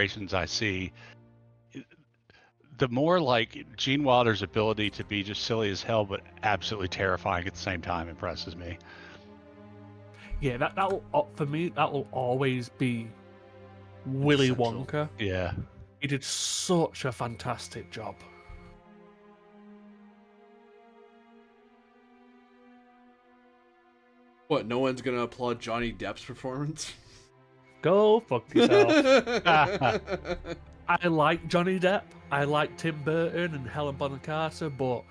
generations I see, the more like Gene Wilder's ability to be just silly as hell, but absolutely terrifying at the same time impresses me. Yeah, that'll for me. That'll always be Willy Essential. Wonka. Yeah. He did such a fantastic job. What? No one's gonna applaud Johnny Depp's performance? Go fuck yourself. I like Johnny Depp. I like Tim Burton and Helen Bonham Carter, but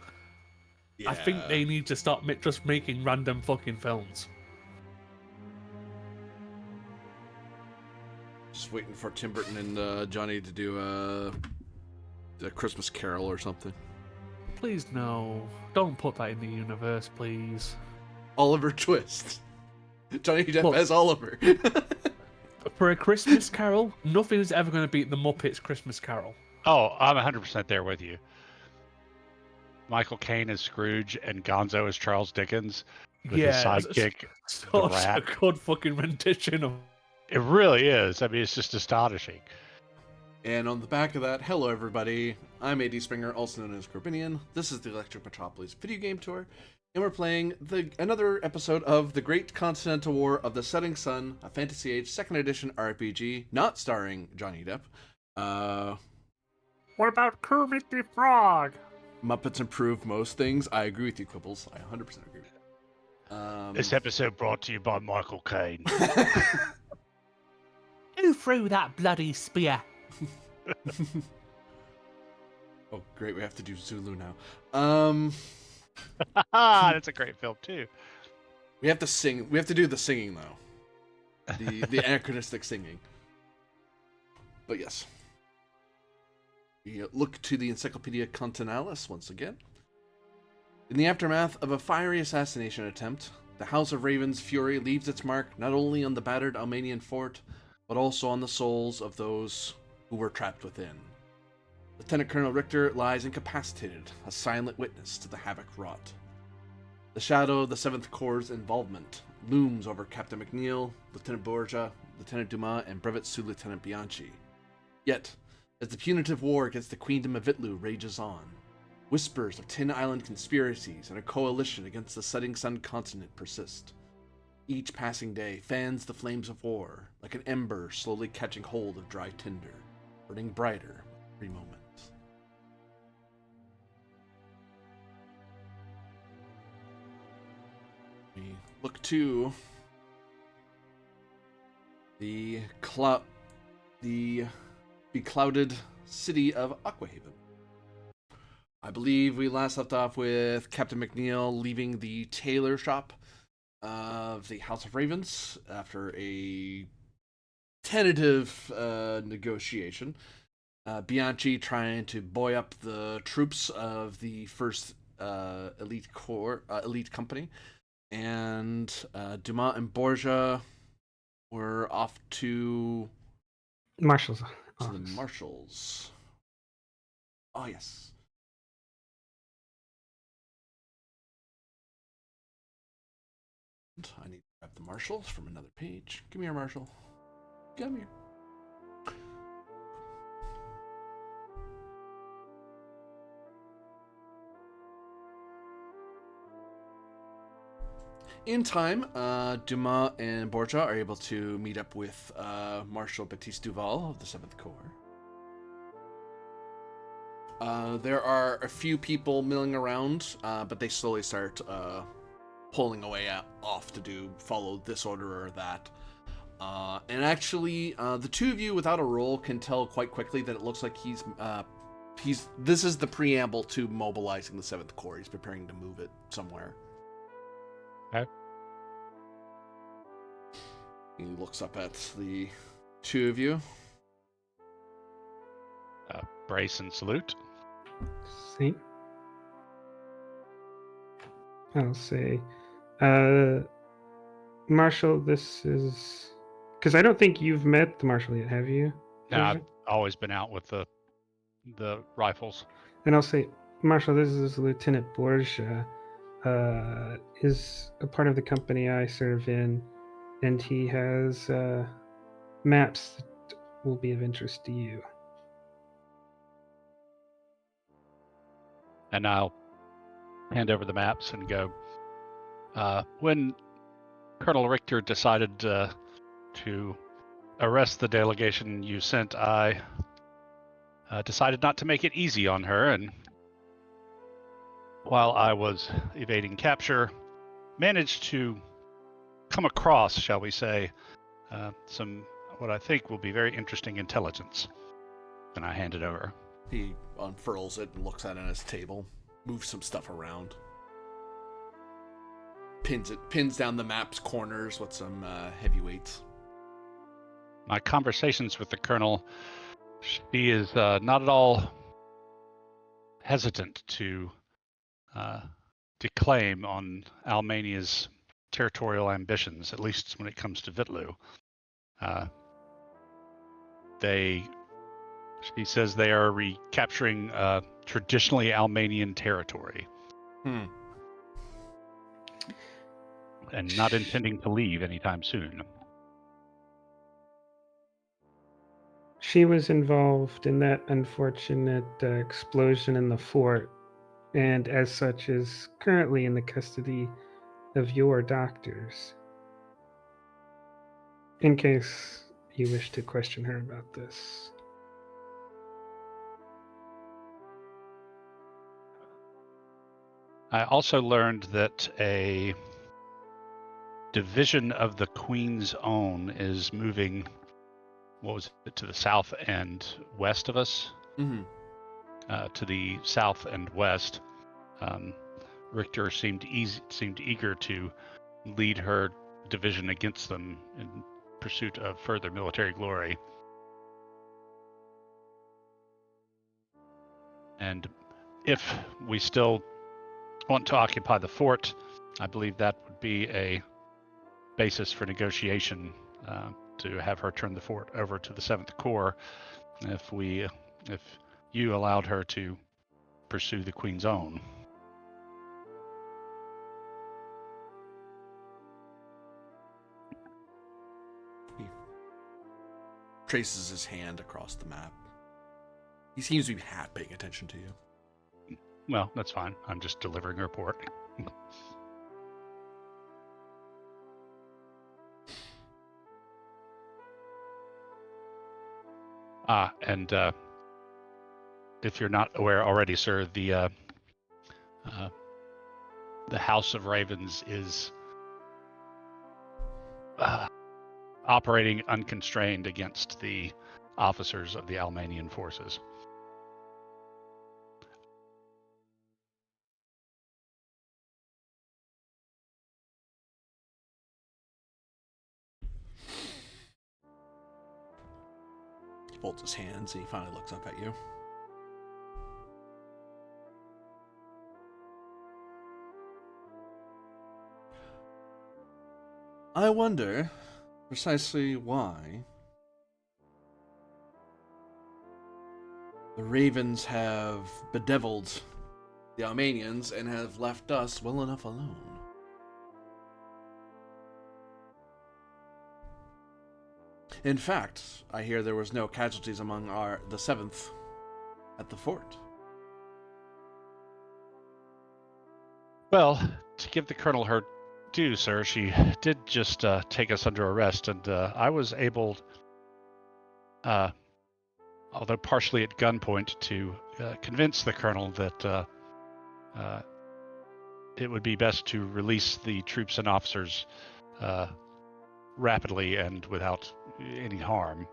I think they need to stop just making random fucking films. Just waiting for Tim Burton and Johnny to do a Christmas Carol or something. Please no. Don't put that in the universe, please. Oliver Twist. Johnny Depp Look. as Oliver. For a Christmas Carol, nothing's ever going to beat the Muppets Christmas Carol. Oh, I'm 100% there with you. Michael Caine as Scrooge and Gonzo as Charles Dickens with his sidekick, the Such a rat. good fucking rendition of. It really is. I mean, it's just astonishing. And on the back of that, hello everybody. I'm AD Springer, also known as Corbinian. This is the Electric Metropolis video game tour, and we're playing another episode of The Great Continental War of the Setting Sun, a Fantasy Age 2nd Edition RPG, not starring Johnny Depp. What about Kermit the Frog? Muppets improve most things. I agree with you, Quibbles. I 100% agree with you. This episode brought to you by Michael Caine. Who threw that bloody spear? Oh, great. We have to do Zulu now. That's a great film, too. We have to sing. We have to do the singing, though. The anachronistic singing. But yes. We look to the Encyclopedia Continentalis once again. In the aftermath of a fiery assassination attempt, the House of Raven's fury leaves its mark not only on the battered Almanian fort, but also on the souls of those who were trapped within. Lieutenant Colonel Richter lies incapacitated, a silent witness to the havoc wrought. The shadow of the 7th Corps' involvement looms over Captain McNeil, Lieutenant Borgia, Lieutenant Dumas, and Brevet Sous Lieutenant Bianchi. Yet, as the punitive war against the Queendom of Vitlu rages on, whispers of Tin Island conspiracies and a coalition against the setting sun continent persist. Each passing day fans the flames of war, like an ember slowly catching hold of dry tinder, burning brighter every moment. We look to the beclouded city of Aquahaven. I believe we last left off with Captain McNeil leaving the tailor shop of the House of Ravens after a tentative negotiation. Bianchi trying to buoy up the troops of the first elite company, and Dumas and Borgia were off to Marshall's. the Marshals. Oh yes. I need to grab the Marshals from another page. Come here, Marshall. Come here. In time, Dumas and Borgia are able to meet up with Marshal Baptiste Duval of the 7th Corps. There are a few people milling around, but they slowly start pulling away off to follow this order or that. And actually, the two of you without a roll can tell quite quickly that it looks like this is the preamble to mobilizing the 7th Corps. He's preparing to move it somewhere. Okay. He looks up at the two of you. Brace and salute. See? I'll say, Marshall, this is... Because I don't think you've met the Marshal yet, have you? No, I've always been out with the rifles. And I'll say, Marshal, this is Lieutenant Borgia. Is a part of the company I serve in, and he has maps will be of interest to you. And I'll hand over the maps and go, when Colonel Richter decided to arrest the delegation you sent, I decided not to make it easy on her, and while I was evading capture, managed to come across, shall we say, some what I think will be very interesting intelligence. And I hand it over. He unfurls it and looks at it on his table, moves some stuff around, pins down the map's corners with some heavyweights. My conversations with the colonel, she is not at all hesitant to declaim on Almania's territorial ambitions, at least when it comes to Vitlu. She says they are recapturing traditionally Almanian territory. And not intending to leave anytime soon. She was involved in that unfortunate explosion in the fort, and as such is currently in the custody of your doctors. In case you wish to question her about this. I also learned that a division of the Queen's Own is moving, to the south and west of us? Mm-hmm. To the south and west. Richter seemed eager to lead her division against them in pursuit of further military glory. And if we still want to occupy the fort, I believe that would be a basis for negotiation to have her turn the fort over to the 7th Corps if you allowed her to pursue the Queen's Own. He traces his hand across the map. He seems to be paying attention to you. Well, that's fine. I'm just delivering a report. And if you're not aware already, sir, the House of Ravens is operating unconstrained against the officers of the Almanian forces. He folds his hands and he finally looks up at you. I wonder precisely why the Ravens have bedeviled the Almanians and have left us well enough alone. In fact, I hear there was no casualties among the 7th at the fort. Well, to give the colonel her due, sir, she did just take us under arrest, and I was able, although partially at gunpoint, to convince the colonel that it would be best to release the troops and officers rapidly and without any harm.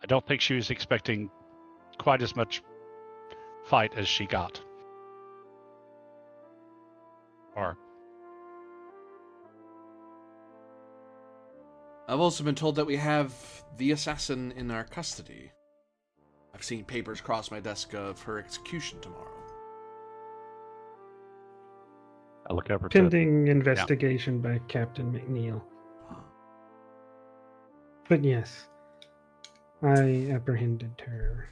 I don't think she was expecting quite as much fight as she got. I've also been told that we have the assassin in our custody. I've seen papers cross my desk of her execution tomorrow. I look over Pending investigation by Captain McNeil. But yes, I apprehended her.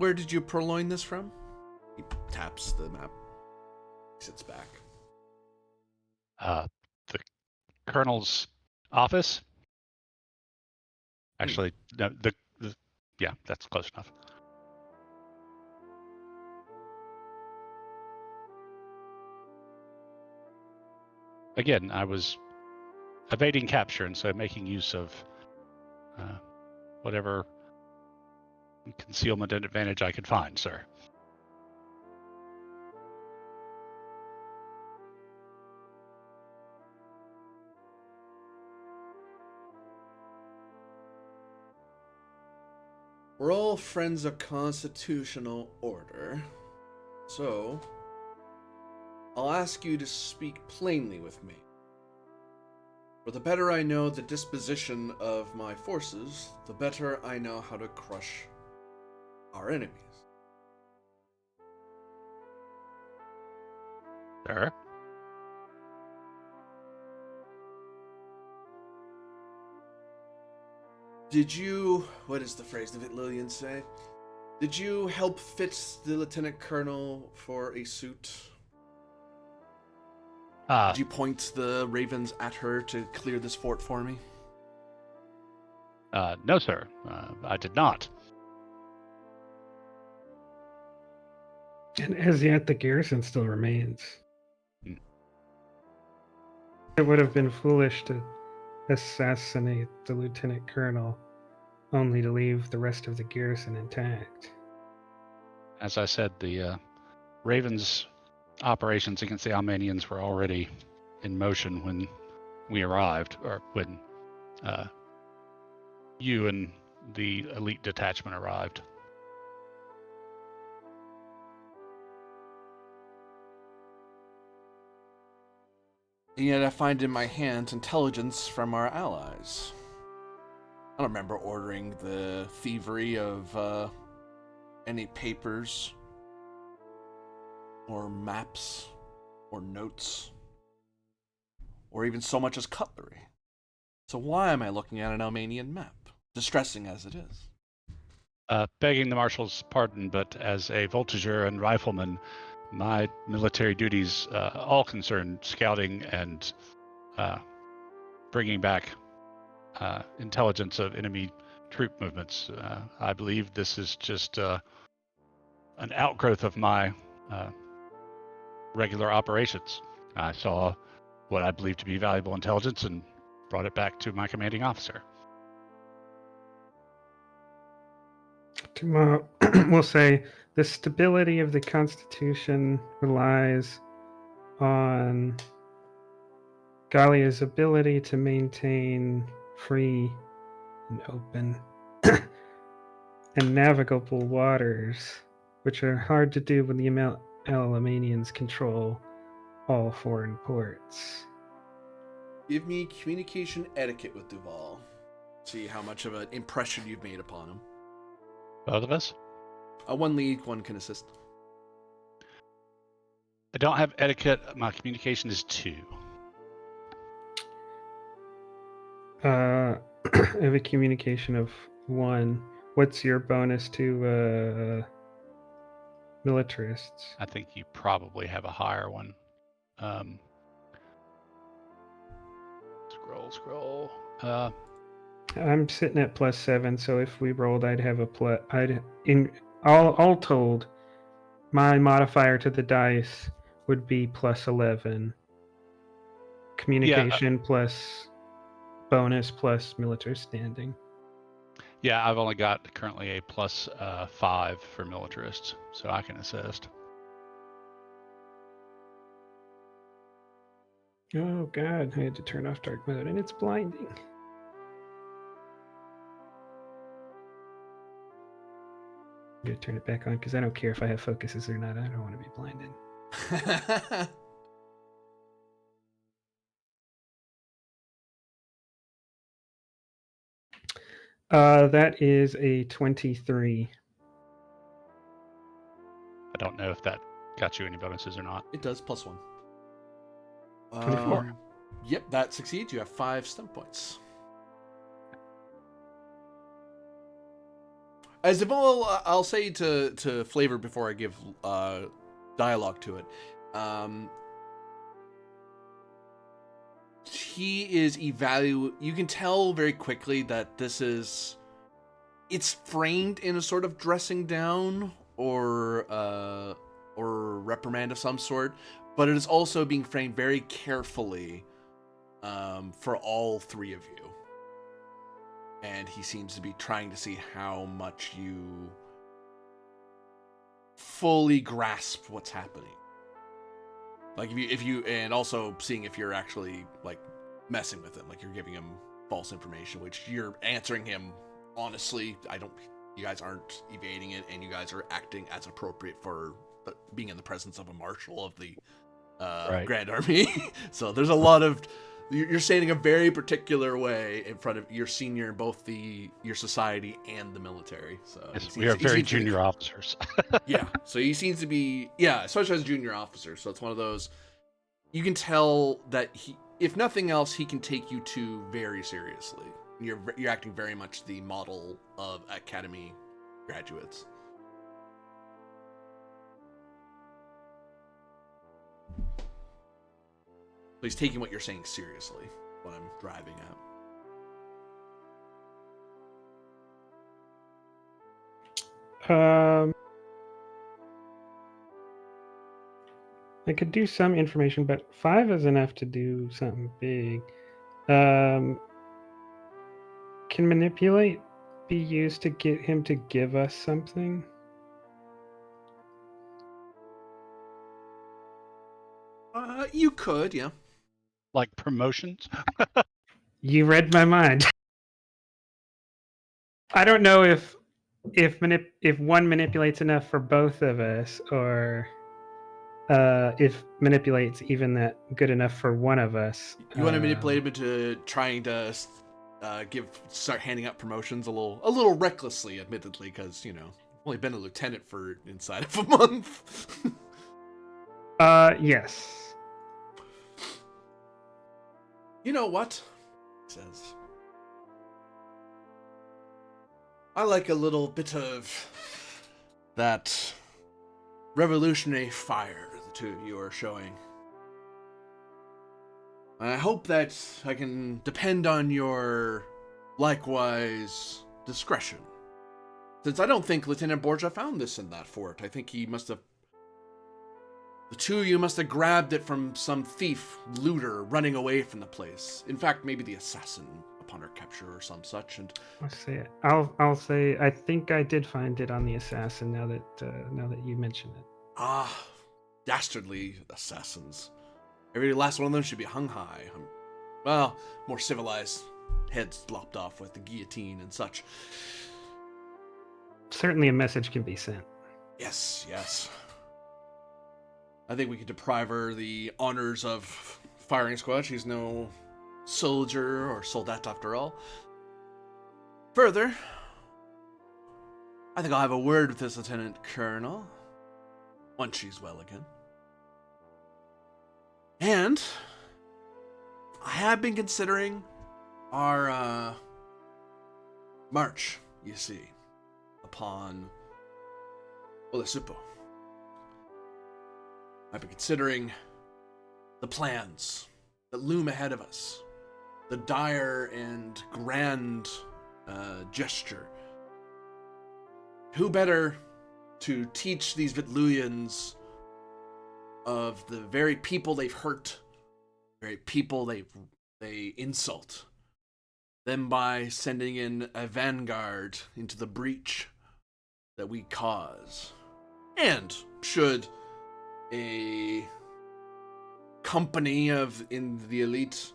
where did you purloin this from? He taps the map. He sits back. The colonel's office. Actually, no, yeah, that's close enough. Again, I was evading capture, and so making use of whatever concealment and advantage I could find, sir. We're all friends of constitutional order, so I'll ask you to speak plainly with me. For the better I know the disposition of my forces, the better I know how to crush our enemies. Sir? Did you, what is the phrase that Lillian say? Did you help fit the lieutenant colonel for a suit? Did you point the ravens at her to clear this fort for me? No, sir. I did not. And as yet, the garrison still remains. Hmm. It would have been foolish to assassinate the lieutenant colonel, only to leave the rest of the garrison intact. As I said, the Ravens' operations against the Almanians were already in motion when we arrived, or when you and the elite detachment arrived. And yet I find in my hands intelligence from our allies. I don't remember ordering the thievery of any papers or maps or notes or even so much as cutlery. So why am I looking at an Almanian map, distressing as it is? Begging the marshal's pardon, but as a voltigeur and rifleman, my military duties all concern scouting and bringing back intelligence of enemy troop movements. I believe this is just an outgrowth of my regular operations. I saw what I believe to be valuable intelligence and brought it back to my commanding officer. Tomorrow, we'll say the stability of the Constitution relies on Gallia's ability to maintain free and open and navigable waters, which are hard to do when the Alamanians control all foreign ports. Give me communication etiquette with Duval. See how much of an impression you've made upon him. Both of us? One lead, one can assist. I don't have etiquette. My communication is 2. I have a communication of 1. What's your bonus to militarists? I think you probably have a higher one. Scroll. I'm sitting at +7, so if we rolled, I'd have a plus. All told, my modifier to the dice would be +11. Communication plus bonus plus military standing. Yeah, I've only got currently a +5 for militarists, so I can assist. Oh god, I had to turn off dark mode and it's blinding. I'm gonna turn it back on because I don't care if I have focuses or not. I don't want to be blinded. That is a 23. I don't know if that got you any bonuses or not. It does, +1. 24. Yep, that succeeds. You have 5 stem points. As if I'll say to Flavor before I give dialogue to it. He is you can tell very quickly that it's framed in a sort of dressing down or reprimand of some sort, but it is also being framed very carefully for all three of you. And he seems to be trying to see how much you fully grasp what's happening. Like if you and also seeing if you're actually like messing with him, like you're giving him false information, which you're answering him honestly. You guys aren't evading it, and you guys are acting as appropriate for being in the presence of a marshal of the Grand Army. So there's a lot of you're standing a very particular way in front of your senior in both your society and the military. So yes, we are very junior officers. Yeah, so he seems to be especially as a junior officer. So it's one of those you can tell that he, if nothing else, he can take you two very seriously. You're acting very much the model of academy graduates. So he's taking what you're saying seriously, what I'm driving at. I could do some information, but 5 is enough to do something big. Can manipulate be used to get him to give us something? You could, yeah. Like promotions? You read my mind. I don't know if one manipulates enough for both of us, or if manipulates even that good enough for one of us. You want to manipulate him into trying to start handing out promotions a little recklessly, admittedly, because only been a lieutenant for inside of a month. Yes. You know what? He says. I like a little bit of that revolutionary fire the two of you are showing. I hope that I can depend on your likewise discretion. Since I don't think Lieutenant Borgia found this in that fort. I think the two of you must have grabbed it from some thief, looter, running away from the place. In fact, maybe the assassin upon her capture or some such. And I'll say I think I did find it on the assassin. Now that you mention it. Ah, dastardly assassins! Every last one of them should be hung high. Well, more civilized, heads lopped off with the guillotine and such. Certainly, a message can be sent. Yes. I think we could deprive her the honors of firing squad. She's no soldier or soldat after all. Further, I think I'll have a word with this Lieutenant Colonel once she's well again. And I have been considering our march, you see, upon Olesipo. I've been considering the plans that loom ahead of us, the dire and grand gesture. Who better to teach these Vitluians of the very people they've hurt, the very people they insult, than by sending in a vanguard into the breach that we cause? And should a company in the elite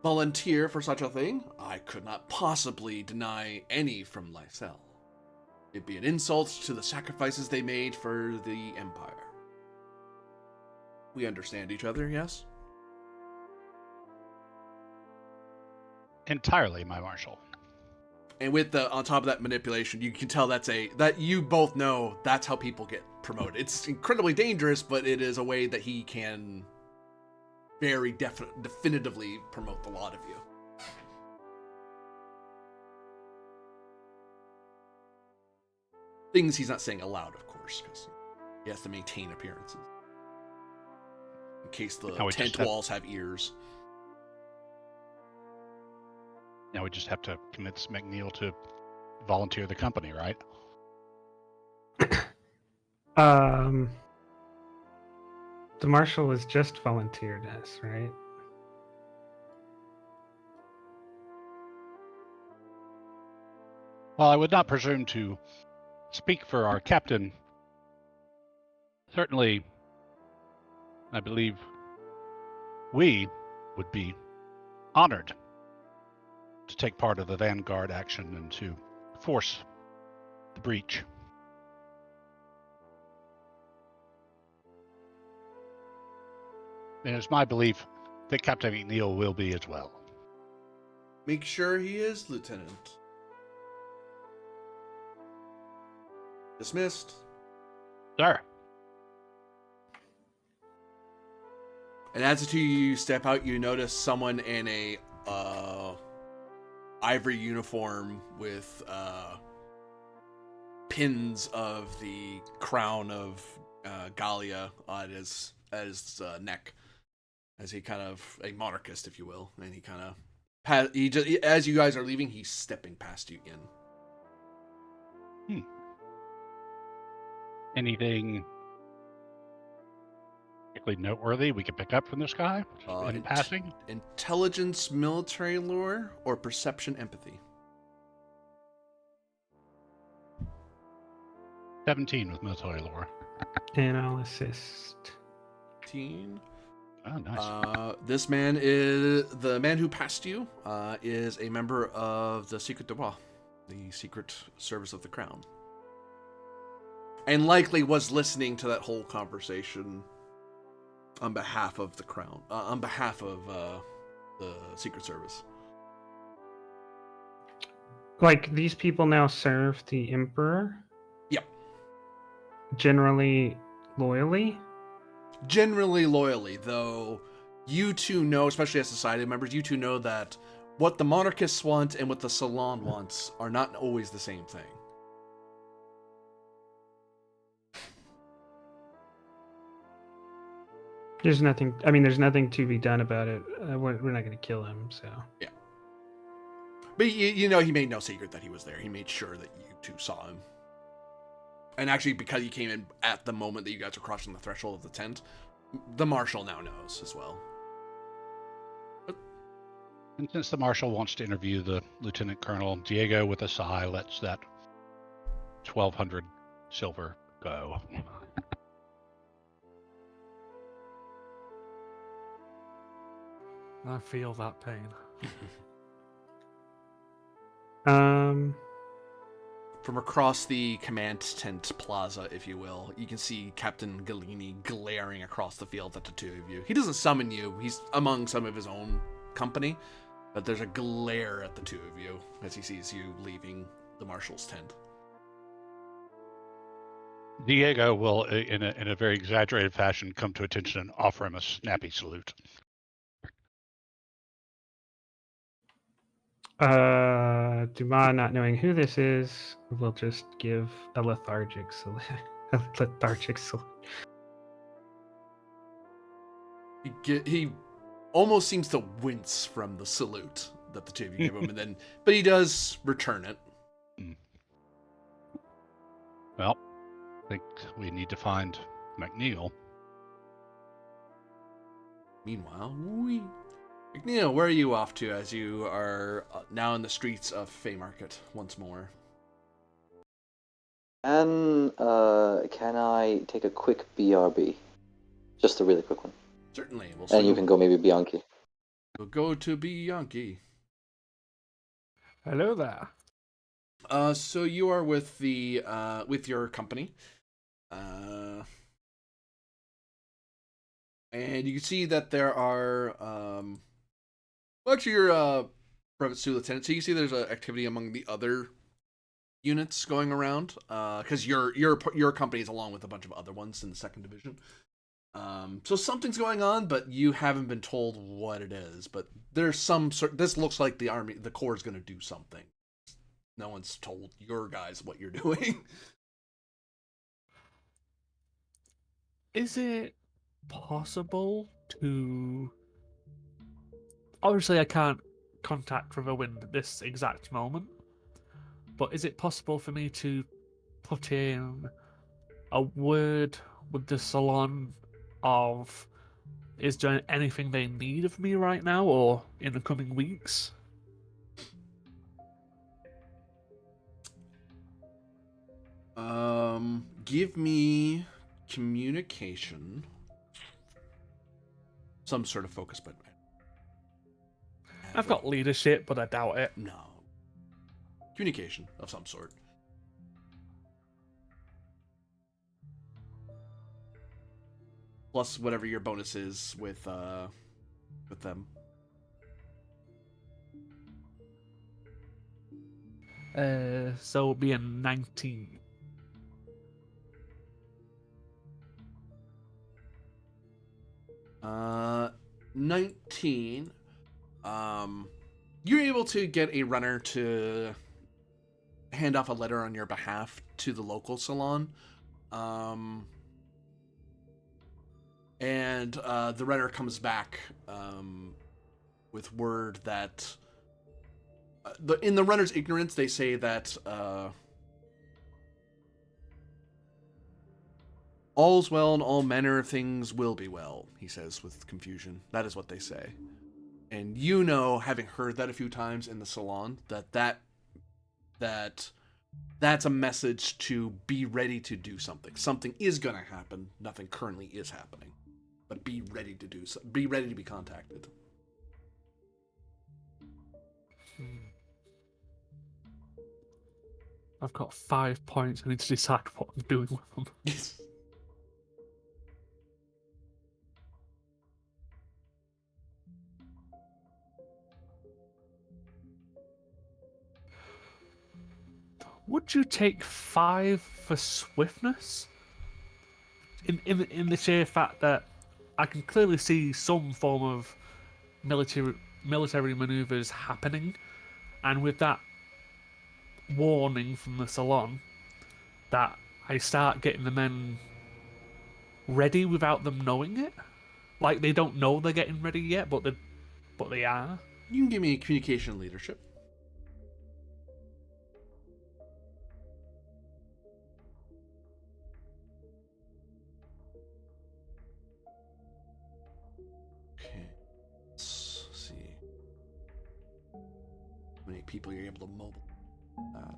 volunteer for such a thing, I could not possibly deny any from Lysel. It'd be an insult to the sacrifices they made for the Empire. We understand each other, yes? Entirely, my marshal. And with on top of that manipulation, you can tell that you both know that's how people get promoted. It's incredibly dangerous, but it is a way that he can very definitively promote the lot of you. Things he's not saying aloud, of course, because he has to maintain appearances. In case the tent walls have ears. Now we just have to convince McNeil to volunteer the company, right? The marshal was just volunteered us, right? Well, I would not presume to speak for our captain. Certainly, I believe we would be honored to take part of the vanguard action and to force the breach. And it's my belief that Captain McNeil will be as well. Make sure he is, Lieutenant. Dismissed. Sir. And as the two of you step out, you notice someone in a ivory uniform with pins of the crown of Gallia on his neck, as he kind of a monarchist, if you will, and he kind of as you guys are leaving, he's stepping past you in. Anything particularly noteworthy we could pick up from this guy in passing? Intelligence, military lore, or perception, empathy? 17 with military lore. And I'll assist. 15. Oh, nice. This man is the man who passed you. Is a member of the Secret du Roi, the Secret Service of the Crown, and likely was listening to that whole conversation on behalf of the Crown, on behalf of the Secret Service. Like, these people now serve the Emperor? Yep. Generally loyally? Generally loyally, though you two know, especially as society members, you two know that what the monarchists want and what the Salon wants are not always the same thing. There's nothing to be done about it. We're not going to kill him, so. Yeah. But you know, he made no secret that he was there. He made sure that you two saw him. And actually, because he came in at the moment that you guys were crossing the threshold of the tent, the Marshal now knows as well. And since the Marshal wants to interview the Lieutenant Colonel, Diego, with a sigh, lets that 1,200 silver go. I feel that pain. From across the command tent plaza, if you will, you can see Captain Galini glaring across the field at the two of you. He doesn't summon you. He's among some of his own company, but there's a glare at the two of you as he sees you leaving the Marshal's tent. Diego will, in a very exaggerated fashion, come to attention and offer him a snappy salute. Dumas, not knowing who this is, will just give a lethargic salute. He almost seems to wince from the salute that the two of you give him, but he does return it. Well, I think we need to find McNeil. Meanwhile, McNeil, where are you off to as you are now in the streets of Faymarket once more? Can I take a quick BRB? Just a really quick one. Certainly. And you can go maybe Bianchi. We'll go to Bianchi. Hello there. So you are with the with your company. And you can see that there are your private stew lieutenant. So you can see there's an activity among the other units going around, because your company is along with a bunch of other ones in the 2nd Division. So something's going on, but you haven't been told what it is. But there's some sort. This looks like the Corps is going to do something. No one's told your guys what you're doing. Is it possible to... Obviously, I can't contact Riverwind at this exact moment, but is it possible for me to put in a word with the salon of, is there anything they need of me right now or in the coming weeks? Give me communication. Some sort of focus, but I've got leadership, but I doubt it. no. Communication of some sort. Plus whatever your bonus is with them. So it'll be a 19. Uh, 19. You're able to get a runner to hand off a letter on your behalf to the local salon. And the runner comes back with word that in the runner's ignorance, they say that all's well and all manner of things will be well, he says with confusion. That is what they say. And you know, having heard that a few times in the salon, that's a message to be ready to do something. Something is going to happen. Nothing currently is happening. But be ready to do so. Be ready to be contacted. I've got 5 points. I need to decide what I'm doing with them. Yes. Would you take 5 for swiftness? In the sheer fact that I can clearly see some form of military maneuvers happening, and with that warning from the salon, that I start getting the men ready without them knowing it. Like they don't know they're getting ready yet, but they are. You can give me communication leadership. Okay. Let's see. How many people you're able to mobilize that.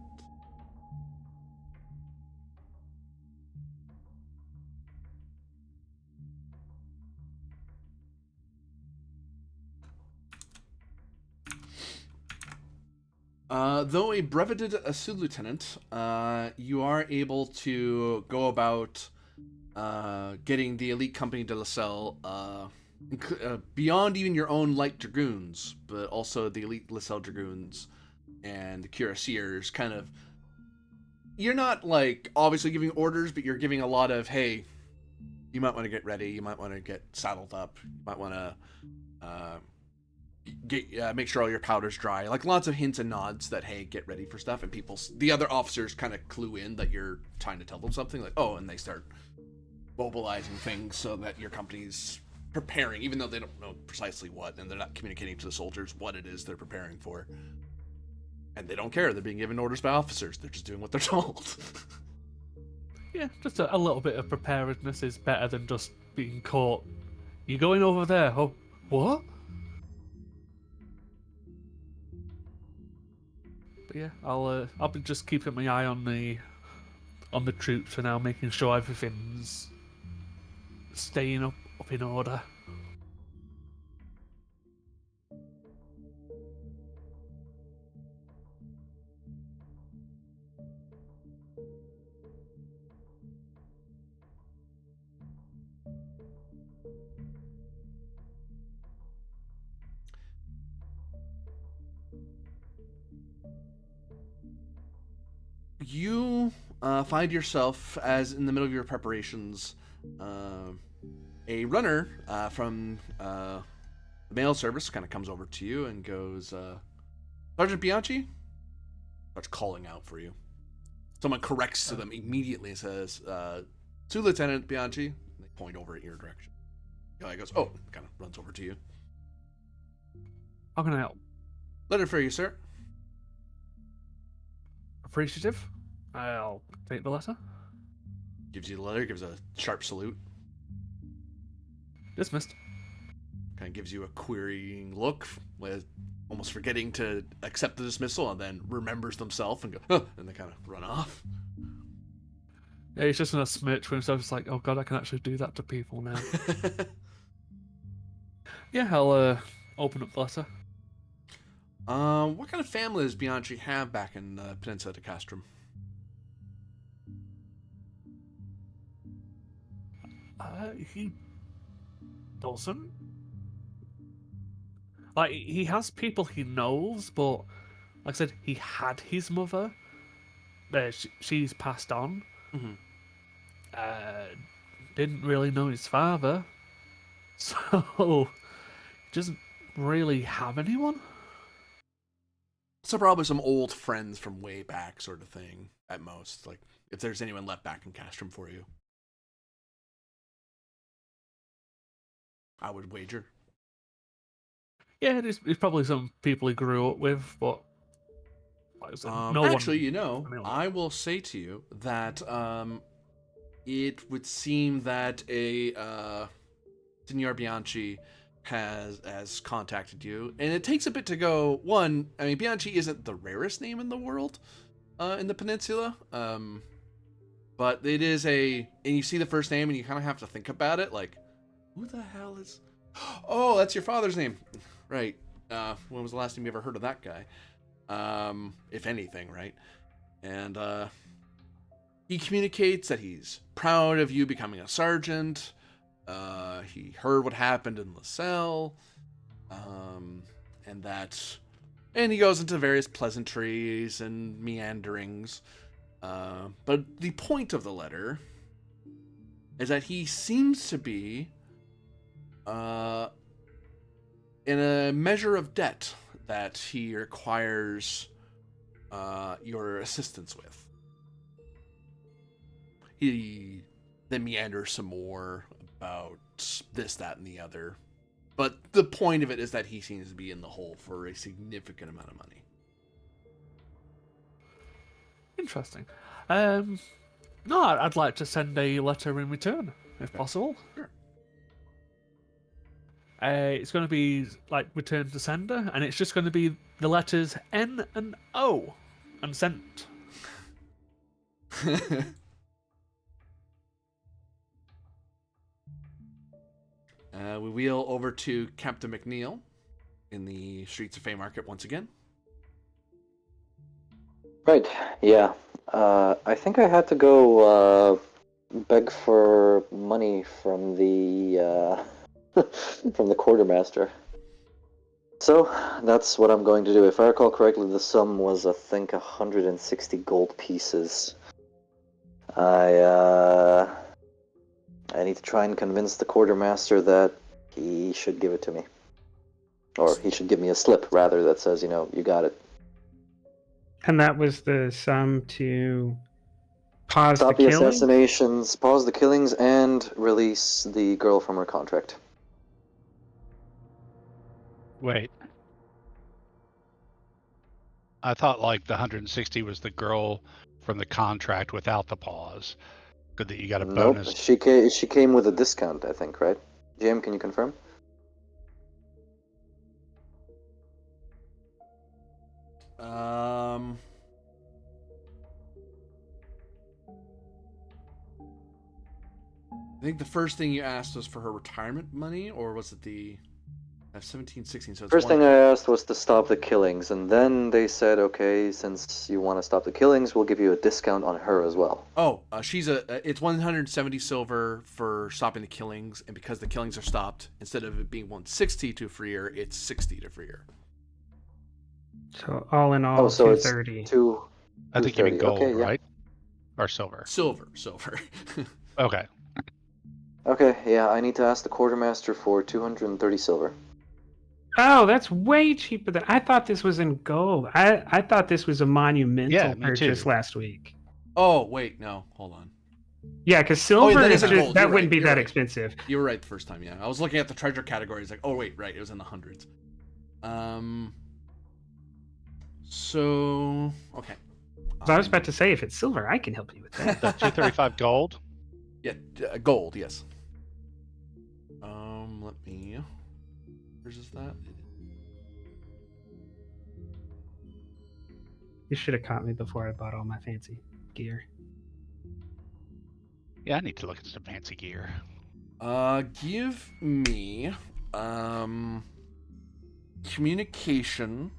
Though a breveted sub-lieutenant, you are able to go about getting the elite company de la Salle beyond even your own light dragoons, but also the elite La Salle dragoons and the cuirassiers. Kind of, you're not like obviously giving orders, but you're giving a lot of, hey, you might want to get ready, you might want to get saddled up, you might want to make sure all your powder's dry. Like lots of hints and nods that, hey, get ready for stuff. And the other officers kind of clue in that you're trying to tell them something. Like, oh, and they start mobilizing things so that your company's preparing, even though they don't know precisely what, and they're not communicating to the soldiers what it is they're preparing for. And they don't care. They're being given orders by officers. They're just doing what they're told. Yeah, just a little bit of preparedness is better than just being caught. You going over there? Oh, what? But yeah, I'll be just keeping my eye on the troops for now, making sure everything's staying up in order. You find yourself, as in the middle of your preparations, a runner from the mail service kind of comes over to you and goes, Sergeant Bianchi? Starts calling out for you. Someone corrects to them immediately and says, to Lieutenant Bianchi. They point over at your direction. The guy goes, oh, kind of runs over to you. How can I help? Letter for you, sir. Appreciative. I'll take the letter. Gives you the letter, gives a sharp salute. Dismissed. Kind of gives you a querying look, with almost forgetting to accept the dismissal, and then remembers themselves and go, huh, and they kind of run off. Yeah, he's just in a smirch for himself. It's like, oh god, I can actually do that to people now. Yeah, I'll open up the letter. What kind of family does Bianchi have back in Peninsula de Castrum? He doesn't. Like, he has people he knows, but like I said, he had his mother. She's passed on. Mm-hmm. Didn't really know his father, so he doesn't really have anyone. So probably some old friends from way back, sort of thing, at most. Like, if there's anyone left back in Castrum for you. I would wager. Yeah, there's probably some people he grew up with, but like I said, no actually, one. I will say to you that it would seem that a Signor Bianchi has contacted you, and it takes a bit to go. One, I mean, Bianchi isn't the rarest name in the world, in the peninsula, but it is and you see the first name, and you kind of have to think about it, like, who the hell is? Oh, that's your father's name, right? When was the last time you ever heard of that guy? If anything, right? And he communicates that he's proud of you becoming a sergeant. He heard what happened in LaSalle, and he goes into various pleasantries and meanderings. But the point of the letter is that he seems to be in a measure of debt that he requires your assistance with. He then meanders some more about this, that, and the other. But the point of it is that he seems to be in the hole for a significant amount of money. Interesting. No, I'd like to send a letter in return, if possible. Sure. It's going to be like return to sender, and it's just going to be the letters N and O, and sent. We wheel over to Captain McNeil in the streets of Faymarket once again. Right, yeah. I think I had to go beg for money from the from the quartermaster. So that's what I'm going to do. If I recall correctly, the sum was, I think, 160 gold pieces. I need to try and convince the quartermaster that he should give it to me. Or he should give me a slip, rather, that says, you got it. And that was the sum to pause Stop the the killing? assassinations, pause the killings, and release the girl from her contract. Wait. I thought like the 160 was the girl from the contract without the pause. Good that you got a bonus. Nope, she came with a discount, I think, right? Jim, can you confirm? I think the first thing you asked was for her retirement money, or was it the 17, 16? So it's First thing I asked was to stop the killings, and then they said, okay, since you want to stop the killings, we'll give you a discount on her as well. Oh, it's 170 silver for stopping the killings, and because the killings are stopped, instead of it being 160 to free her, it's 60 to free her. So all in all, so 230. It's I think you mean gold, okay, yeah. right? Or silver? Silver. Okay. Okay, yeah, I need to ask the quartermaster for 230 silver. Oh, that's way cheaper than I thought. This was in gold. I thought this was a monumental Yeah, me purchase too. last week. Oh, wait, no, hold on. Yeah, because silver that is is a gold. that You're wouldn't right, be you're that right. expensive. You were right the first time, yeah. I was looking at the treasure categories, like, oh wait, right, it was in the hundreds. So okay. So I was about to say, if it's silver, I can help you with that. The 235 gold. Yeah, gold, yes. Let me. Where's that? You should have caught me before I bought all my fancy gear. Yeah, I need to look at some fancy gear. Give me communication.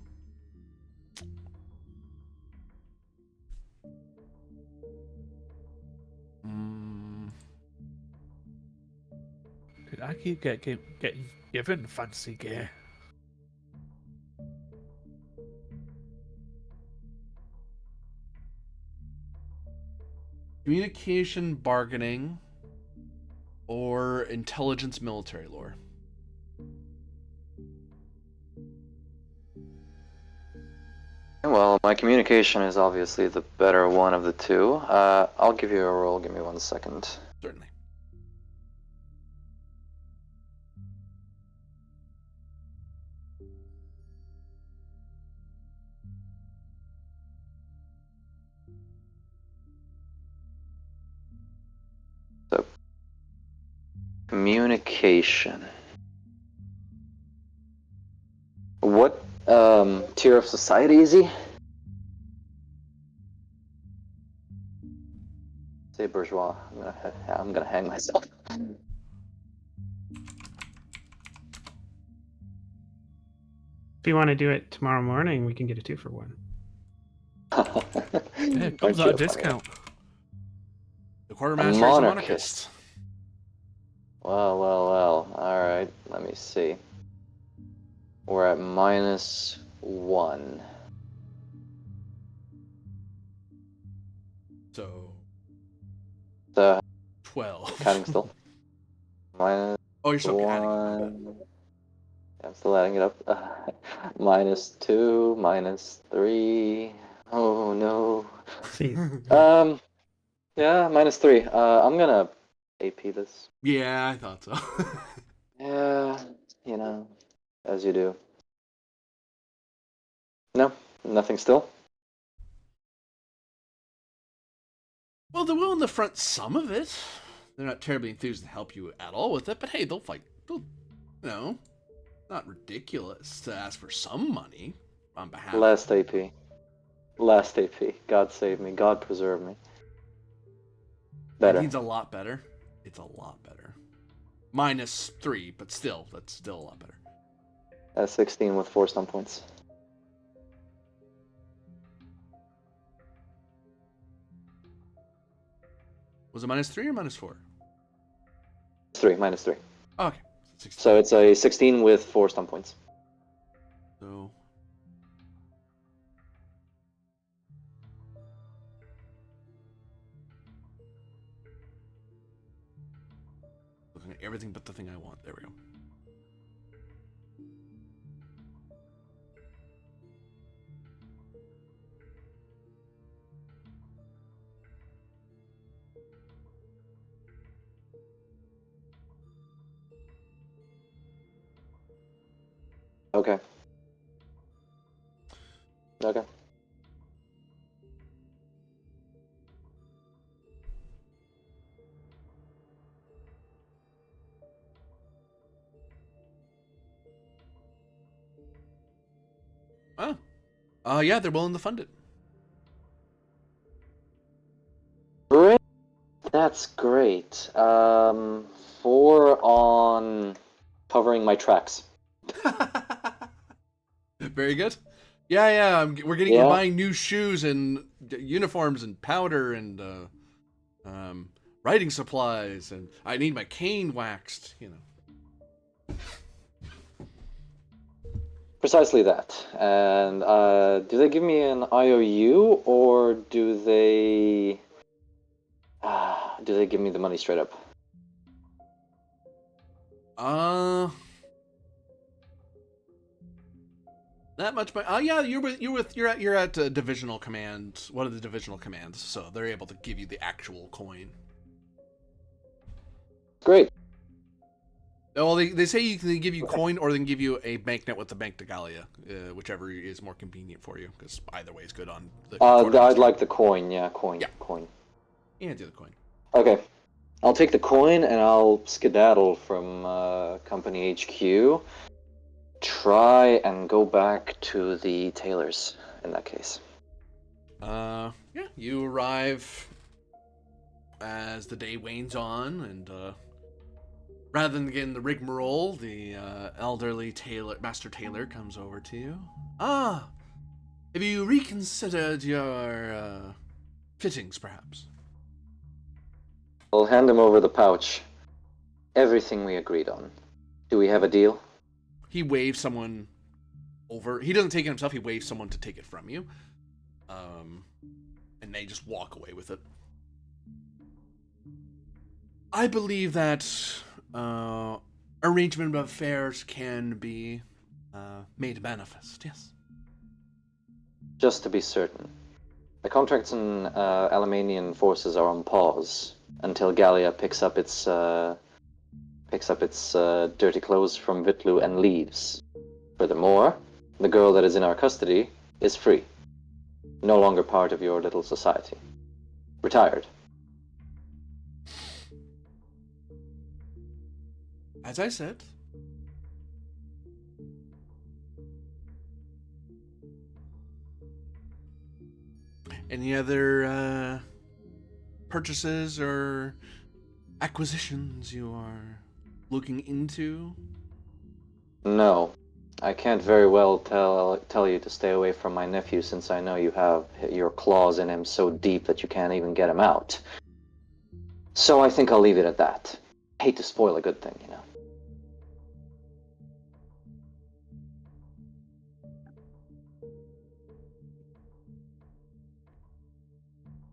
Dude, I keep getting given fancy gear. Communication, bargaining, or intelligence, military lore. Well, my communication is obviously the better one of the two. I'll give you a roll. Give me 1 second. Certainly. So, communication. What tier of society is he? Say bourgeois. I'm gonna hang myself. If you want to do it tomorrow morning, we can get a 2-for-1. Yeah, it comes at a discount. The quartermaster is a monarchist. monarchist. Well. All right. Let me see. We're at -1. So So 12. counting still. -1. Oh, you're still adding. Okay. I'm still adding it up. -2, -3. Oh no. See, Yeah, -3. I'm gonna AP this. Yeah, I thought so. Yeah, as you do. No, nothing still. Well, they're willing to front some of it. They're not terribly enthused to help you at all with it, but hey, they'll fight. Not ridiculous to ask for some money on behalf. Last AP. God save me. God preserve me. Better. 19's a lot better. It's a lot better. -3, but still, that's still a lot better. 16 with 4 stun points. Was it -3 or -4? -3. Oh, okay. 16. So it's a 16 with 4 stun points. So looking at everything but the thing I want. There we go. Okay. Yeah, they're willing to fund it. Great. That's great. 4 on covering my tracks. Very good. Yeah. We're buying new shoes and uniforms and powder and writing supplies, and I need my cane waxed. Precisely that. And do they give me an IOU or do they give me the money straight up? Not much, but yeah, you're at divisional command. One of the divisional commands, so they're able to give you the actual coin. Great. Well, they say you can give you coin or they can give you a banknote with the Bank de Gallia, whichever is more convenient for you, because either way is good on the I'd like the coin. Yeah, coin. Yeah. Coin. Yeah, do the coin. Okay. I'll take the coin and I'll skedaddle from Company HQ. Try and go back to the tailors in that case. Yeah, you arrive as the day wanes on, and rather than getting the rigmarole, the elderly master tailor comes over to you. Ah, have you reconsidered your fittings, perhaps? I'll hand him over the pouch. Everything we agreed on. Do we have a deal? He waves someone over. He doesn't take it himself. He waves someone to take it from you. And they just walk away with it. I believe that arrangement of affairs can be made manifest, yes. Just to be certain. The contracts in Alamanian forces are on pause until Gallia picks up its dirty clothes from Vitlu and leaves. Furthermore, the girl that is in our custody is free. No longer part of your little society. Retired. As I said, any other purchases or acquisitions you are looking into? No. I can't very well tell you to stay away from my nephew since I know you have your claws in him so deep that you can't even get him out. So I think I'll leave it at that. Hate to spoil a good thing, you know.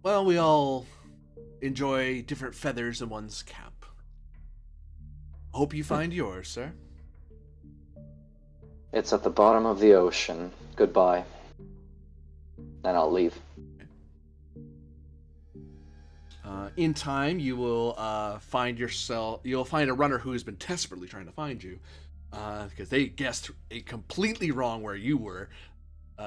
Well, we all enjoy different feathers in one's cap. Hope you find yours, sir. It's at the bottom of the ocean. Goodbye. And I'll leave. In time, you will you'll find a runner who has been desperately trying to find you, because they guessed it completely wrong where you were.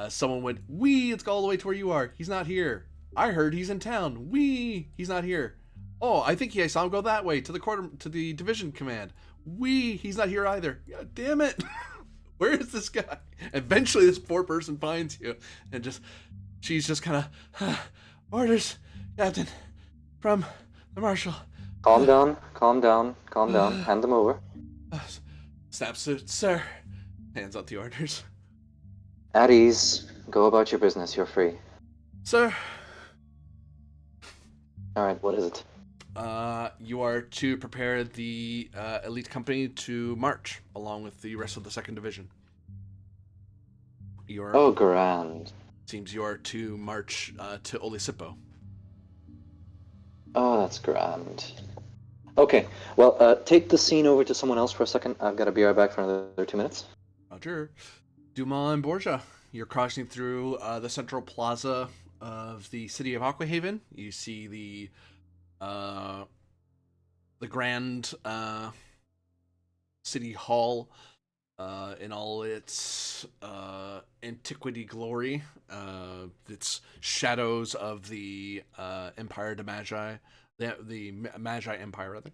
Someone went, let's go all the way to where you are. He's not here. I heard he's in town. He's not here. Oh, I think I saw him go that way to the division command. He's not here either. God damn it. Where is this guy? Eventually, this poor person finds you, and she's just kind of, orders, Captain, from the Marshal. Calm down. Hand them over. Snapsuit, sir. Hands out the orders. At ease. Go about your business. You're free. Sir. Alright, what is it? You are to prepare the elite company to march along with the rest of the 2nd Division. Oh, grand. Seems you are to march to Olisipo. Oh, that's grand. Okay, well, take the scene over to someone else for a second. I've got to be right back for another 2 minutes. Roger. Dumas and Borgia, you're crossing through the central plaza of the city of Aquahaven. You see the grand city hall in all its antiquity glory, its shadows of the Empire de Magi, the Magi Empire rather.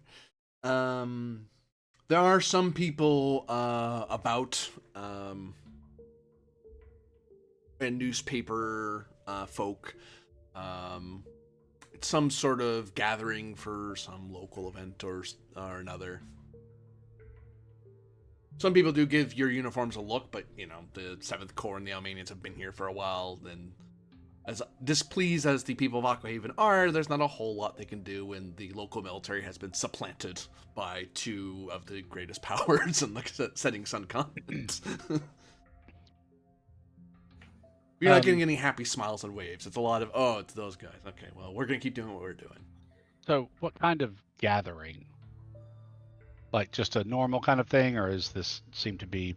There are some people about, and newspaper folk. It's some sort of gathering for some local event or another. Some people do give your uniforms a look, but, you know, the 7th Corps and the Almanians have been here for a while, and as displeased as the people of Aquahaven are, there's not a whole lot they can do when the local military has been supplanted by 2 of the greatest powers in the setting sun continent. You're not getting any happy smiles and waves. It's a lot of, it's those guys. Okay, well, we're going to keep doing what we're doing. So what kind of gathering? Like just a normal kind of thing, or is this seem to be,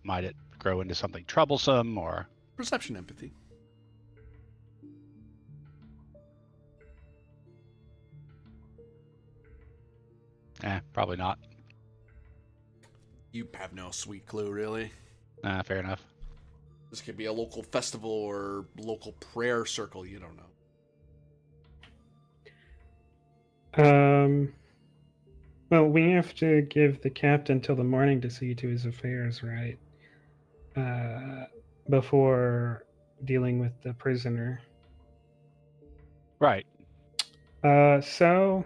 might it grow into something troublesome, or? Perception empathy. Probably not. You have no sweet clue, really. Fair enough. This could be a local festival or local prayer circle. You don't know. Well, we have to give the captain till the morning to see to his affairs, right? Before dealing with the prisoner. Right. So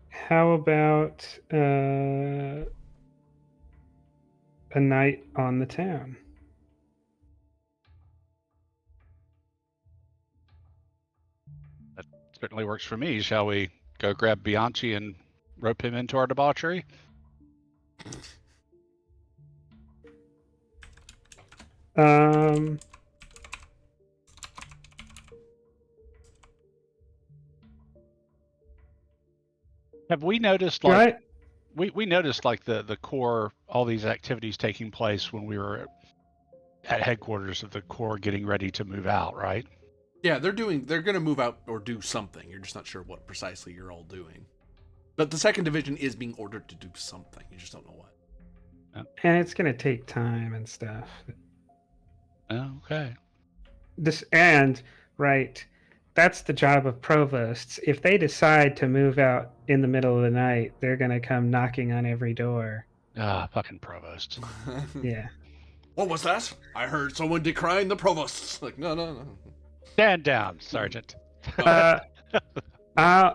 how about a night on the town? That certainly works for me. Shall we go grab Bianchi and rope him into our debauchery? Um, Have we noticed right. we noticed like the core, all these activities taking place when we were at headquarters of the core getting ready to move out, right? Yeah, they're gonna move out or do something. You're just not sure what precisely you're all doing. But the second division is being ordered to do something. You just don't know what. And it's gonna take time and stuff. Okay. Right, that's the job of provosts. If they decide to move out in the middle of the night, they're gonna come knocking on every door. Fucking provost. Yeah. What was that? I heard someone decrying the provosts. Like, no. Stand down, Sergeant. Uh, uh,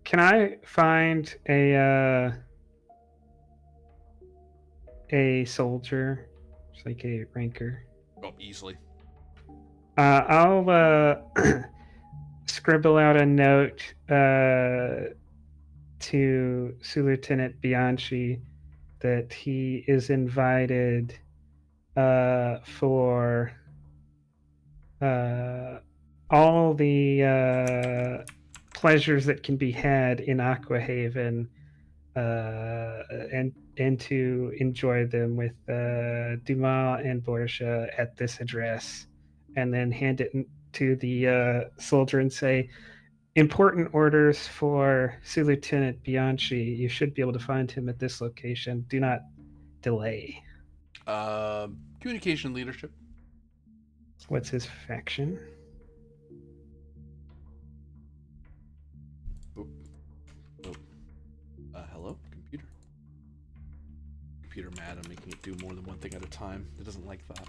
can I find a soldier, just like a ranker? Oh, easily. I'll scribble out a note to Lieutenant Bianchi that he is invited for all the pleasures that can be had in Aquahaven, and to enjoy them with Dumas and Borgia at this address, and then hand it to the soldier and say, important orders for Lieutenant Bianchi. You should be able to find him at this location. Do not delay. Communication leadership. What's his faction? Oh. Hello, computer. Computer mad. I'm making it do more than one thing at a time. It doesn't like that.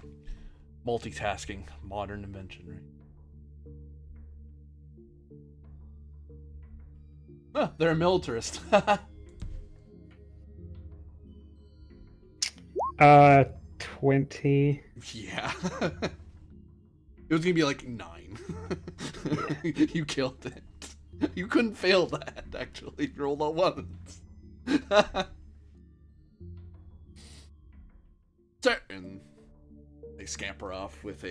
Multitasking, modern invention, right? Huh, they're a militarist. 20. Yeah. It was gonna be like 9. You killed it. You couldn't fail that, actually. You rolled all ones. And they scamper off with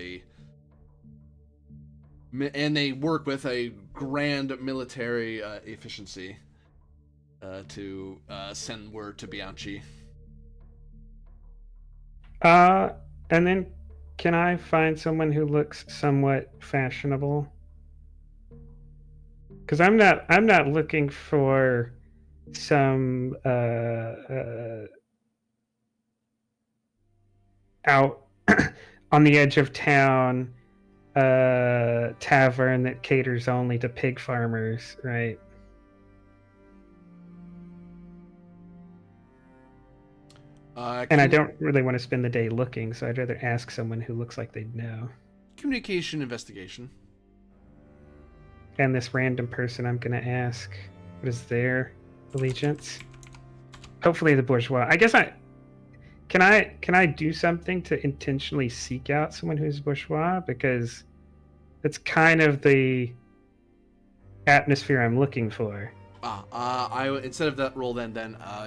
and they work with a grand military efficiency to send word to Bianchi. And then can I find someone who looks somewhat fashionable? Because I'm not looking for some out on the edge of town tavern that caters only to pig farmers, right? And I don't really want to spend the day looking, so I'd rather ask someone who looks like they'd know. Communication investigation. And this random person I'm going to ask, what is their allegiance? Hopefully the bourgeois. I guess can I do something to intentionally seek out someone who's bourgeois, because it's kind of the atmosphere I'm looking for. Instead of that roll, then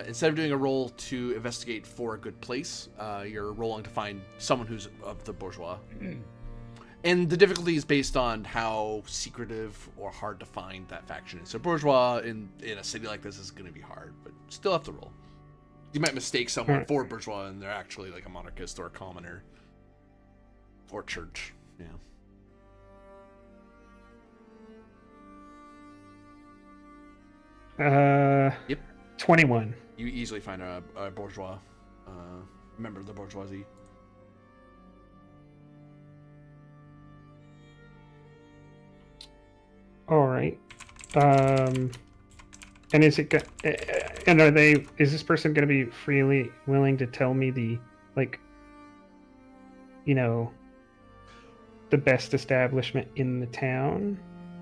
instead of doing a roll to investigate for a good place, you're rolling to find someone who's of the bourgeois. And the difficulty is based on how secretive or hard to find that faction is. So bourgeois in a city like this is going to be hard, but still have to roll. You might mistake someone for bourgeois and they're actually like a monarchist or a commoner or church. Yeah. Yep. 21. You easily find a bourgeois, member of the bourgeoisie. All right. And is it? And are they? Is this person going to be freely willing to tell me the, like, the best establishment in the town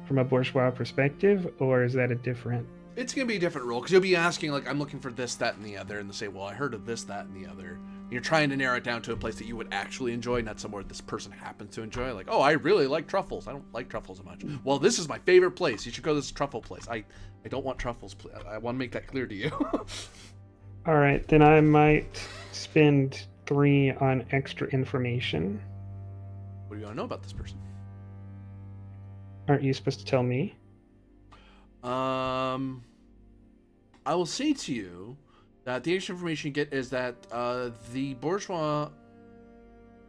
from a bourgeois perspective, or is that a different? It's going to be a different role, because you'll be asking, like, I'm looking for this, that, and the other, and they say, well, I heard of this, that, and the other. And you're trying to narrow it down to a place that you would actually enjoy, not somewhere this person happens to enjoy. Like, oh, I really like truffles. I don't like truffles so much. Well, this is my favorite place. You should go to this truffle place. I don't want truffles. I want to make that clear to you. All right, then I might spend 3 on extra information. What do you want to know about this person? Aren't you supposed to tell me? I will say to you that the extra information you get is that the bourgeois,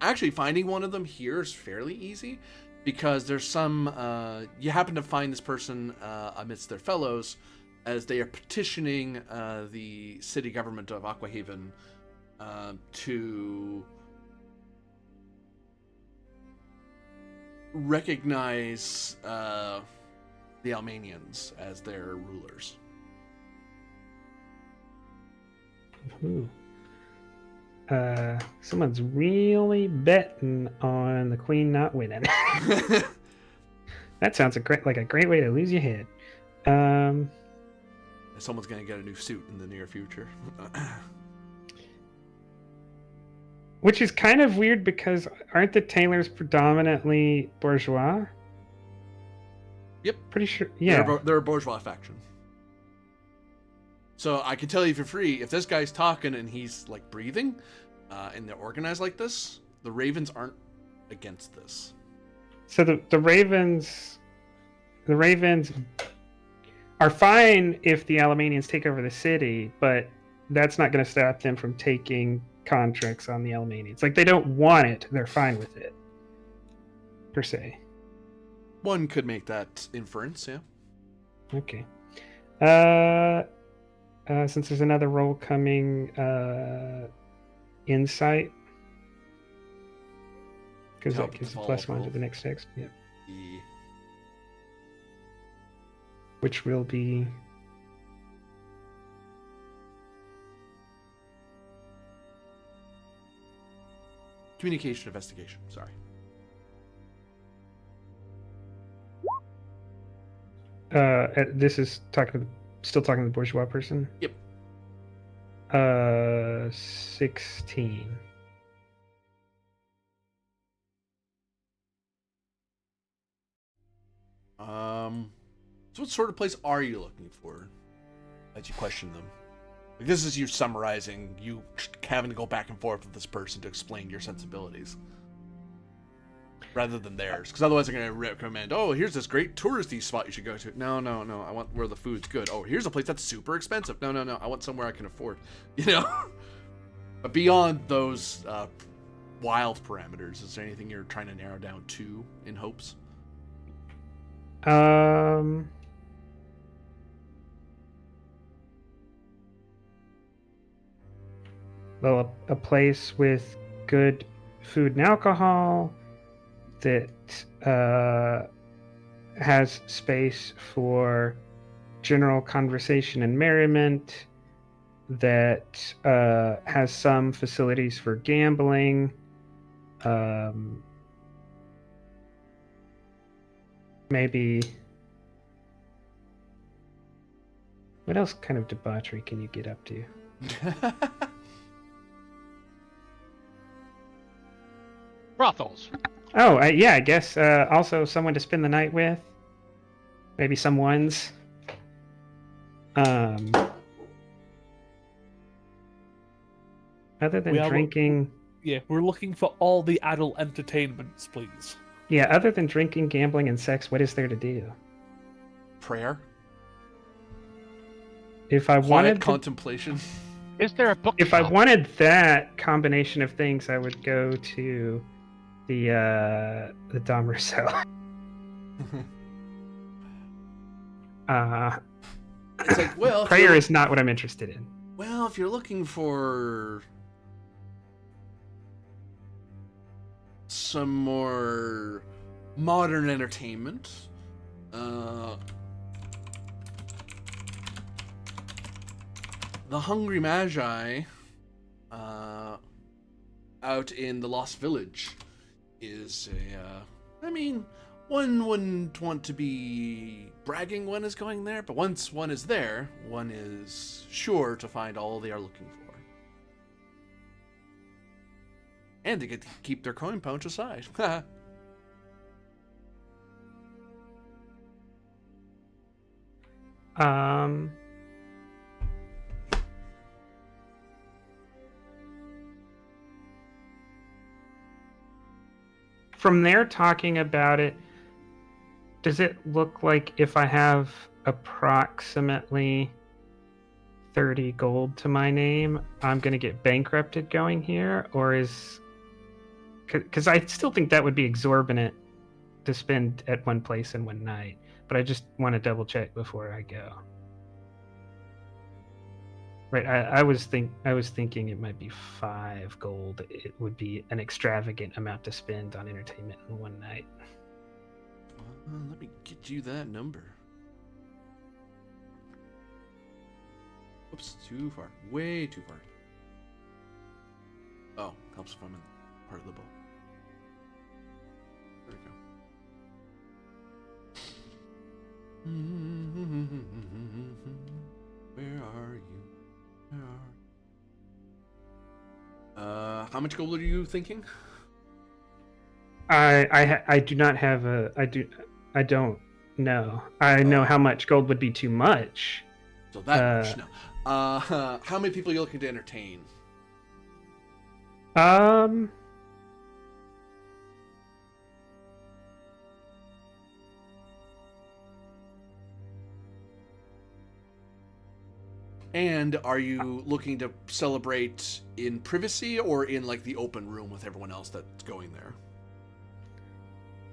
actually finding one of them here is fairly easy, because there's some, you happen to find this person amidst their fellows as they are petitioning the city government of Aquahaven to recognize the Almanians as their rulers. Ooh. Someone's really betting on the queen not winning. That sounds like a great way to lose your head. Someone's gonna get a new suit in the near future. Which is kind of weird, because aren't the Taylors predominantly bourgeois? Yep. Pretty sure. Yeah. They're a bourgeois faction. So I can tell you for free, if this guy's talking and he's like breathing, and they're organized like this, the Ravens aren't against this. So the Ravens are fine if the Alamanians take over the city, but that's not going to stop them from taking contracts on the Alamanians. Like, they don't want it; they're fine with it, per se. One could make that inference, yeah. Okay. Since there's another roll coming, insight, because that gives a +1 to the next text. Yep. Yeah. Which will be Communication investigation. Sorry. This is still talking to the bourgeois person. Yep. 16. So what sort of place are you looking for as you question them? Like, this is you summarizing, you having to go back and forth with this person to explain your sensibilities, rather than theirs. Because otherwise they're going to recommend, oh, here's this great touristy spot you should go to. No, I want where the food's good. Oh, here's a place that's super expensive. No, I want somewhere I can afford. But beyond those wild parameters, is there anything you're trying to narrow down to in hopes? Well, a place with good food and alcohol that has space for general conversation and merriment, that has some facilities for gambling, maybe. What else kind of debauchery can you get up to? Brothels. Oh, yeah, I guess also someone to spend the night with. Maybe some ones. Other than drinking... Yeah, we're looking for all the adult entertainments, please. Yeah, other than drinking, gambling, and sex, what is there to do? Prayer? If I wanted contemplation? Is there a book? If I wanted that combination of things, I would go to the Dom Rousseau. It's like, well, Prayer is not what I'm interested in. Well, if you're looking for some more modern entertainment, the Hungry Magi out in the Lost Village is I mean, one wouldn't want to be bragging one is going there, but once one is there, one is sure to find all they are looking for. And they get to keep their coin pouch aside. From there talking about it, does it look like if I have approximately 30 gold to my name, I'm going to get bankrupted going here? Or is... Because I still think that would be exorbitant to spend at one place in one night. But I just want to double check before I go. Right, I was thinking it might be 5 gold. It would be an extravagant amount to spend on entertainment in one night. Let me get you that number. Oops, too far. Way too far. Oh, helps if I'm in part of the boat. There we go. Where are you? How much gold are you thinking? I do not have a I don't know. I know how much gold would be too much. So that much, no. How many people are you looking to entertain? And are you looking to celebrate in privacy or in like the open room with everyone else that's going there?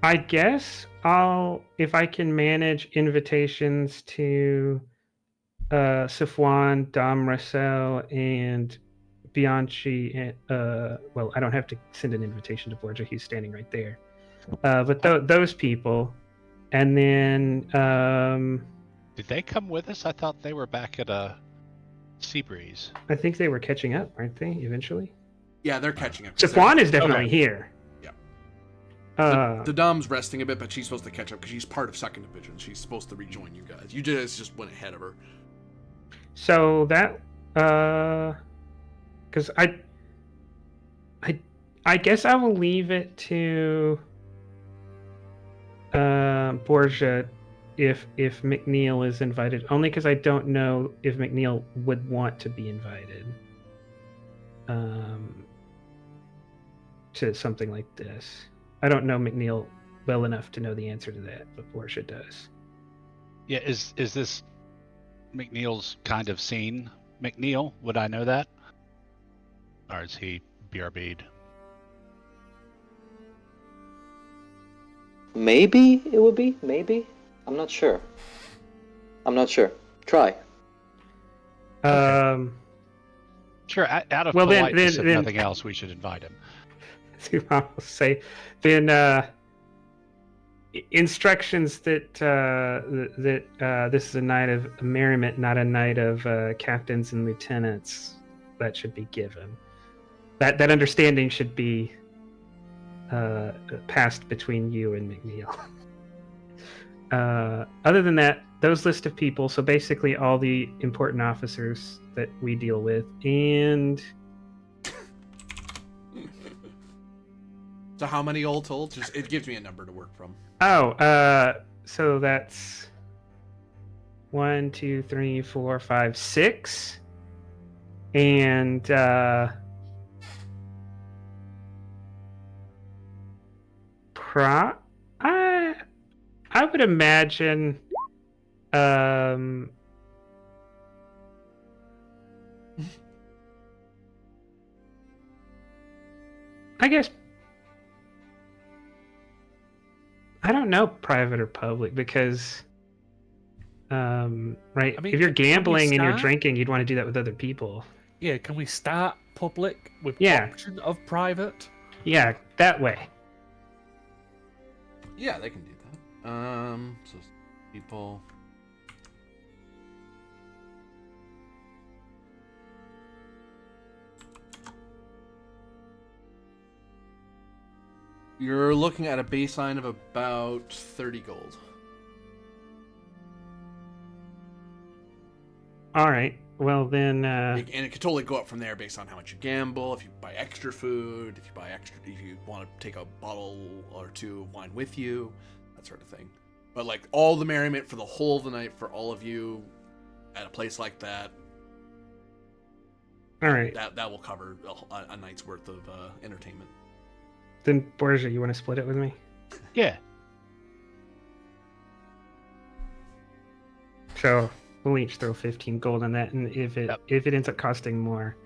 I guess if I can manage invitations to Safwan, Dom Russell, and Bianchi. Well, I don't have to send an invitation to Borgia. He's standing right there. But those people, and then Did they come with us? I thought they were back at Seabreeze. I think they were catching up, aren't they? Eventually. Yeah, they're catching up. Safwan is definitely here. Yeah. The Dom's resting a bit, but she's supposed to catch up because she's part of Second Division. She's supposed to rejoin you guys. You just went ahead of her. So that, because I guess I will leave it to Borgia if McNeil is invited, only because I don't know if McNeil would want to be invited to something like this. I don't know McNeil well enough to know the answer to that, but Borgia does. Yeah, is this McNeil's kind of scene? McNeil, would I know that? Or is he BRB'd? Maybe it would be. Maybe. I'm not sure. Try. Sure, out of well, politeness, if nothing else, we should invite him. I'll say, then instructions that this is a night of merriment, not a night of captains and lieutenants. That should be given. That understanding should be passed between you and McNeil. Other than that, those list of people. So basically, all the important officers that we deal with, and. So how many all told? Just it gives me a number to work from. Oh, so that's 1, 2, 3, 4, 5, 6, and I would imagine I guess I don't know private or public because Right. I mean, if you're can we gambling and you're start? drinking, you'd want to do that with other people. Yeah, can we start public with Yeah. option of private? Yeah, that way. Yeah, they can do that. So people. You're looking at a baseline of about 30 gold. All right. Well then, And it could totally go up from there based on how much you gamble, if you buy extra food, if you want to take a bottle or two of wine with you, that sort of thing. But like all the merriment for the whole of the night for all of you at a place like that, all right. that will cover a night's worth of entertainment. Then Borgia, you want to split it with me? Yeah. So we'll each throw 15 gold on that, and if it ends up costing more,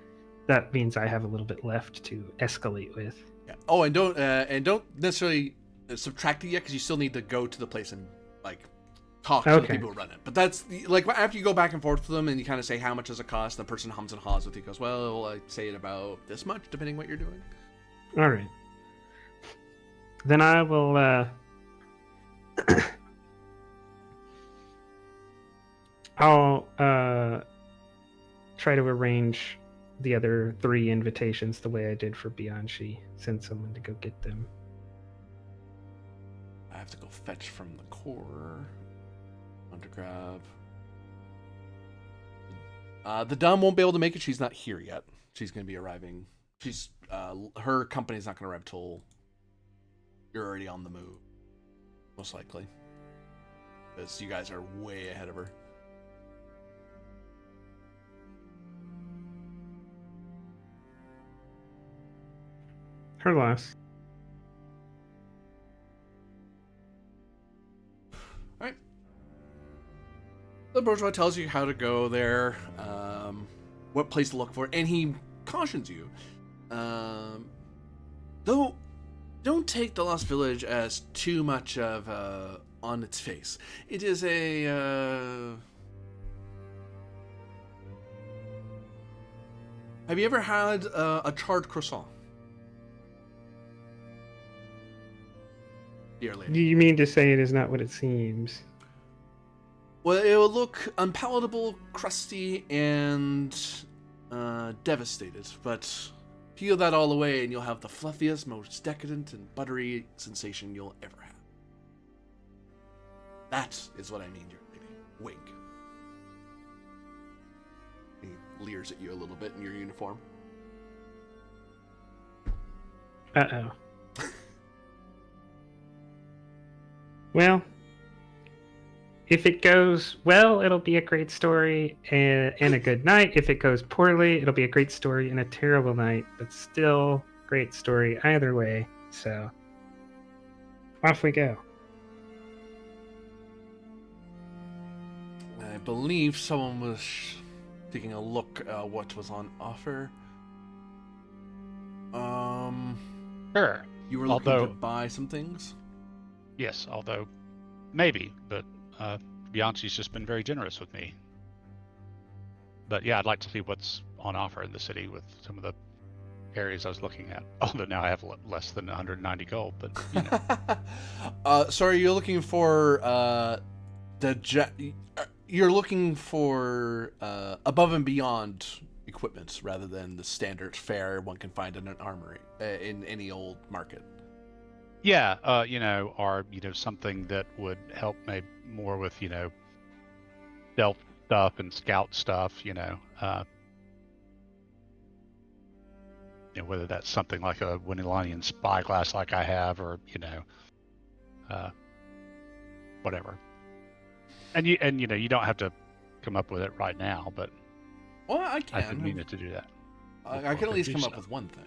that means I have a little bit left to escalate with. Yeah. Oh, and don't necessarily subtract it yet because you still need to go to the place and like talk to the people who run it. But that's like after you go back and forth with them and you kind of say how much does it cost, the person hums and haws with you, goes, well, I say it about this much depending what you're doing. All right. Then I will. I'll try to arrange the other 3 invitations the way I did for Bianchi. Send someone to go get them. I have to go fetch from the core. Want to grab. The Dom won't be able to make it. She's not here yet. She's going to be arriving. She's her company's not going to arrive till you're already on the move, most likely, because you guys are way ahead of her. Her loss. All right. The bourgeois tells you how to go there, what place to look for, and he cautions you. Don't take the Lost Village as too much of on its face. It is a. Have you ever had a charred croissant? Dear lady. You mean to say it is not what it seems? Well, it will look unpalatable, crusty, and devastated, but peel that all away and you'll have the fluffiest, most decadent and buttery sensation you'll ever have. That is what I mean, dear lady. Wink. He leers at you a little bit in your uniform. Uh-oh. Well, if it goes well, it'll be a great story and a good night. If it goes poorly, it'll be a great story and a terrible night, but still great story either way. So, off we go. I believe someone was taking a look at what was on offer. Sure. You were looking to buy some things? Yes, although maybe, but Bianchi's just been very generous with me. But yeah, I'd like to see what's on offer in the city with some of the areas I was looking at. Although now I have less than 190 gold, but you know. Sorry, you're looking for you're looking for above and beyond equipment rather than the standard fare one can find in an armory in any old market. Yeah, or something that would help maybe more with stealth stuff and scout stuff. Whether that's something like a Winilanian spyglass like I have, or whatever. And you don't have to come up with it right now, but well, I can. I didn't mean it to do that. I can at least come up with one thing.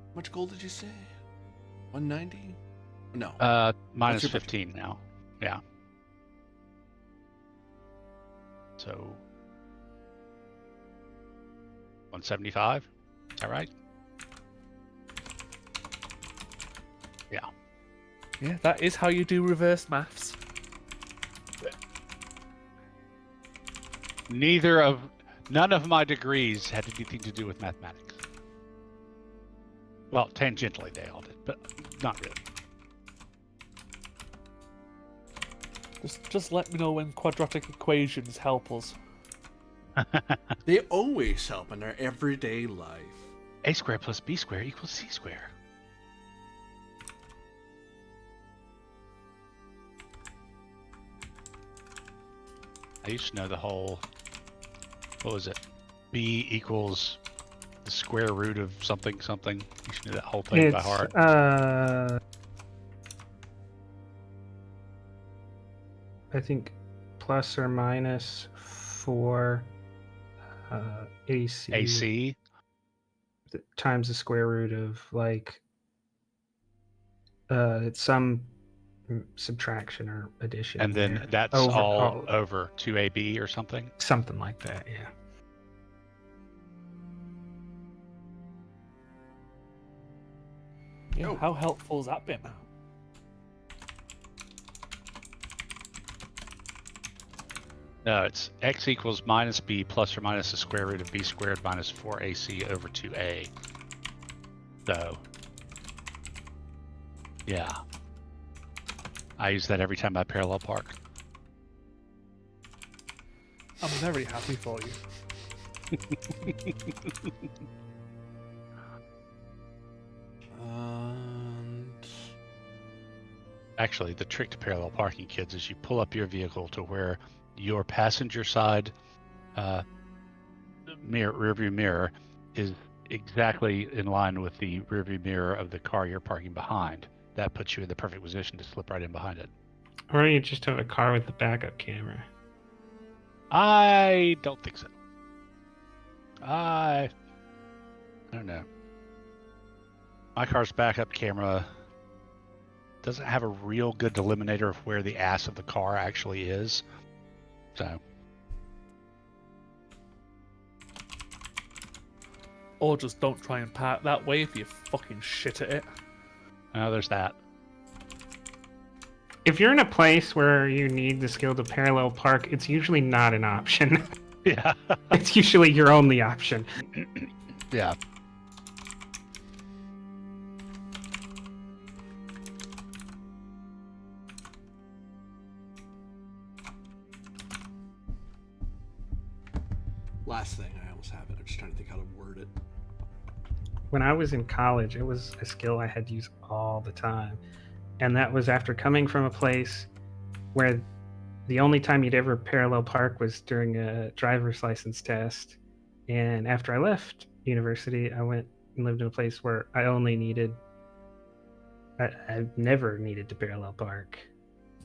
How much gold did you say? 190? No. Minus your budget? 15 now. Yeah. So 175. Is that right? Yeah. Yeah, that is how you do reverse maths. None of my degrees had anything to do with mathematics. Well, tangentially they all did, but not really. Just let me know when quadratic equations help us. They always help in our everyday life. A squared plus B squared equals C squared. I used to know the whole, what was it? B equals the square root of something something. You should know that whole thing by It's heart. I think plus or minus 4 AC, AC. times the square root of like it's some subtraction or addition, And then there. that's all over 2AB or something. Something like that, yeah. Yeah, Oh. how helpful has that been? No, it's x equals minus b plus or minus the square root of b squared minus 4ac over 2a. So, yeah. I use that every time I parallel park. I'm very happy for you. And Actually, the trick to parallel parking, kids, is you pull up your vehicle to where your passenger side rearview mirror is exactly in line with the rearview mirror of the car you're parking behind. That puts you in the perfect position to slip right in behind it. Or you just have a car with a backup camera. I don't think so. I don't know. My car's backup camera doesn't have a real good delimiter of where the ass of the car actually is. So. Or just don't try and park that way if you fucking shit at it. Oh, there's that. If you're in a place where you need the skill to parallel park, it's usually not an option. Yeah. It's usually your only option. Yeah. last thing, I almost have it. I'm just trying to think how to word it. When I was in college, it was a skill I had to use all the time. And that was after coming from a place where the only time you'd ever parallel park was during a driver's license test. And after I left university, I went and lived in a place where I only needed, I never needed to parallel park.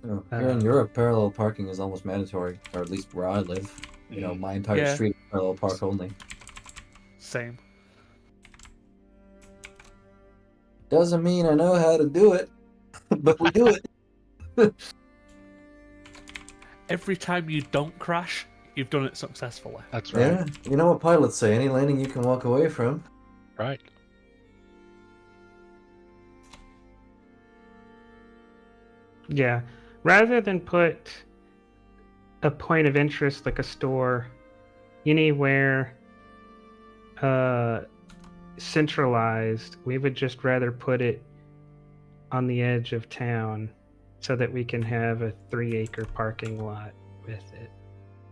Oh, here in Europe, parallel parking is almost mandatory, or at least where I live. You know, my entire Yeah. street is parallel park only. Same. Doesn't mean I know how to do it, but we do it. Every time you don't crash, you've done it successfully. That's right. Yeah, you know what pilots say, any landing you can walk away from. Right. Yeah. Rather than put a point of interest like a store anywhere centralized, we would just rather put it on the edge of town so that we can have a 3-acre parking lot with it.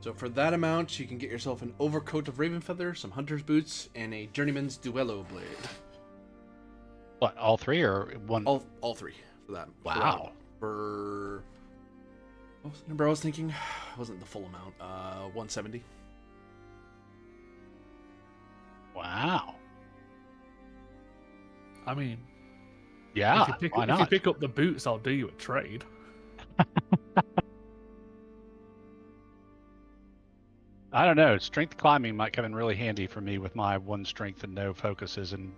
So for that amount, you can get yourself an overcoat of raven feather, some hunter's boots, and a journeyman's duello blade. What, all three or one? All three for that. Wow. For what was the number I was thinking? It wasn't the full amount. 170. Wow. I mean, Yeah, if why you not? pick up the boots, I'll do you a trade. I don't know. Strength climbing might come in really handy for me with my one strength and no focuses and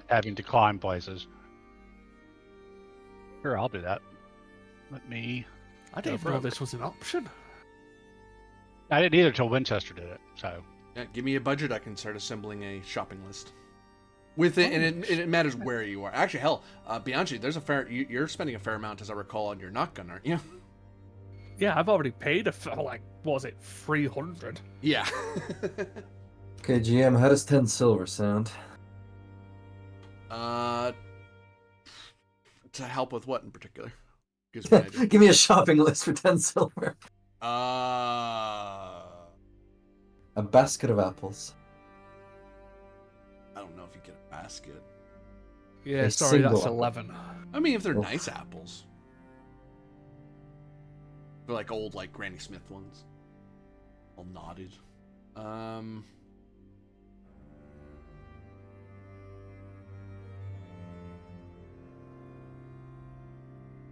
having to climb places. Sure, I'll do that. Let me. I didn't even know this was an option. I didn't either till Winchester did it. So Yeah, give me a budget. I can start assembling a shopping list. With it, and it matters where you are. Actually, hell, Bianchi, there's a fair. You're spending a fair amount, as I recall, on your knotgun, aren't you? Yeah, I've already paid like, what was it, 300? Yeah. Okay, GM, how does 10 silver sound? To help with what in particular? Gives me an idea. Give me a shopping list for 10 silver. A basket of apples. I don't know if you get a basket. Yeah, A sorry, that's single 11. I mean, if they're Oof. nice apples. They're like old, like Granny Smith ones. All knotted.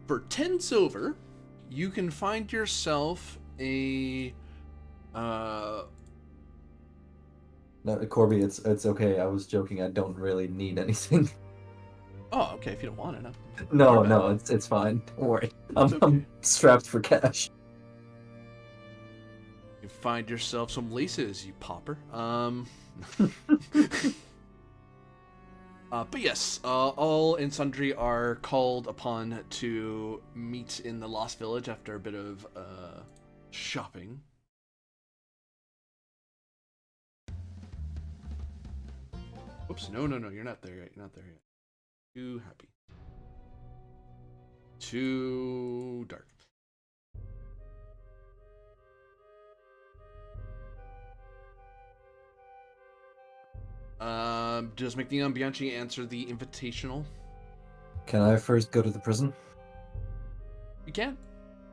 For 10 silver, you can find yourself a No, Corby, it's okay. I was joking. I don't really need anything. Oh, okay, if you don't want it. No, it's fine. Don't worry. I'm strapped for cash. You find yourself some laces, you pauper. But yes, all and sundry are called upon to meet in the Lost Village after a bit of shopping. Oops, no, you're not there yet. You're not there yet. Too happy. Too dark. Does McNeil Bianchi answer the invitational? Can I first go to the prison? You can.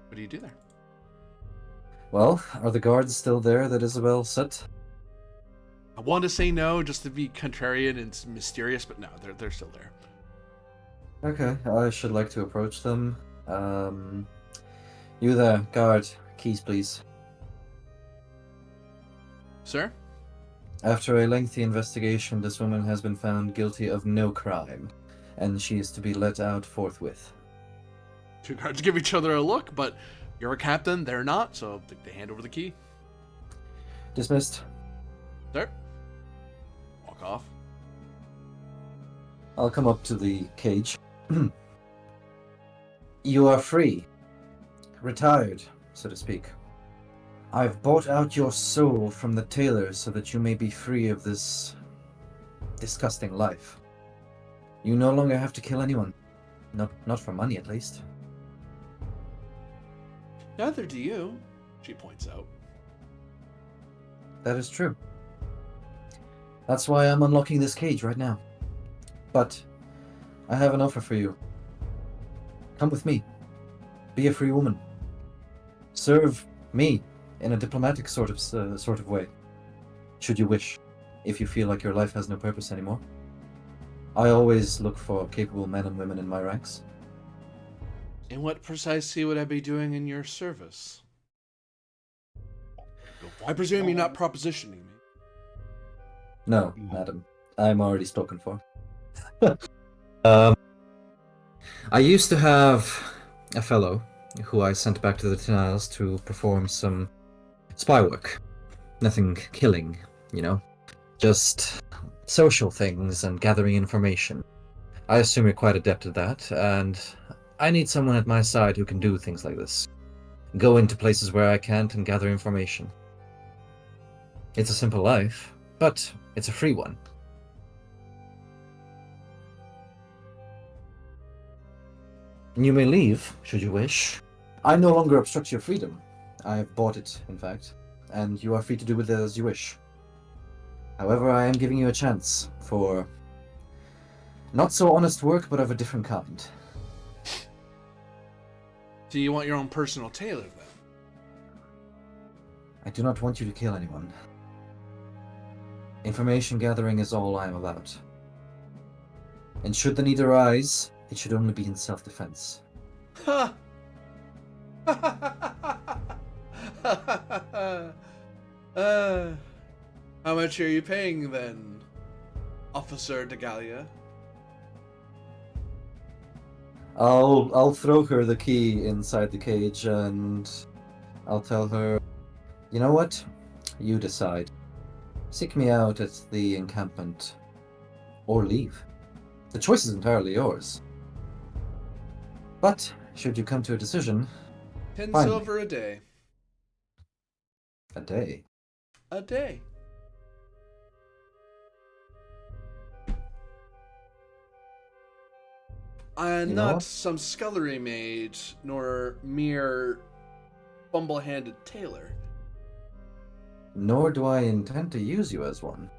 What do you do there? Well, are the guards still there that Isabel set? I want to say no, just to be contrarian and mysterious, but no, they're still there. Okay, I should like to approach them. You there, guard. Keys, please. Sir? After a lengthy investigation, this woman has been found guilty of no crime, and she is to be let out forthwith. Two guards give each other a look, but you're a captain, they're not, so they hand over the key. Dismissed. Sir? Walk off. I'll come up to the cage. You are free. Retired, so to speak. I've bought out your soul from the tailor so that you may be free of this disgusting life. You no longer have to kill anyone. Not for money, at least. Neither do you, she points out. That is true. That's why I'm unlocking this cage right now. But I have an offer for you. Come with me. Be a free woman. Serve me in a diplomatic sort of way, should you wish, if you feel like your life has no purpose anymore. I always look for capable men and women in my ranks. And what precisely would I be doing in your service? I presume you're not propositioning me. No, madam. I'm already spoken for. I used to have a fellow who I sent back to the Tin Isles to perform some spy work. Nothing killing, you know. Just social things and gathering information. I assume you're quite adept at that, and I need someone at my side who can do things like this. Go into places where I can't and gather information. It's a simple life, but it's a free one. You may leave, should you wish. I no longer obstruct your freedom. I have bought it, in fact, and you are free to do with it as you wish. However, I am giving you a chance for not so honest work, but of a different kind. Do you want your own personal tailor, then? I do not want you to kill anyone. Information gathering is all I am about. And should the need arise, it should only be in self-defense. Ha! How much are you paying then, Officer de Gallia? I'll throw her the key inside the cage and I'll tell her, you know what? You decide. Seek me out at the encampment, or leave. The choice is entirely yours. But should you come to a decision, 10 Fine. silver a day. a day. A day. I'm You know not what? some scullery maid, nor mere bumble-handed tailor. Nor do I intend to use you as one.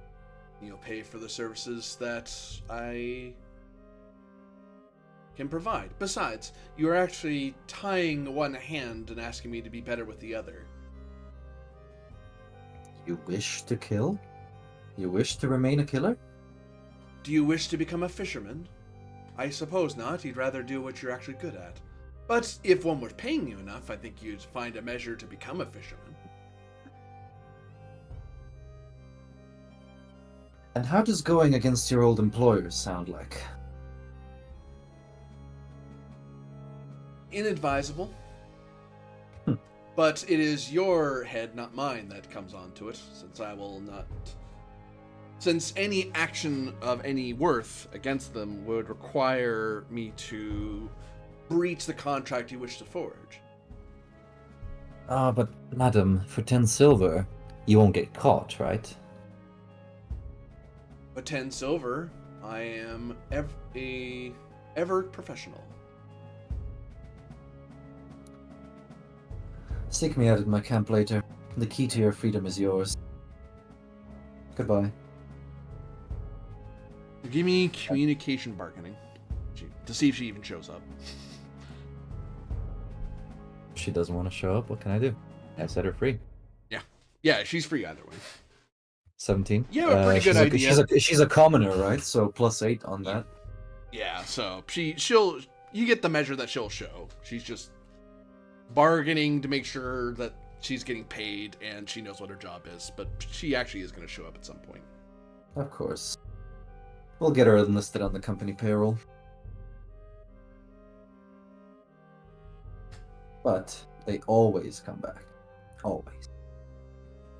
You'll pay for the services that I can provide. Besides, you are actually tying one hand and asking me to be better with the other. You wish to kill? You wish to remain a killer? Do you wish to become a fisherman? I suppose not. You'd rather do what you're actually good at. But if one was paying you enough, I think you'd find a measure to become a fisherman. And how does going against your old employers sound like? Inadvisable. Hmm. But it is your head, not mine, that comes onto it, since any action of any worth against them would require me to breach the contract you wish to forge. But madam, for 10 silver, you won't get caught, right? But 10 silver, I am ever professional. Seek me out at my camp later. The key to your freedom is yours. Goodbye. Give me communication bargaining to see if she even shows up. She doesn't want to show up. What can I do? I set her free. Yeah, she's free either way. 17. Yeah, pretty good idea. She's a commoner, right? So +8 on that. Yeah, so you get the measure that she'll show. She's just bargaining to make sure that she's getting paid and she knows what her job is, but she actually is going to show up at some point. Of course. We'll get her enlisted on the company payroll. But they always come back. Always.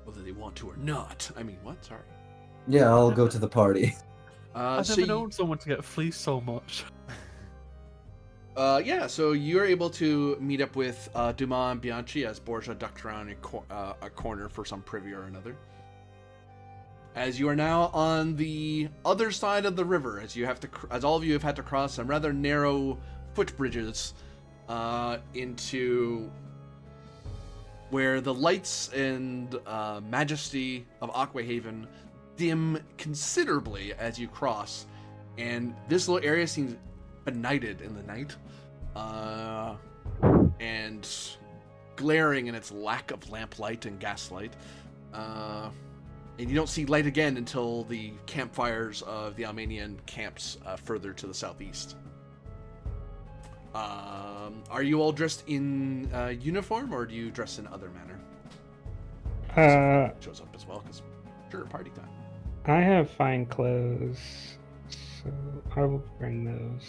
Whether they want to or not. I mean, what? Sorry. Yeah, I'll go to the party. I've never known someone to get fleeced so much. Yeah, so you're able to meet up with Dumas and Bianchi as Borgia ducked around a corner for some privy or another. As you are now on the other side of the river, as all of you have had to cross some rather narrow footbridges into where the lights and majesty of Aquahaven dim considerably as you cross, and this little area seems benighted in the night, and glaring in its lack of lamplight and gaslight. And you don't see light again until the campfires of the Almanian camps further to the southeast. Are you all dressed in uniform, or do you dress in other manner? Shows up as well, because sure, party time. I have fine clothes, so I will bring those.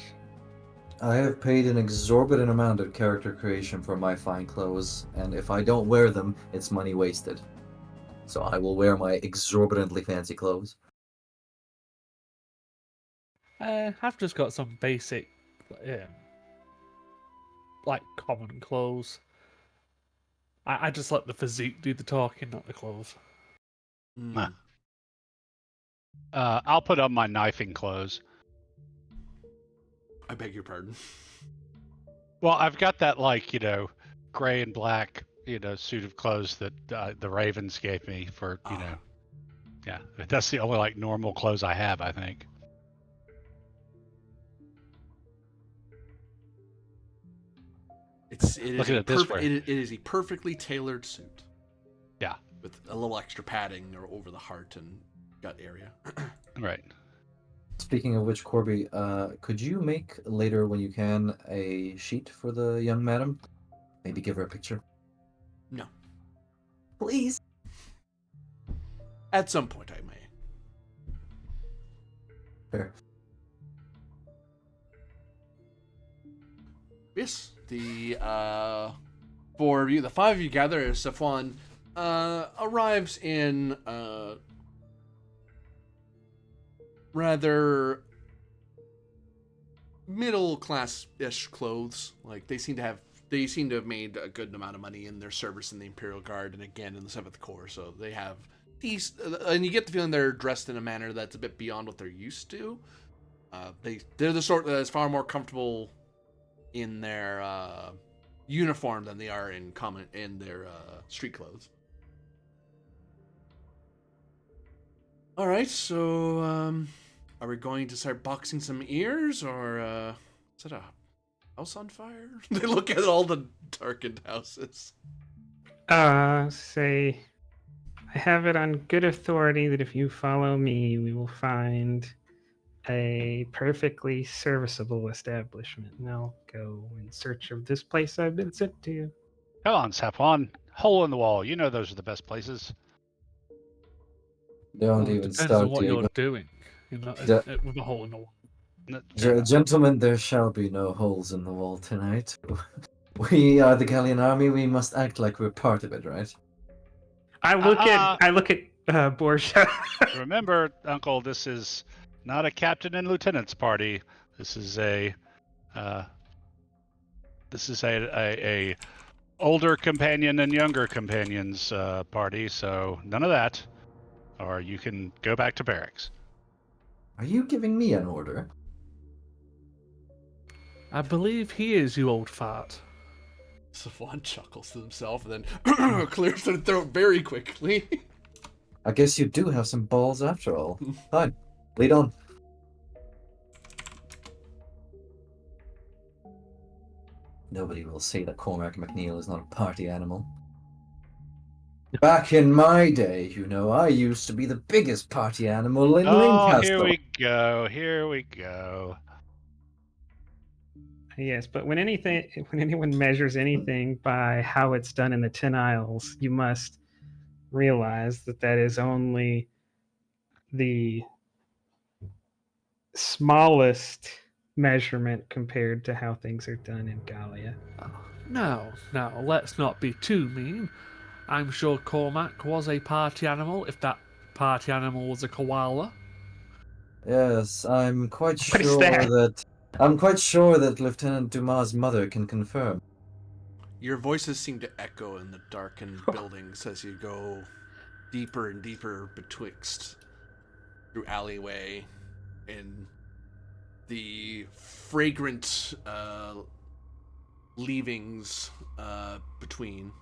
I have paid an exorbitant amount of character creation for my fine clothes, and if I don't wear them, it's money wasted. So I will wear my exorbitantly fancy clothes. I've just got some basic, like common clothes. I just let the physique do the talking, not the clothes. Mm. I'll put on my knifing clothes. I beg your pardon. Well, I've got that, like, gray and black, suit of clothes that the Ravens gave me for, yeah. That's the only, like, normal clothes I have, I think. It Look at it this way. it is a perfectly tailored suit. Yeah. With a little extra padding over the heart and gut area. Right. Speaking of which, Corby, could you make later, when you can, a sheet for the young madam? Maybe give her a picture. No. Please. At some point I may. Fair. Yes, the four of you, the five of you gather as Safwan arrives in rather middle class-ish clothes. Like they seem to have made a good amount of money in their service in the Imperial Guard and again in the Seventh Corps. So they have these, and you get the feeling they're dressed in a manner that's a bit beyond what they're used to. They're the sort that is far more comfortable in their uniform than they are in their street clothes. All right, so are we going to start boxing some ears, or is it a house on fire? They look at all the darkened houses. Say, I have it on good authority that if you follow me, we will find a perfectly serviceable establishment, and I'll go in search of this place I've been sent to. Come on, Sapwan. Hole in the wall. You know those are the best places. Don't Well, it even depends start, on what Diego. you're doing. You know, Yeah. with a hole in the wall. Fair enough. Gentlemen, there shall be no holes in the wall tonight. We are the Galleon army. We must act like we're part of it, right? I look at Borgia. Remember, Uncle, this is not a captain and lieutenant's party. This is a older companion and younger companions party. So none of that, or you can go back to barracks. Are you giving me an order? I believe he is, you old fart. Safwan chuckles to himself and then clears their throat very quickly. I guess you do have some balls after all. Fine. Lead on. Nobody will say that Cormac McNeil is not a party animal. Back in my day, you know, I used to be the biggest party animal in Oh, Lincastle. here we go. Here we go. Yes, but when anyone measures anything by how it's done in the Ten Isles, you must realize that that is only the smallest measurement compared to how things are done in Gallia. Now, let's not be too mean. I'm sure Cormac was a party animal, if that party animal was a koala. Yes, I'm quite What is sure that? I'm quite sure that Lieutenant Dumas' mother can confirm. Your voices seem to echo in the darkened buildings as you go deeper and deeper betwixt through alleyway and the fragrant leavings between.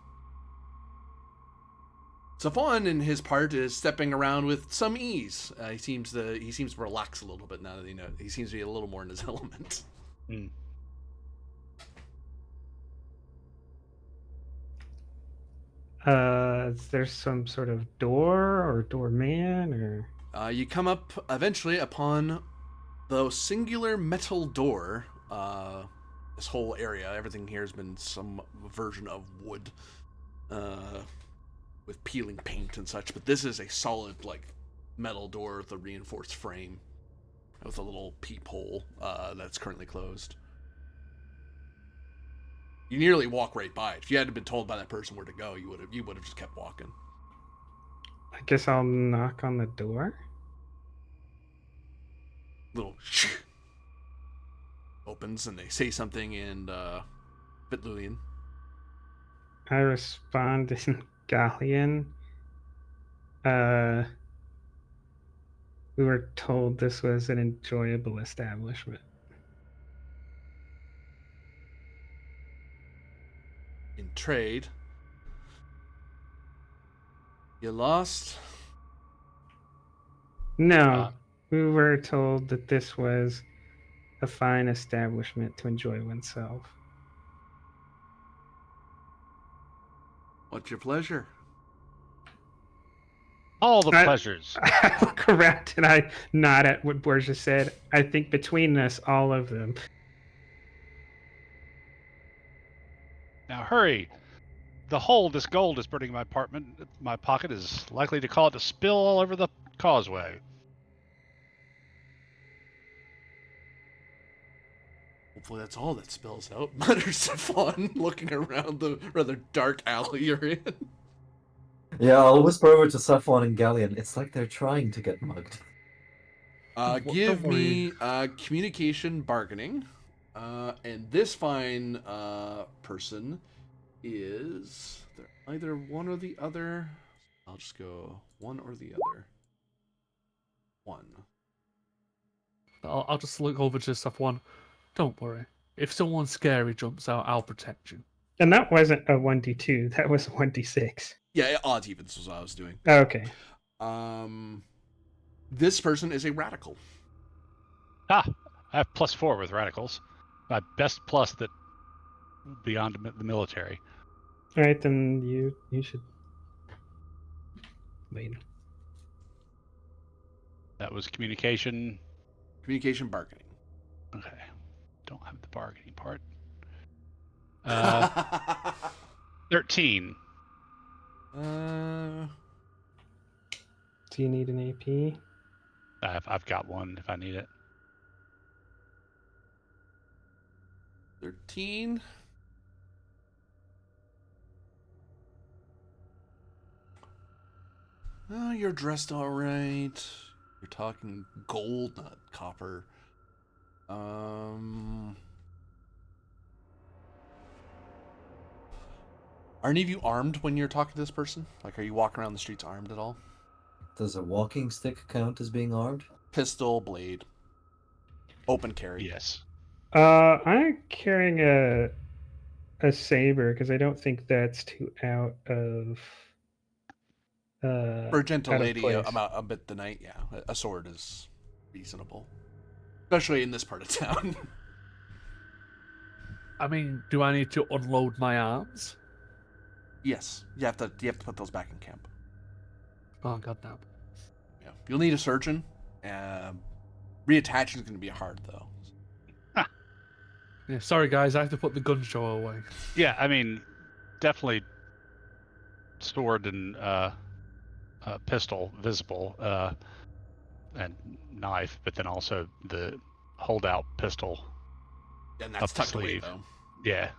Safwan, in his part, is stepping around with some ease. He seems to relax a little bit now that he seems to be a little more in his element. Hmm. Is there some sort of door or doorman or? You come up eventually upon the singular metal door. This whole area, everything here has been some version of wood, with peeling paint and such. But this is a solid, like, metal door with a reinforced frame, with a little peephole that's currently closed. You nearly walk right by it. If you hadn't been told by that person where to go, you would have just kept walking. I guess I'll knock on the door. Little opens and they say something in Bitlulian. I respond in Gallian. We were told this was an enjoyable establishment. In trade, you lost. No, we were told that this was a fine establishment to enjoy oneself. What's your pleasure? All the pleasures. I look around and I nod at what Borgia said. I think between us, all of them. Now hurry. The hole this gold is burning in my apartment, my pocket, is likely to cause it to spill all over the causeway. Hopefully that's all that spills out. Mutters Stefan, looking around the rather dark alley you're in. Yeah, I'll whisper over to Saffron and Galleon. It's like they're trying to get mugged. Give don't worry. me communication bargaining. And this fine person is they're either one or the other. I'll just go one or the other. One. I'll just look over to stuff one. Don't worry. If someone scary jumps out, I'll protect you. And that wasn't a 1d2, that was a 1d6. Yeah, odds evens was what I was doing. Okay. This person is a radical. I have +4 with radicals. My best plus that beyond the military. All right, then you should wait. That was communication. Communication bargaining. Okay. Don't have the bargaining part. 13. Do you need an AP? I've got one if I need it. 13. Oh, you're dressed all right. You're talking gold, not copper. Are any of you armed when you're talking to this person? Like, are you walking around the streets armed at all? Does a walking stick count as being armed? Pistol, blade, open carry. Yes. I'm carrying a saber because I don't think that's too out of. For a gentle out of lady, place. about a bit the night, yeah, a sword is reasonable, especially in this part of town. I mean, do I need to unload my arms? Yes, you have to put those back in camp. Oh, goddamn. Yeah, you'll need a surgeon. Reattaching is going to be hard though. Yeah, sorry, guys. I have to put the gun show away. Yeah, I mean, definitely sword and pistol visible, and knife, but then also the holdout pistol. And that's up the tucked away sleeve. though. Yeah.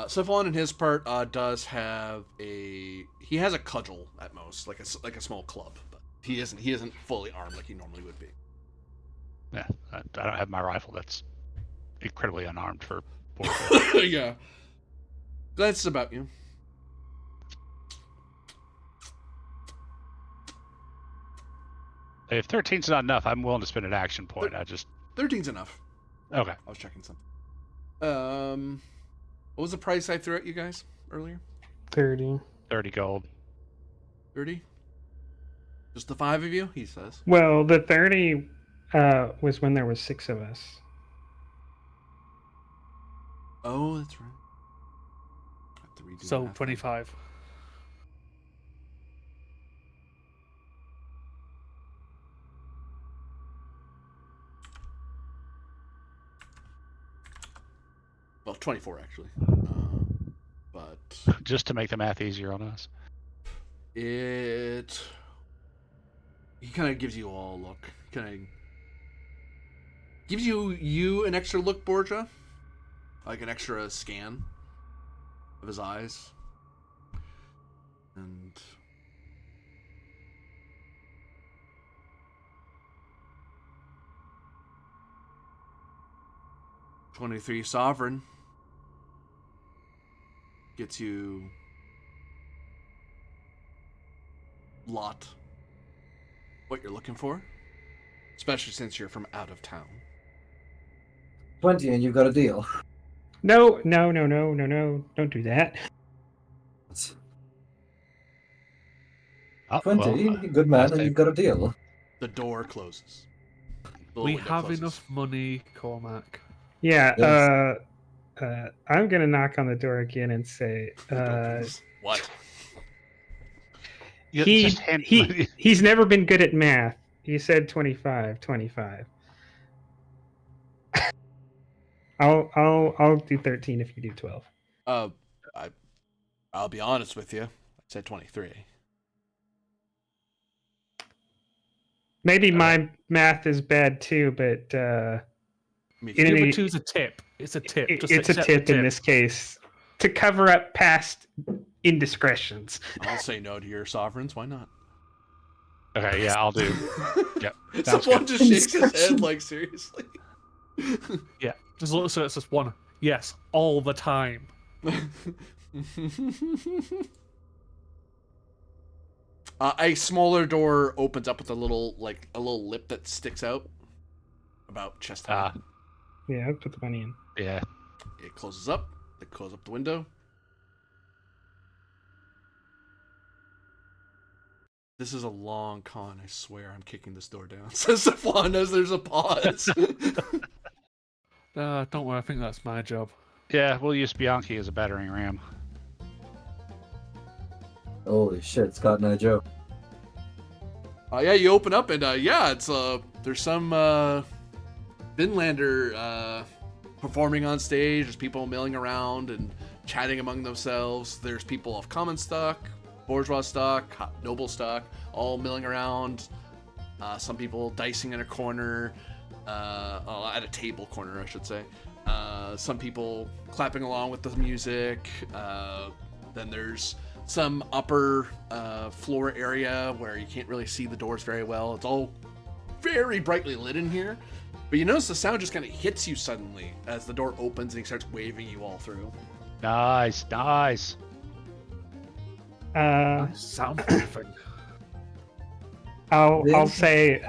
Savon in his part does have he has a cudgel at most, like a small club, but he isn't fully armed like he normally would be. Yeah. I don't have my rifle. That's incredibly unarmed for warfare. Yeah, that's about you. If 13's not enough, I'm willing to spend an action point. 13's enough. Okay. I was checking something. What was the price I threw at you guys earlier? 30. 30 gold. 30? Just the 5 of you? He says. Well, the 30 was when there was 6 of us. Oh, that's right. Have to redo the So, math. 25. Well, 24 actually. But Just to make the math easier on us. he kind of gives you all a look. Kind of gives you an extra look, Borgia, like an extra scan of his eyes, and $23 sovereign gets you lot what you're looking for, especially since you're from out of town. 20 and you got a deal. No. Don't do that. Oh, 20, well, good man, I and say- you've got a deal. The door closes. The We window have closes. enough money, Cormac. Yeah, Yes. I'm gonna knock on the door again and say, The door closes. What? Yeah, he just hand- he's never been good at math. He said 25. I'll do 13 if you do 12. I'll be honest with you. I said 23. Maybe my math is bad too, but Me In too. any- Number two's a tip. It's a tip. Just it's a accept the tip in this case to cover up past indiscretions. I'll say no to your sovereigns. Why not? Okay, yeah, I'll do. Yep, sounds Someone good. just shakes his head like seriously. Yeah. Just look, so it's just one. Yes, all the time. A smaller door opens up with a little lip that sticks out about chest high. Yeah, I'll put the money in. Yeah. It closes up. It closes up the window. This is a long con. I swear I'm kicking this door down. Says Safwan as there's a pause. Don't worry, I think that's my job. Yeah, we'll use Bianchi as a battering ram. Holy shit, Scott and I joke. Yeah, you open up and it's there's some Vinlander performing on stage. There's people milling around and chatting among themselves. There's people of common stock, bourgeois stock, noble stock, all milling around. Some people dicing in a corner, at a table corner, I should say. Some people clapping along with the music. Then there's some upper floor area where you can't really see the doors very well. It's all very brightly lit in here. But you notice the sound just kind of hits you suddenly as the door opens and he starts waving you all through. Nice, nice. Soundproofing. I'll say,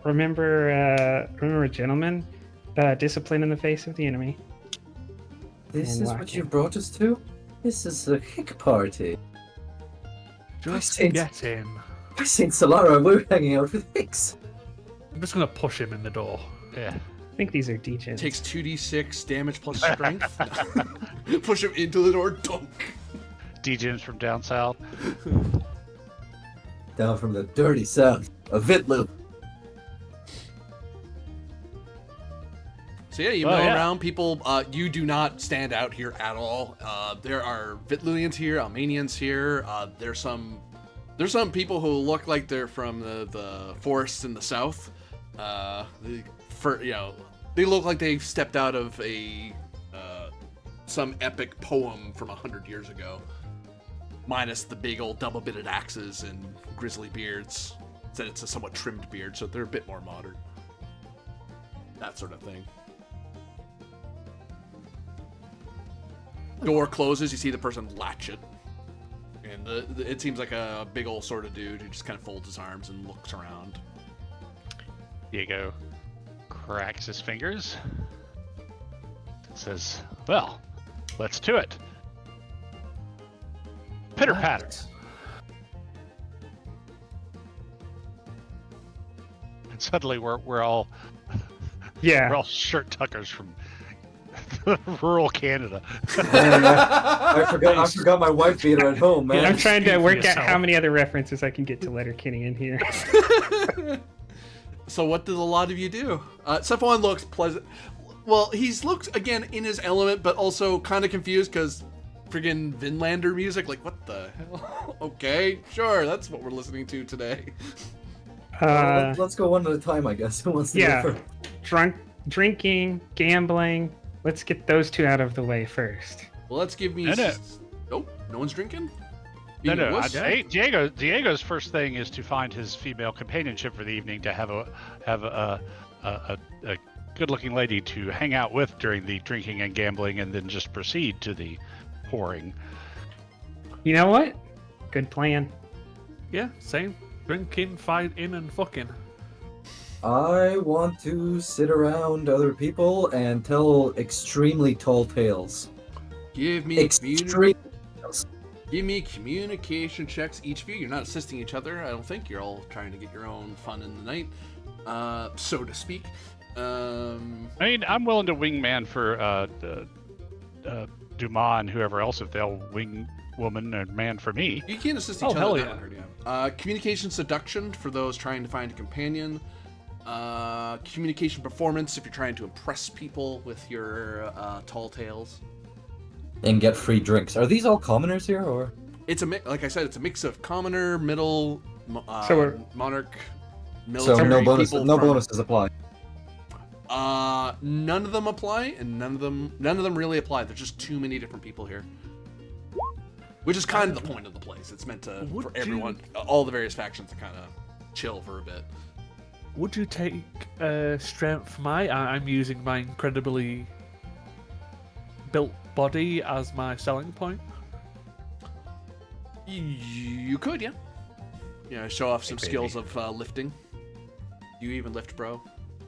remember, gentlemen, discipline in the face of the enemy. This And is whack what it. you brought us to? This is a hick party. Just Saint- get in. By Saint Solara, we're hanging out with hicks. I'm just gonna push him in the door. Yeah. I think these are degens. Takes 2d6 damage plus strength. Push him into the door. Dunk. DJs from down south. Down from the dirty south of Vitlu. So yeah, you Oh, mill yeah. around. People, you do not stand out here at all. There are Vitluians here, Almanians here. There's some people who look like they're from the forests in the south. They look like they've stepped out of some epic poem from 100 years ago, minus the big old double-bitted axes and grizzly beards. Said it's a somewhat trimmed beard, so they're a bit more modern. That sort of thing. Door closes, you see the person latch it. And it seems like a big old sort of dude who just kind of folds his arms and looks around. Diego cracks his fingers. Says, well, let's do it. Pitter patter. And suddenly we're all Yeah. we're all shirt tuckers from rural Canada. I forgot my wife beater at home, man. I'm trying to speak for work out yourself. how many other references I can get to Letterkenny in here. So what did a lot of you do? Safwan looks pleasant. Well, he's looks again in his element, but also kind of confused because friggin' Vinlander music. Like, what the hell? Okay, sure, that's what we're listening to today. Let's go one at a time, I guess. Who wants to yeah. go first? Drinking, gambling. Let's get those two out of the way first. Well, let's give me. No. Nope, no one's drinking. No, Being a no. wuss? Diego's first thing is to find his female companionship for the evening, to have a good-looking lady to hang out with during the drinking and gambling, and then just proceed to the whoring. You know what? Good plan. Yeah, same. Drinking, fighting, and fucking. I want to sit around other people and tell extremely tall tales. Give me communication checks, each of you. You're not assisting each other, I don't think. You're all trying to get your own fun in the night, so to speak. I mean, I'm willing to wingman for Dumas and whoever else if they'll wing woman and man for me. You can assist each Oh, other. hell in yeah. that regard, yeah. Communication seduction for those trying to find a companion. Communication performance if you're trying to impress people with your tall tales. And get free drinks. Are these all commoners here, or? It's a like I said, it's a mix of commoner, middle, So we're- monarch, So military no bonus, people no from- bonuses apply. None of them apply, and none of them really apply. There's just too many different people here. Which is kind of the point of the place. It's meant to for everyone, all the various factions to kind of chill for a bit. Would you take strength from I'm using my incredibly built body as my selling point? You could, yeah. Yeah, show off some skills of lifting. You even lift, bro?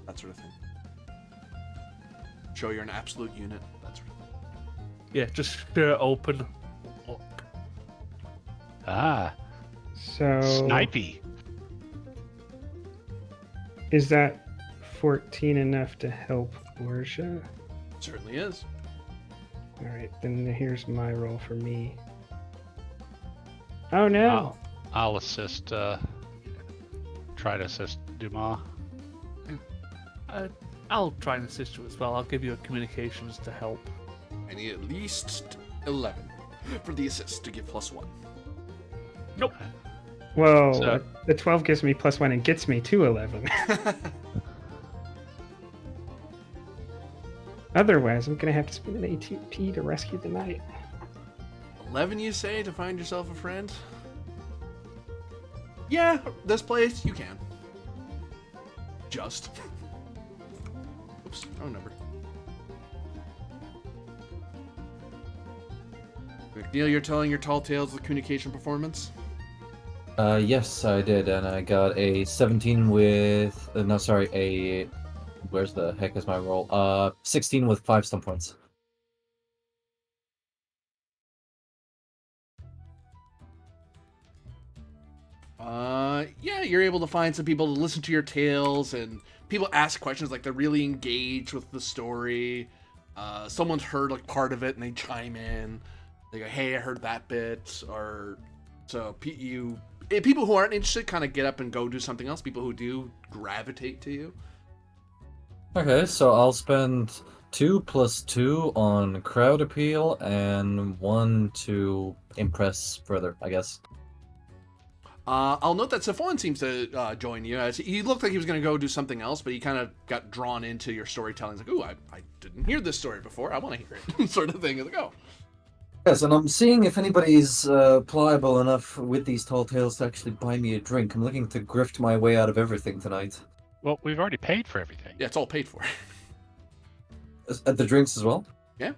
That sort of thing. Show you're an absolute unit. That sort of thing. Yeah, just shirt open. Ah, So snipey. is that 14 enough to help Borgia? Certainly is. All right, then here's my roll for me. Oh no! I'll assist. Try to assist Dumas. I'll try and assist you as well. I'll give you a communications to help. I need at least 11 for the assist to give +1. Nope. Well, So- the 12 gives me +1 and gets me to 11. Otherwise, I'm gonna have to spend an ATP to rescue the knight. 11, you say, to find yourself a friend? Yeah, this place, you can. Just. Oops, wrong number. McNeil, you're telling your tall tales of the communication performance? Yes, I did, and I got a 17 with... no, sorry, a... Where's the heck is my roll? 16 with 5 stun points. Yeah, you're able to find some people to listen to your tales, and people ask questions, like they're really engaged with the story. Someone's heard like part of it and they chime in. They go, "Hey, I heard that bit," or so people who aren't interested kind of get up and go do something else. People who do gravitate to you. Okay, so I'll spend 2 + 2 on crowd appeal and 1 to impress further, I guess. I'll note that Safon seems to join you. As he looked like he was going to go do something else, but he kind of got drawn into your storytelling. He's like, "Ooh, I didn't hear this story before. I want to hear it," sort of thing. He's like, "Oh." Yes, and I'm seeing if anybody's pliable enough with these tall tales to actually buy me a drink. I'm looking to grift my way out of everything tonight. Well, we've already paid for everything. Yeah, it's all paid for. At the drinks as well? Yeah,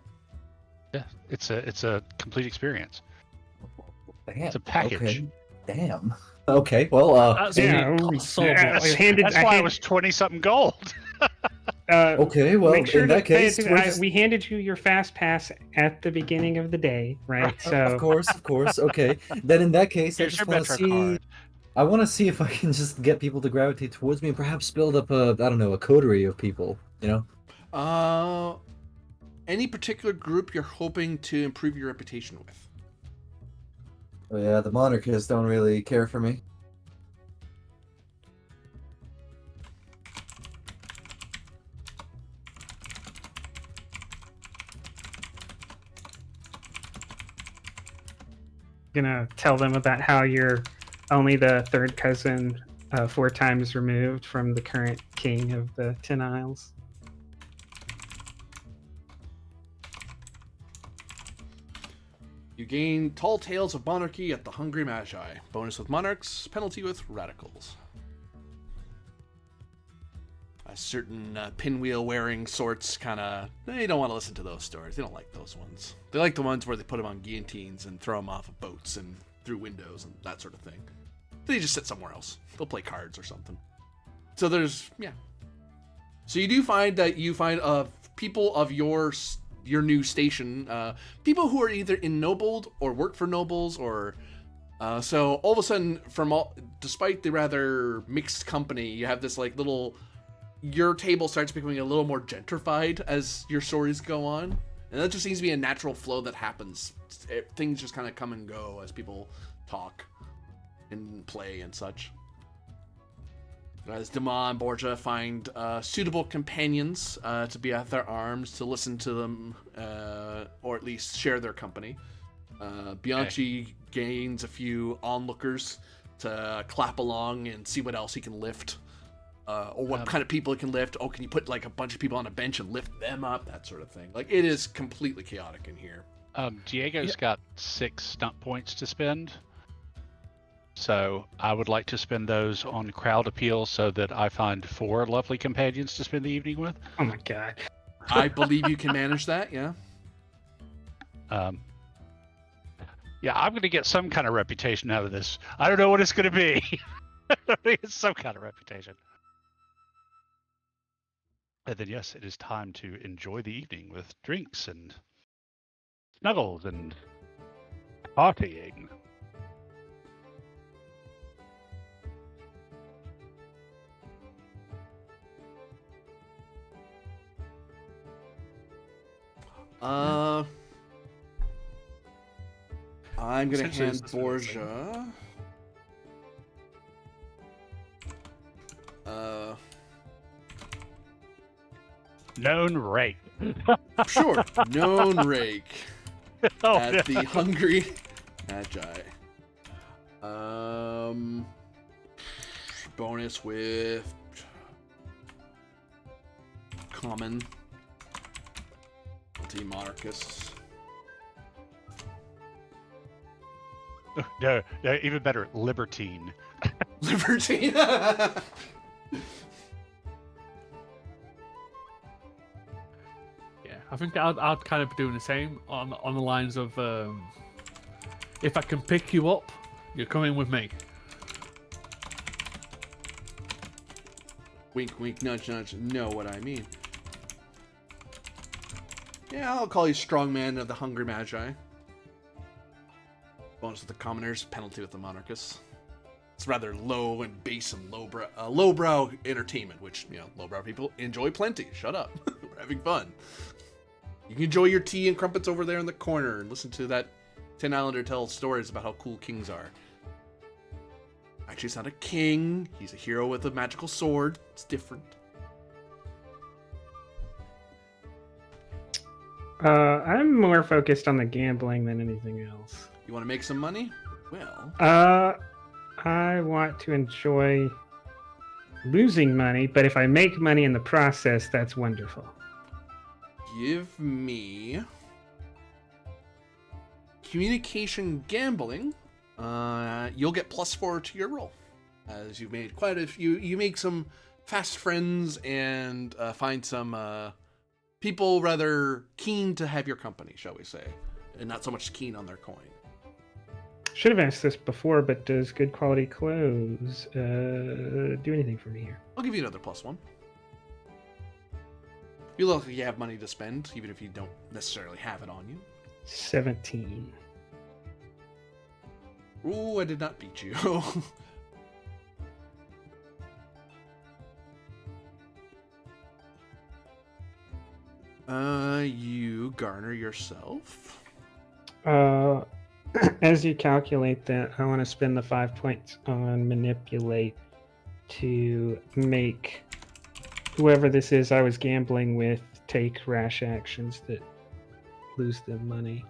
it's a complete experience. Damn. It's a package. Okay. Damn. Okay, well, That's Yeah, so yeah, much. That's why it was 20-something gold. okay, well, Make sure in to that case, pay we're attention. just... We handed you your fast pass at the beginning of the day, right? So Of course, okay. Then in that case, I Here's just your want to Metro see... card. I want to see if I can just get people to gravitate towards me and perhaps build up a, I don't know, a coterie of people, you know? Any particular group you're hoping to improve your reputation with? Oh, yeah, the monarchists don't really care for me. gonna tell them about how you're only the third cousin 4 times removed from the current king of the 10 Isles. You gain Tall Tales of Monarchy at the Hungry Magi. Bonus with monarchs, penalty with radicals. A certain pinwheel-wearing sorts they don't want to listen to those stories. They don't like those ones. They like the ones where they put them on guillotines and throw them off of boats and through windows and that sort of thing. They just sit somewhere else. They'll play cards or something. So So you do find that you find people of your new station, people who are either ennobled or work for nobles, or so all of a sudden, despite the rather mixed company, you have this like little. Your table starts becoming a little more gentrified as your stories go on, and that just seems to be a natural flow that happens. Things just kind of come and go as people talk and play and such. As Dima and Borgia find suitable companions to be at their arms, to listen to them, or at least share their company. Bianchi gains a few onlookers to clap along and see what else he can lift or what kind of people it can lift. Oh, can you put like a bunch of people on a bench and lift them up? That sort of thing. Like, it is completely chaotic in here. Diego's got 6 stunt points to spend. So I would like to spend those on crowd appeal so that I find 4 lovely companions to spend the evening with. Oh my god. I believe you can manage that, yeah. Yeah, I'm going to get some kind of reputation out of this. I don't know what it's going to be. It's some kind of reputation. And then, yes, it is time to enjoy the evening with drinks and snuggles and partying. I'm gonna Essentially, hand it's the same Borgia. Known rake. Sure, known rake Oh, at yeah. the Hungry Magi. Bonus with common. Monarchus. No, even better, libertine. Libertine. Yeah, I think I'd kind of be doing the same on the lines of if I can pick you up, you're coming with me. Wink, wink, nudge, nudge. Know what I mean. Yeah, I'll call you strongman of the Hungry Magi. Bonus with the commoners, penalty with the monarchus. It's rather low and base and lowbrow entertainment, which, you know, lowbrow people enjoy plenty. Shut up. We're having fun. You can enjoy your tea and crumpets over there in the corner and listen to that Tin Islander tell stories about how cool kings are. Actually, he's not a king. He's a hero with a magical sword. It's different. I'm more focused on the gambling than anything else. You want to make some money? Well, I want to enjoy losing money, but if I make money in the process, that's wonderful. give me communication gambling. You'll get +4 to your roll, as you've made quite a few. You make some fast friends and find some people rather keen to have your company, shall we say, and not so much keen on their coin. Should have asked this before, but does good quality clothes do anything for me here? I'll give you another +1. You look like you have money to spend, even if you don't necessarily have it on you. 17. Ooh, I did not beat you. You garner yourself. As you calculate that, I want to spend the 5 points on manipulate to make whoever this is I was gambling with take rash actions that lose them money.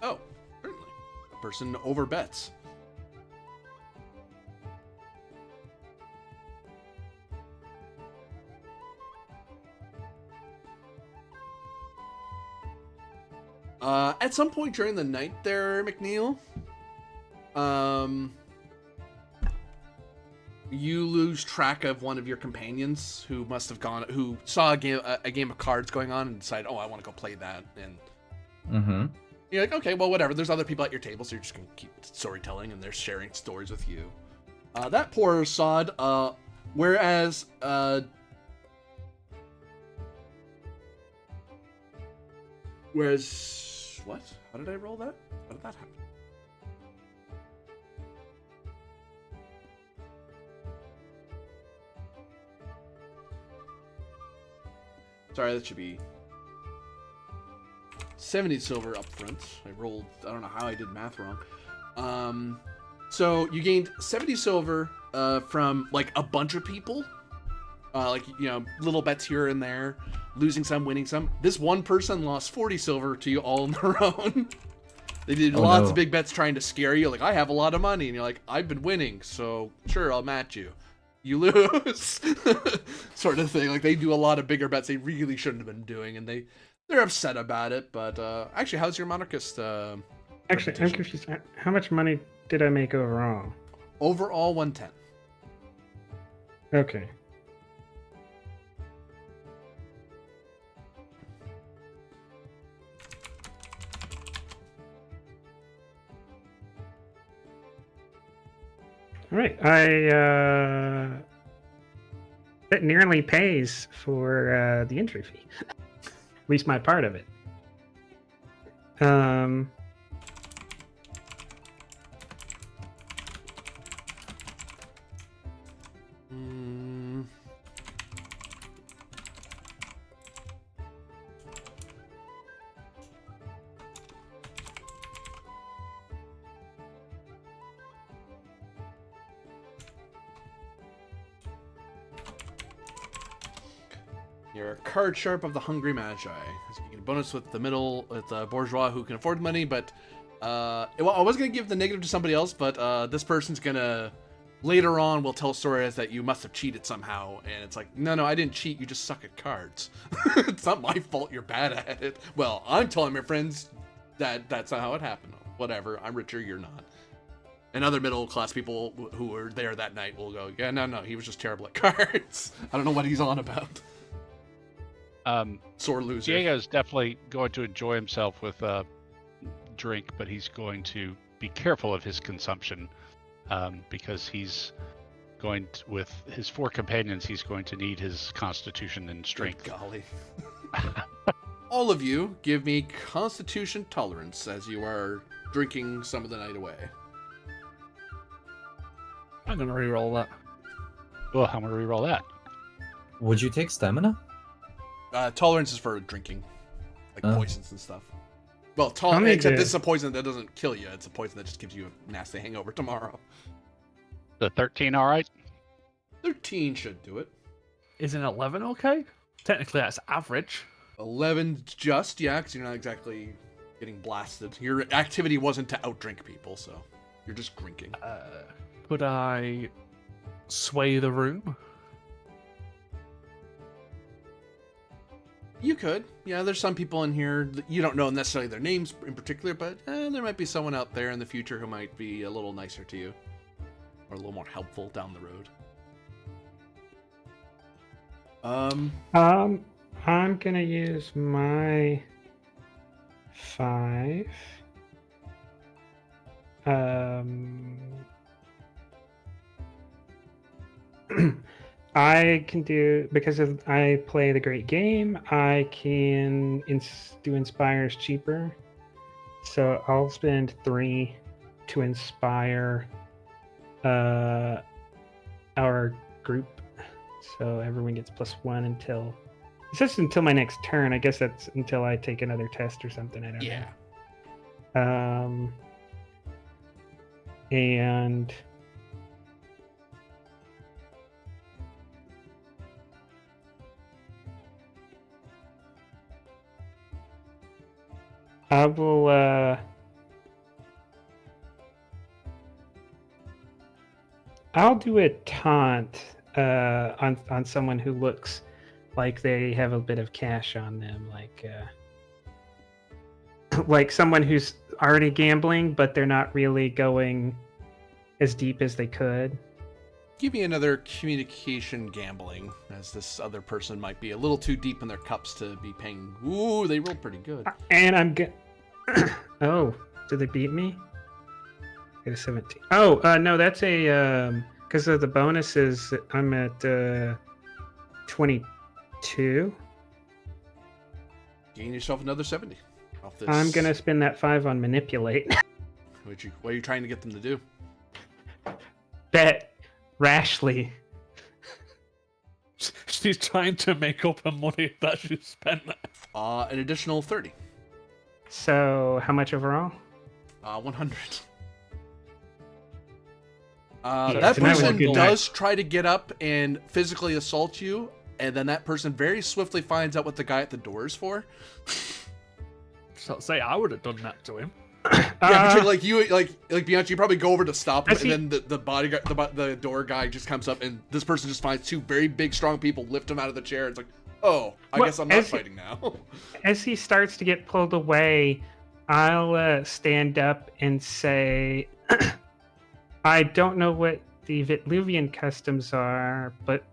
Oh, certainly. A person overbets. At some point during the night there, McNeil, you lose track of one of your companions who must have gone, who saw a game of cards going on and decided, oh, I want to go play that. And you're like, okay, well, whatever. There's other people at your table, so you're just going to keep storytelling, and they're sharing stories with you. That poor sod, whereas, what? How did I roll that? How did that happen? Sorry, that should be 70 silver up front. I rolled, I don't know how I did math wrong. So you gained 70 silver from like a bunch of people. Like, you know, little bets here and there, losing some, winning some. This one person lost 40 silver to you all on their own. They did lots of big bets trying to scare you. Like, I have a lot of money. And you're like, I've been winning, so sure, I'll match you. you lose, sort of thing. Like they do a lot of bigger bets they really shouldn't have been doing, and they're upset about it. But actually, how's your monarchist? Actually, I'm reputation? confused. How much money did I make overall? Overall, 110. Okay. All right. That nearly pays for the entry fee. At least my part of it. Mm, You're a card sharp of the hungry magi. So you get a bonus with the bourgeois who can afford money, but well, I was gonna give the negative to somebody else, but this person's gonna later on will tell a story as that you must have cheated somehow, and it's like, no, I didn't cheat. You just suck at cards. It's not my fault. You're bad at it. Well, I'm telling my friends that that's not how it happened. Whatever. I'm richer. You're not. And other middle class people who were there that night will go, yeah, no, he was just terrible at cards. I don't know what he's on about. Sore loser. Diego's definitely going to enjoy himself with a drink, but he's going to be careful of his consumption because he's going to, with his 4 companions, he's going to need his constitution and strength. Good golly. All of you give me constitution tolerance as you are drinking some of the night away. I'm gonna reroll that. Well, how am I going to reroll that? Would you take stamina? Tolerance is for drinking, like poisons and stuff. Well, need except to- this is a poison that doesn't kill you. It's a poison that just gives you a nasty hangover tomorrow. The 13, all right? 13 should do it. Is an 11 okay? Technically, that's average. 11 just, yeah, because you're not exactly getting blasted. Your activity wasn't to outdrink people, so you're just drinking. Could I sway the room? You could. Yeah, there's some people in here that you don't know necessarily their names in particular, but there might be someone out there in the future who might be a little nicer to you. Or a little more helpful down the road. I'm gonna use my 5. I can do, because I play the great game, I can do inspires cheaper. So I'll spend 3 to inspire our group. So everyone gets +1 until, it says until my next turn. I guess that's until I take another test or something. I don't Yeah. know. And I will I'll do a taunt on someone who looks like they have a bit of cash on them, like like someone who's already gambling, but they're not really going as deep as they could. Give me another communication gambling, as this other person might be a little too deep in their cups to be paying. Ooh, they rolled pretty good. And I'm oh, did they beat me? Get a 17. Oh, no, that's a because of the bonuses. I'm at 22. Gain yourself another 70 off this. I'm gonna spend that 5 on manipulate. What are you trying to get them to do? Bet rashly. She's trying to make up her money that she spent. An additional 30. So how much overall? 100. Yeah, That tonight was a person good does try to get up and physically assault you, and then that person very swiftly finds out what the guy at the door is for. So say I would have done that to him. Yeah, but like you, like Bianchi, you probably go over to stop him, As he- and then the bodyguard, the door guy just comes up, and this person just finds two very big, strong people, lift him out of the chair. It's like, oh, I Well, guess I'm not as he- fighting now. As he starts to get pulled away, I'll stand up and say, I don't know what the Vitluvian customs are, but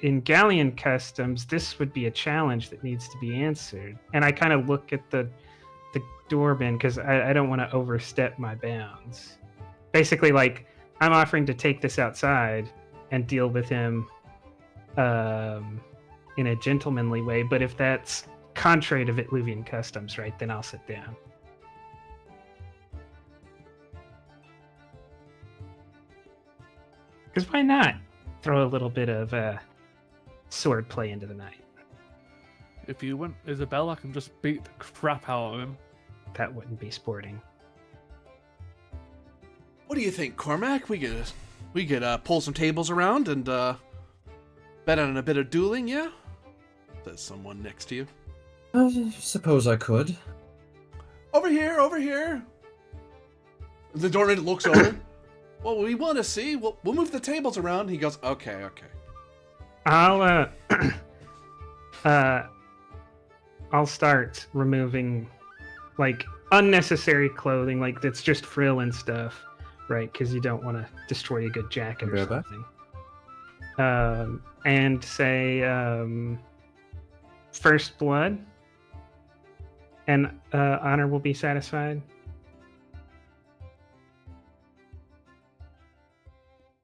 in Galleon customs, this would be a challenge that needs to be answered. And I kind of look at the doorman because I don't want to overstep my bounds. Basically, like, I'm offering to take this outside and deal with him in a gentlemanly way, but if that's contrary to Vitluvian customs, right, then I'll sit down. Because why not throw a little bit of sword play into the night? If you want Isabel, I can just beat the crap out of him. That wouldn't be sporting. What do you think, Cormac? We could pull some tables around and bet on a bit of dueling, yeah? Says someone next to you. I suppose I could. Over here, over here. The doorman looks over. Well, we want to see. We'll move the tables around. He goes, okay. I'll I'll start removing like unnecessary clothing, like that's just frill and stuff, right? Because you don't want to destroy a good jacket or Bear back. something. And say first blood, and honor will be satisfied.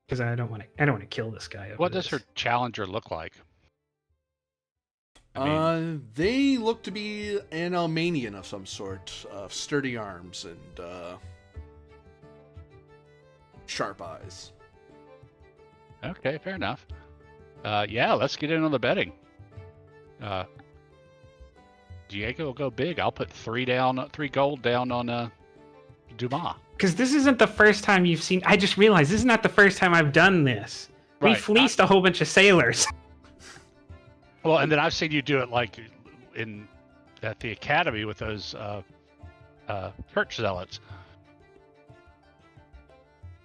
Because I don't want to kill this guy. What does her challenger look like? I mean, They look to be an Almanian of some sort, sturdy arms and sharp eyes. okay, fair enough. Yeah, let's get in on the betting. Diego will go big. I'll put 3 gold down on Dumas. Because this isn't the first time you've seen. I just realized this is not the first time I've done this. We Right. fleeced a whole bunch of sailors. Well, and then I've seen you do it like at the academy with those church zealots.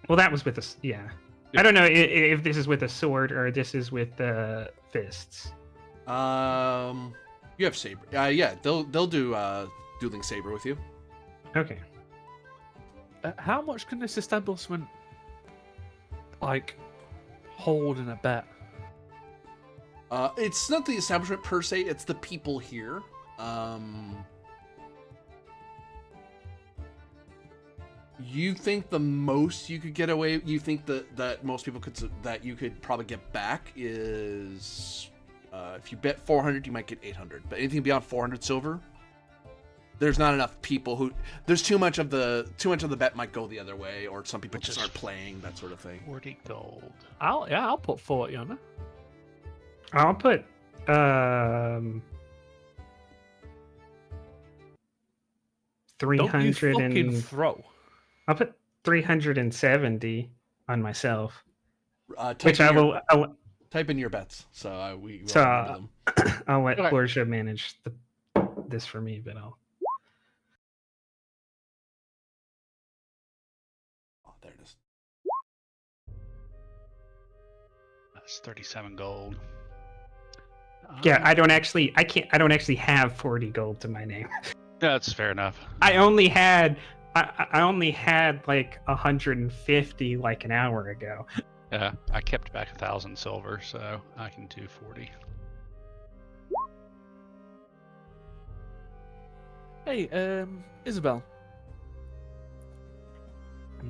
Well, that was with us. Yeah. I don't know if this is with a sword or this is with fists. You have saber. Yeah, they'll do dueling saber with you. Okay. How much can this establishment like hold in a bet? It's not the establishment per se; it's the people here. You think the most you could get away? You think that most people that you could probably get back is if you bet 400, you might get 800. But anything beyond 400 silver, there's not enough people who. There's too much of the bet might go the other way, or some people just aren't playing, that sort of thing. 40 gold. I'll put 40 on it. I'll put 300 Don't you fucking and throw. I'll put 370 on myself, Type which in I your- will. type in your bets, so we So, remember them. I'll let Okay. Borgia manage this for me, but I'll. Oh, there it is. That's 37 gold. Yeah, I don't actually have 40 gold to my name. That's fair enough. I only had like 150 like an hour ago. Yeah, I kept back 1,000 silver, so I can do 40. Hey, Isabel,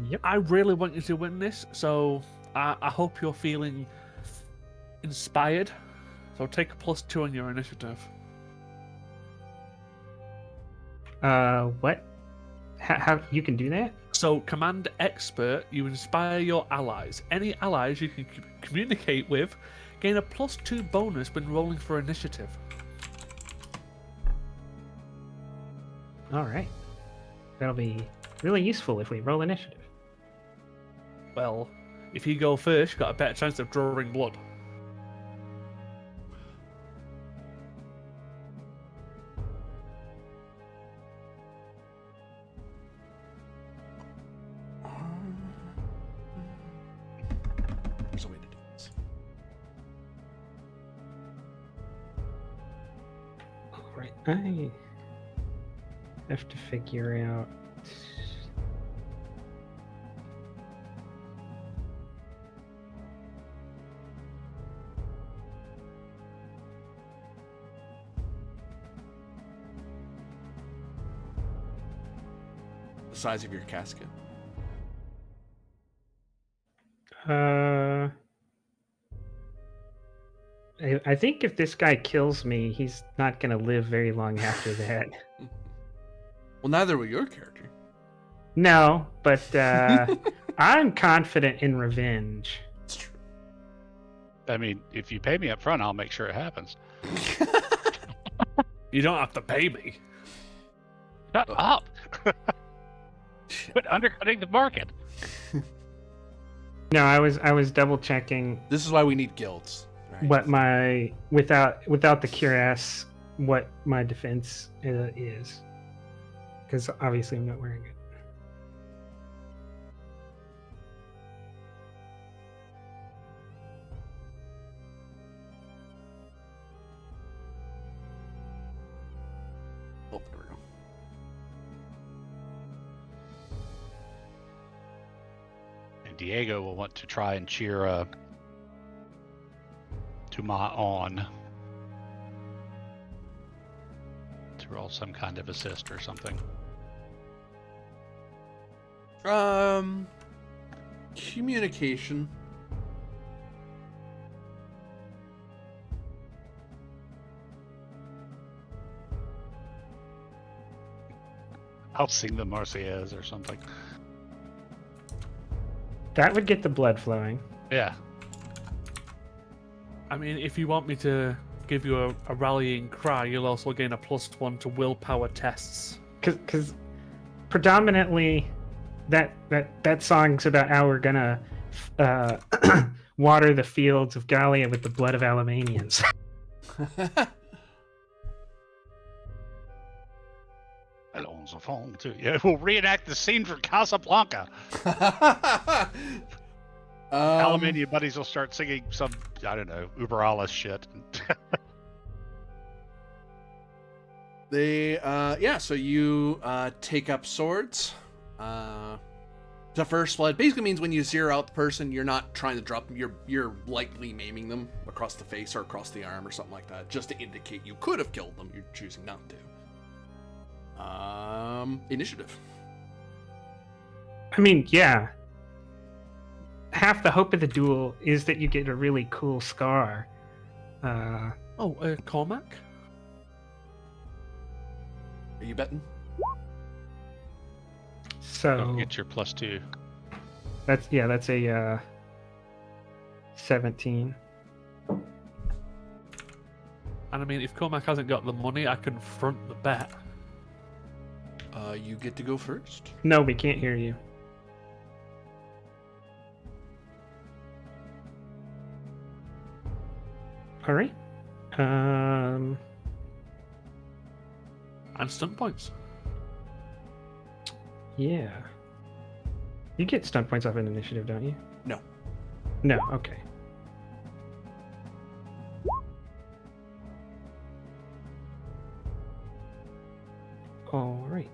Yep. I really want you to win this, so I hope you're feeling inspired. So take a +2 on your initiative. What? How you can do that? So, Command Expert, you inspire your allies. Any allies you can communicate with gain a +2 bonus when rolling for initiative. All right. That'll be really useful if we roll initiative. Well, if you go first, you've got a better chance of drawing blood. I have to figure out. The size of your casket. I think if this guy kills me, he's not gonna live very long after that. Well, neither will your character. No, but I'm confident in revenge. It's true. I mean, if you pay me up front, I'll make sure it happens. You don't have to pay me. Shut up! Quit undercutting the market. No, I was double checking This is why we need guilds. Right? what my without the cuirass, what my defense is, because obviously I'm not wearing it. Oh, there we go. And Diego will want to try and cheer Tuma on to roll some kind of assist or something. Communication. I'll sing the Marseillaise or something. That would get the blood flowing. Yeah. I mean, if you want me to give you a rallying cry, you'll also gain a +1 to willpower tests. Because predominantly that song's about how we're gonna water the fields of Gallia with the blood of Alamanians. Allons enfants, too. Yeah, we'll reenact the scene from Casablanca. Alamania buddies will start singing some, I don't know, Uber Alles shit. So you take up swords. The first blood basically means when you zero out the person, you're not trying to drop them, you're lightly maiming them across the face or across the arm or something like that, just to indicate you could have killed them, you're choosing not to. Initiative. I mean, yeah. Half the hope of the duel is that you get a really cool scar. Cormac? Are you betting? So Don't get your +2. that's a 17. And I mean, if Cormac hasn't got the money, I can front the bet. You get to go first. No, we can't hear you. All right. And stunt points. Yeah. You get stunt points off an initiative, don't you? No. No, okay. All right.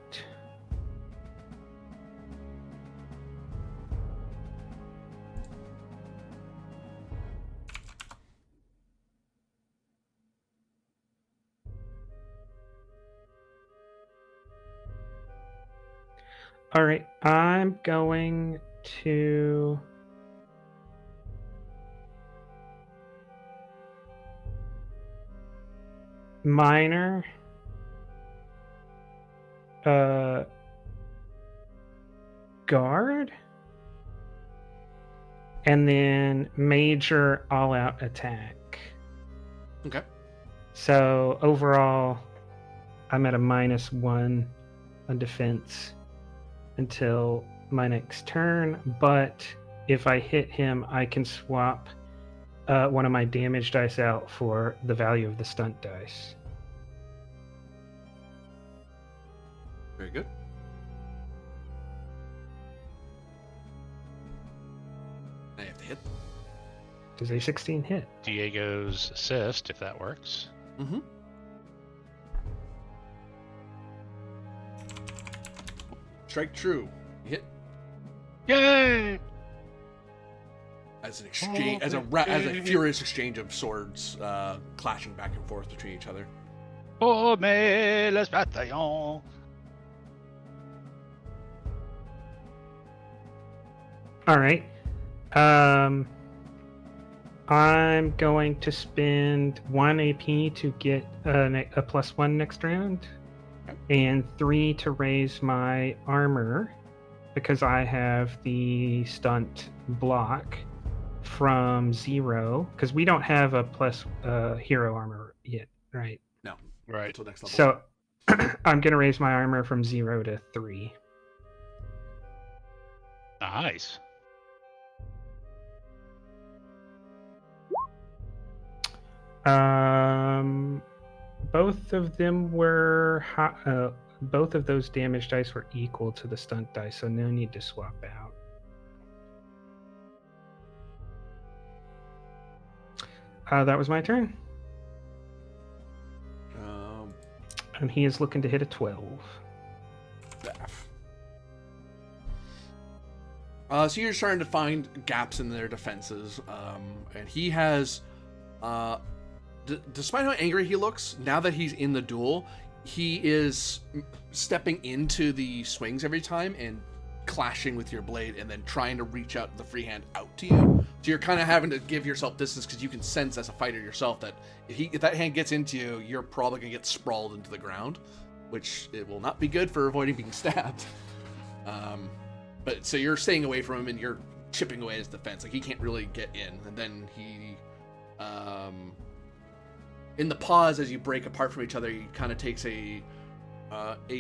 All right, I'm going to minor guard and then major all-out attack. Okay. So overall, I'm at a -1 on defense until my next turn, but if I hit him, I can swap one of my damage dice out for the value of the stunt dice. Very good. I have to hit. Does a 16 hit? Diego's assist, if that works. Mm-hmm. Strike true. Hit. Yay! As an exchange, as a furious exchange of swords, clashing back and forth between each other. Oh, mais les bataillons. All right. I'm going to spend 1 AP to get a +1 next round, and 3 to raise my armor because I have the stunt block from 0. Because we don't have a plus hero armor yet, right? No, Right. until next level. So I'm going to raise my armor from 0 to 3. Nice. Both of them were both of those damage dice were equal to the stunt dice, so no need to swap out. That was my turn, and he is looking to hit a 12. Baff. So you're starting to find gaps in their defenses, and he has, despite how angry he looks, now that he's in the duel, he is stepping into the swings every time and clashing with your blade and then trying to reach out the free hand out to you. So you're kind of having to give yourself distance because you can sense as a fighter yourself that if that hand gets into you, you're probably going to get sprawled into the ground, which it will not be good for avoiding being stabbed. But so you're staying away from him and you're chipping away his defense. Like he can't really get in. And then he, in the pause as you break apart from each other, he kind of takes a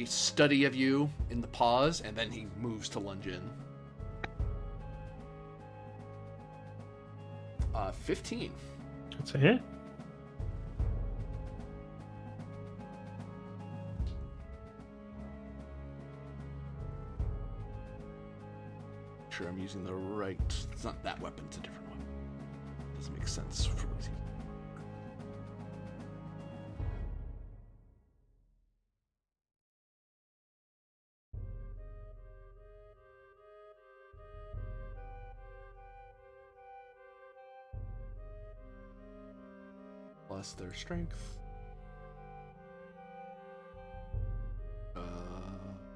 study of you in the pause, and then he moves to lunge in. 15. That's a hit. Sure, I'm using the right. It's not that weapon, it's a different one. Doesn't make sense for what he's using. Plus their strength.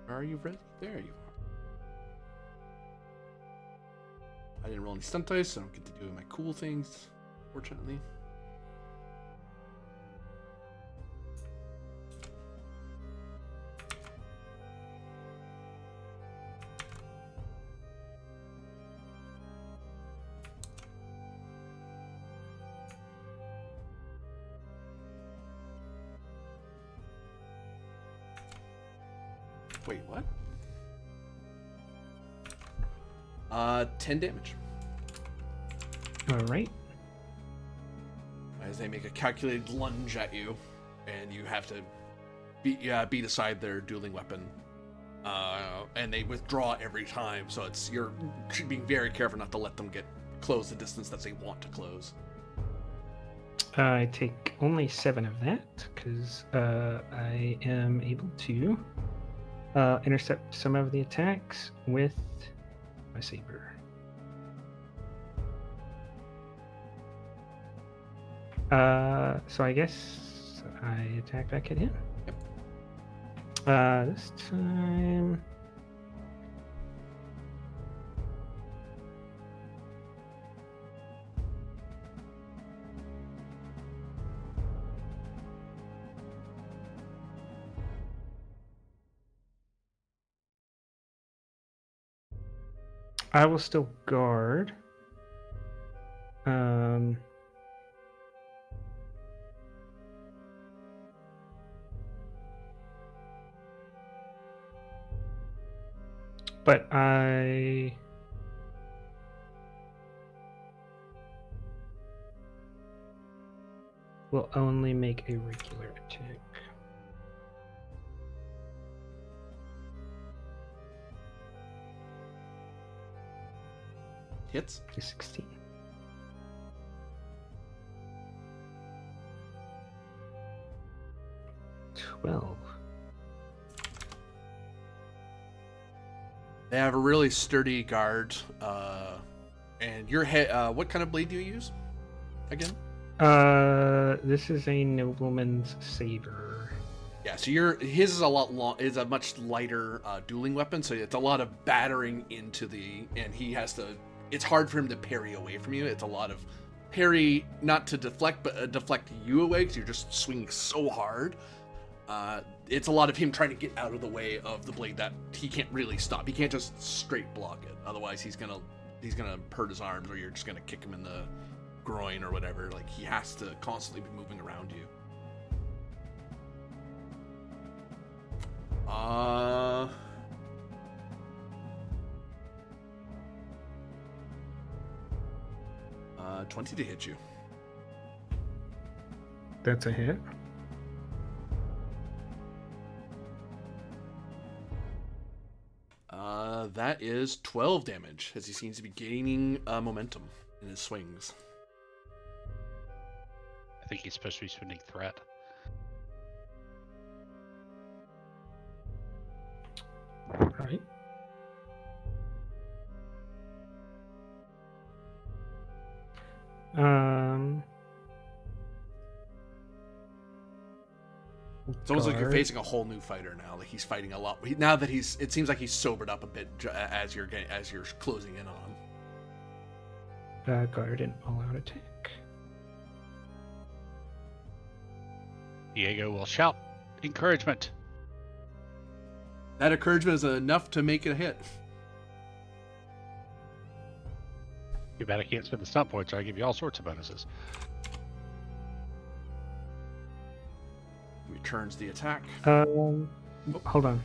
Are you ready? There you are. I didn't roll any stunt dice, so I don't get to do my cool things, fortunately. Wait, what? 10 damage. All right. As they make a calculated lunge at you, and you have to beat aside their dueling weapon. And they withdraw every time, so you're being very careful not to let them close the distance that they want to close. I take only 7 of that because I am able to intercept some of the attacks with my saber. So I guess I attack back at him. Yep. This time. I will still guard. But I will only make a regular attack. Hits. 16. They have a really sturdy guard. And your head. What kind of blade do you use? Again. This is a nobleman's saber. Yeah. So his is is a much lighter dueling weapon. So it's a lot of battering into and he has to. It's hard for him to parry away from you. It's a lot of parry, not to deflect, but deflect you away because you're just swinging so hard. It's a lot of him trying to get out of the way of the blade that he can't really stop. He can't just straight block it. Otherwise, he's gonna hurt his arms, or you're just gonna kick him in the groin or whatever. Like, he has to constantly be moving around you. 20 to hit you. That's a hit. That is 12 damage, as he seems to be gaining momentum in his swings. I think he's supposed to be spending threat. Right. It's almost like you're guard. facing a whole new fighter now. Like, he's fighting a lot. Now that it seems like he's sobered up a bit as you're closing in on. Guard and all-out attack. Diego will shout encouragement. That encouragement is enough to make it a hit. Too bad I can't spend the stunt points. I give you all sorts of bonuses. Returns the attack. Hold on.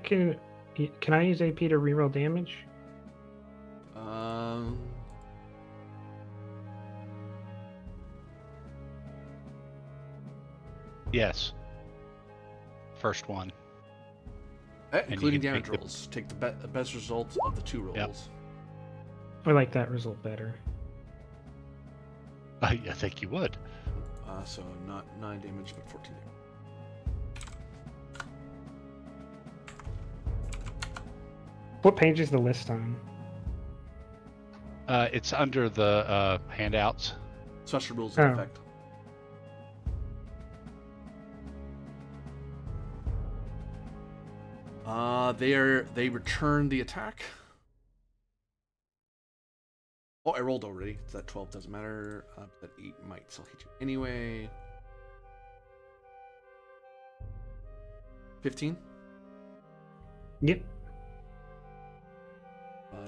Can I use AP to reroll damage? Yes. First one. Including can damage take the- rolls. Take the best results of the two rolls. Yep. I like that result better. I think you would. So not 9 damage, but 14 damage. What page is the list on? It's under the handouts. Special rules in Oh. effect. They return the attack. Oh, I rolled already. That 12 doesn't matter. That 8 might still hit you anyway. 15? Yep.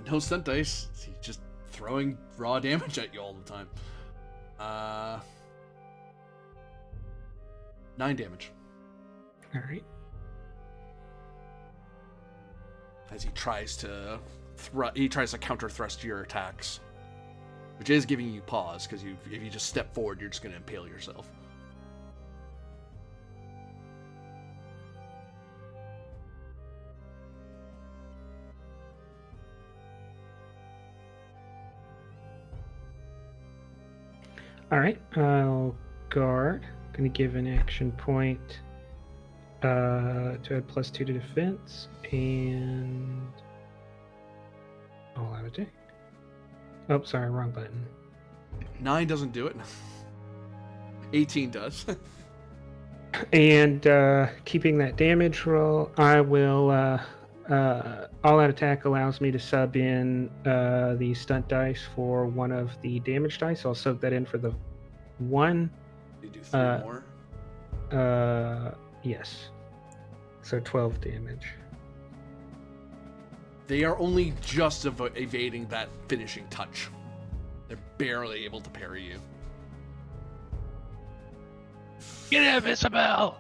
No stunt dice. He's just throwing raw damage at you all the time. 9 damage. All right. As he tries to counter thrust your attacks, which is giving you pause because if you just step forward, you're just going to impale yourself. All right. I'll guard. Going to give an action point to add +2 to defense, and all out attack. Oh, sorry, wrong button. 9 doesn't do it. 18 does. And keeping that damage roll, I will. All out attack allows me to sub in the stunt dice for one of the damage dice. I'll sub that in for the one. You do 3 more. Yes. So 12 damage. They are only just evading that finishing touch. They're barely able to parry you. Get him, Isabel!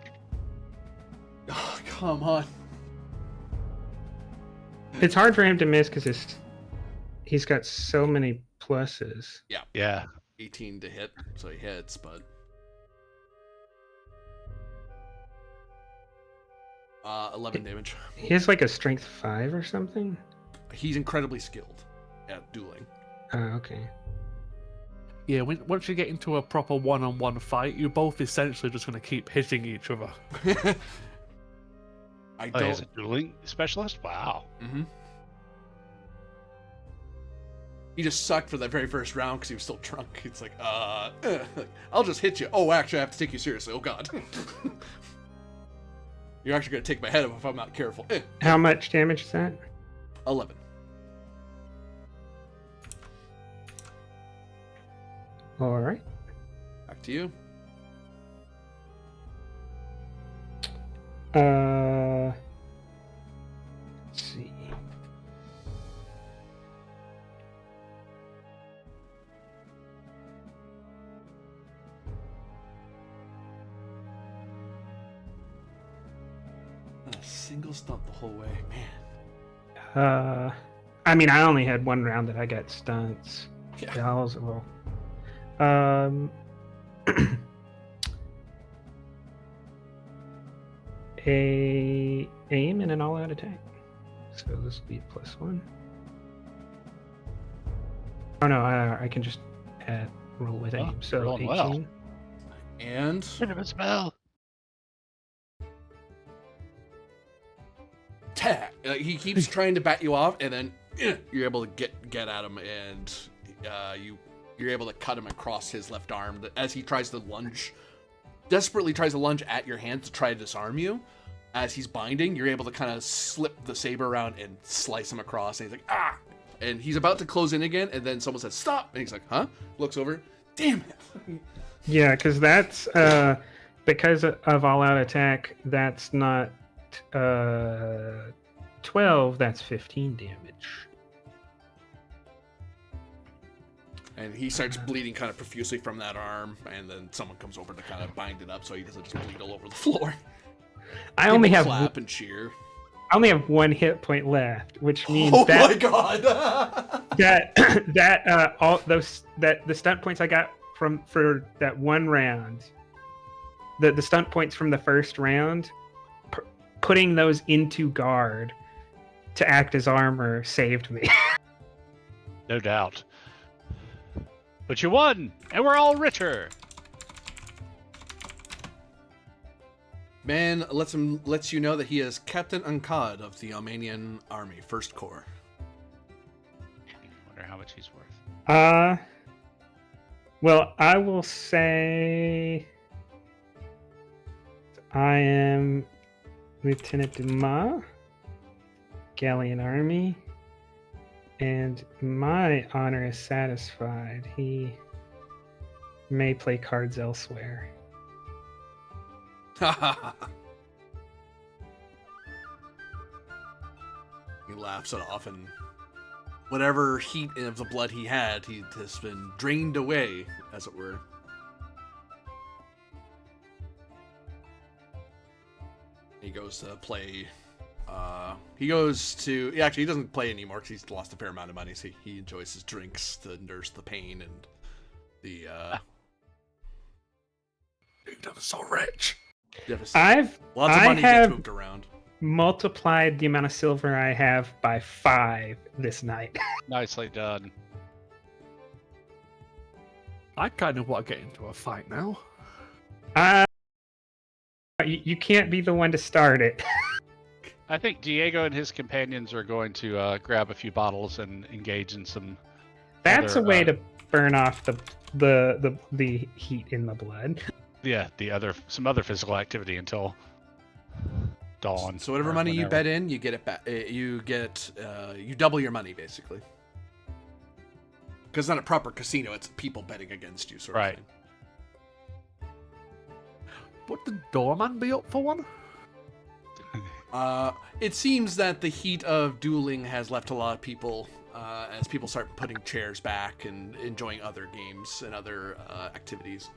Oh, come on. It's hard for him to miss because he's got so many pluses. Yeah. 18 to hit, so he hits, but 11 damage. He has like a strength 5 or something. He's incredibly skilled at dueling. Okay. Yeah, once you get into a proper one-on-one fight, you're both essentially just going to keep hitting each other. I Oh, don't. he's a dueling specialist? Wow. Mm-hmm. He just sucked for that very first round because he was still drunk. It's like, I'll just hit you. Oh, actually, I have to take you seriously. Oh, God. You're actually going to take my head off if I'm not careful. How much damage is that? 11. All right. Back to you. Let's see. A single stump the whole way, man. I mean, I only had one round that I got stunts. Yeah. Yeah, I was well. A aim and an all-out attack. So this will be a +1. Oh no, I can just roll with Oh, aim. So rolling 18. well. And Cinnamon smell. he keeps trying to bat you off, and then you're able to get at him, and you're able to cut him across his left arm as he tries to lunge, desperately tries to lunge at your hand to try to disarm you. As he's binding, you're able to kind of slip the saber around and slice him across, and he's like, ah! And he's about to close in again, and then someone says, stop! And he's like, huh? Looks over, damn it! Yeah, because that's because of all-out attack. That's not 12. That's 15 damage. And he starts bleeding kind of profusely from that arm, and then someone comes over to kind of bind it up so he doesn't just bleed all over the floor. I only People have clap and cheer. I only have 1 hit point left, which means Oh that my god! that the stunt points I got for that one round, the stunt points from the first round, putting those into guard to act as armor saved me. No doubt. But you won, and we're all richer. Man lets you know that he is Captain Ankad of the Armenian Army, First Corps. I wonder how much he's worth. Well, I will say I am Lieutenant Dumas, Galleon Army, and my honor is satisfied. He may play cards elsewhere. He laughs it off, and whatever heat of the blood he had, he has been drained away, as it were. He goes to play. Actually, he doesn't play anymore because he's lost a fair amount of money. So he enjoys his drinks to nurse the pain and the. Dude, I'm so rich. Lots of I money have gets moved around. multiplied the amount of silver I have by 5 this night. Nicely done. I kind of want to get into a fight now. You can't be the one to start it. I think Diego and his companions are going to grab a few bottles and engage in some. That's other, a way to burn off the heat in the blood. Yeah, some other physical activity until dawn. So whatever or money you whenever. bet in, you get it back. You double your money basically. Because it's not a proper casino; it's people betting against you, sort of Right. thing. Would the doorman be up for one? It seems that the heat of dueling has left a lot of people, as people start putting chairs back and enjoying other games and other activities.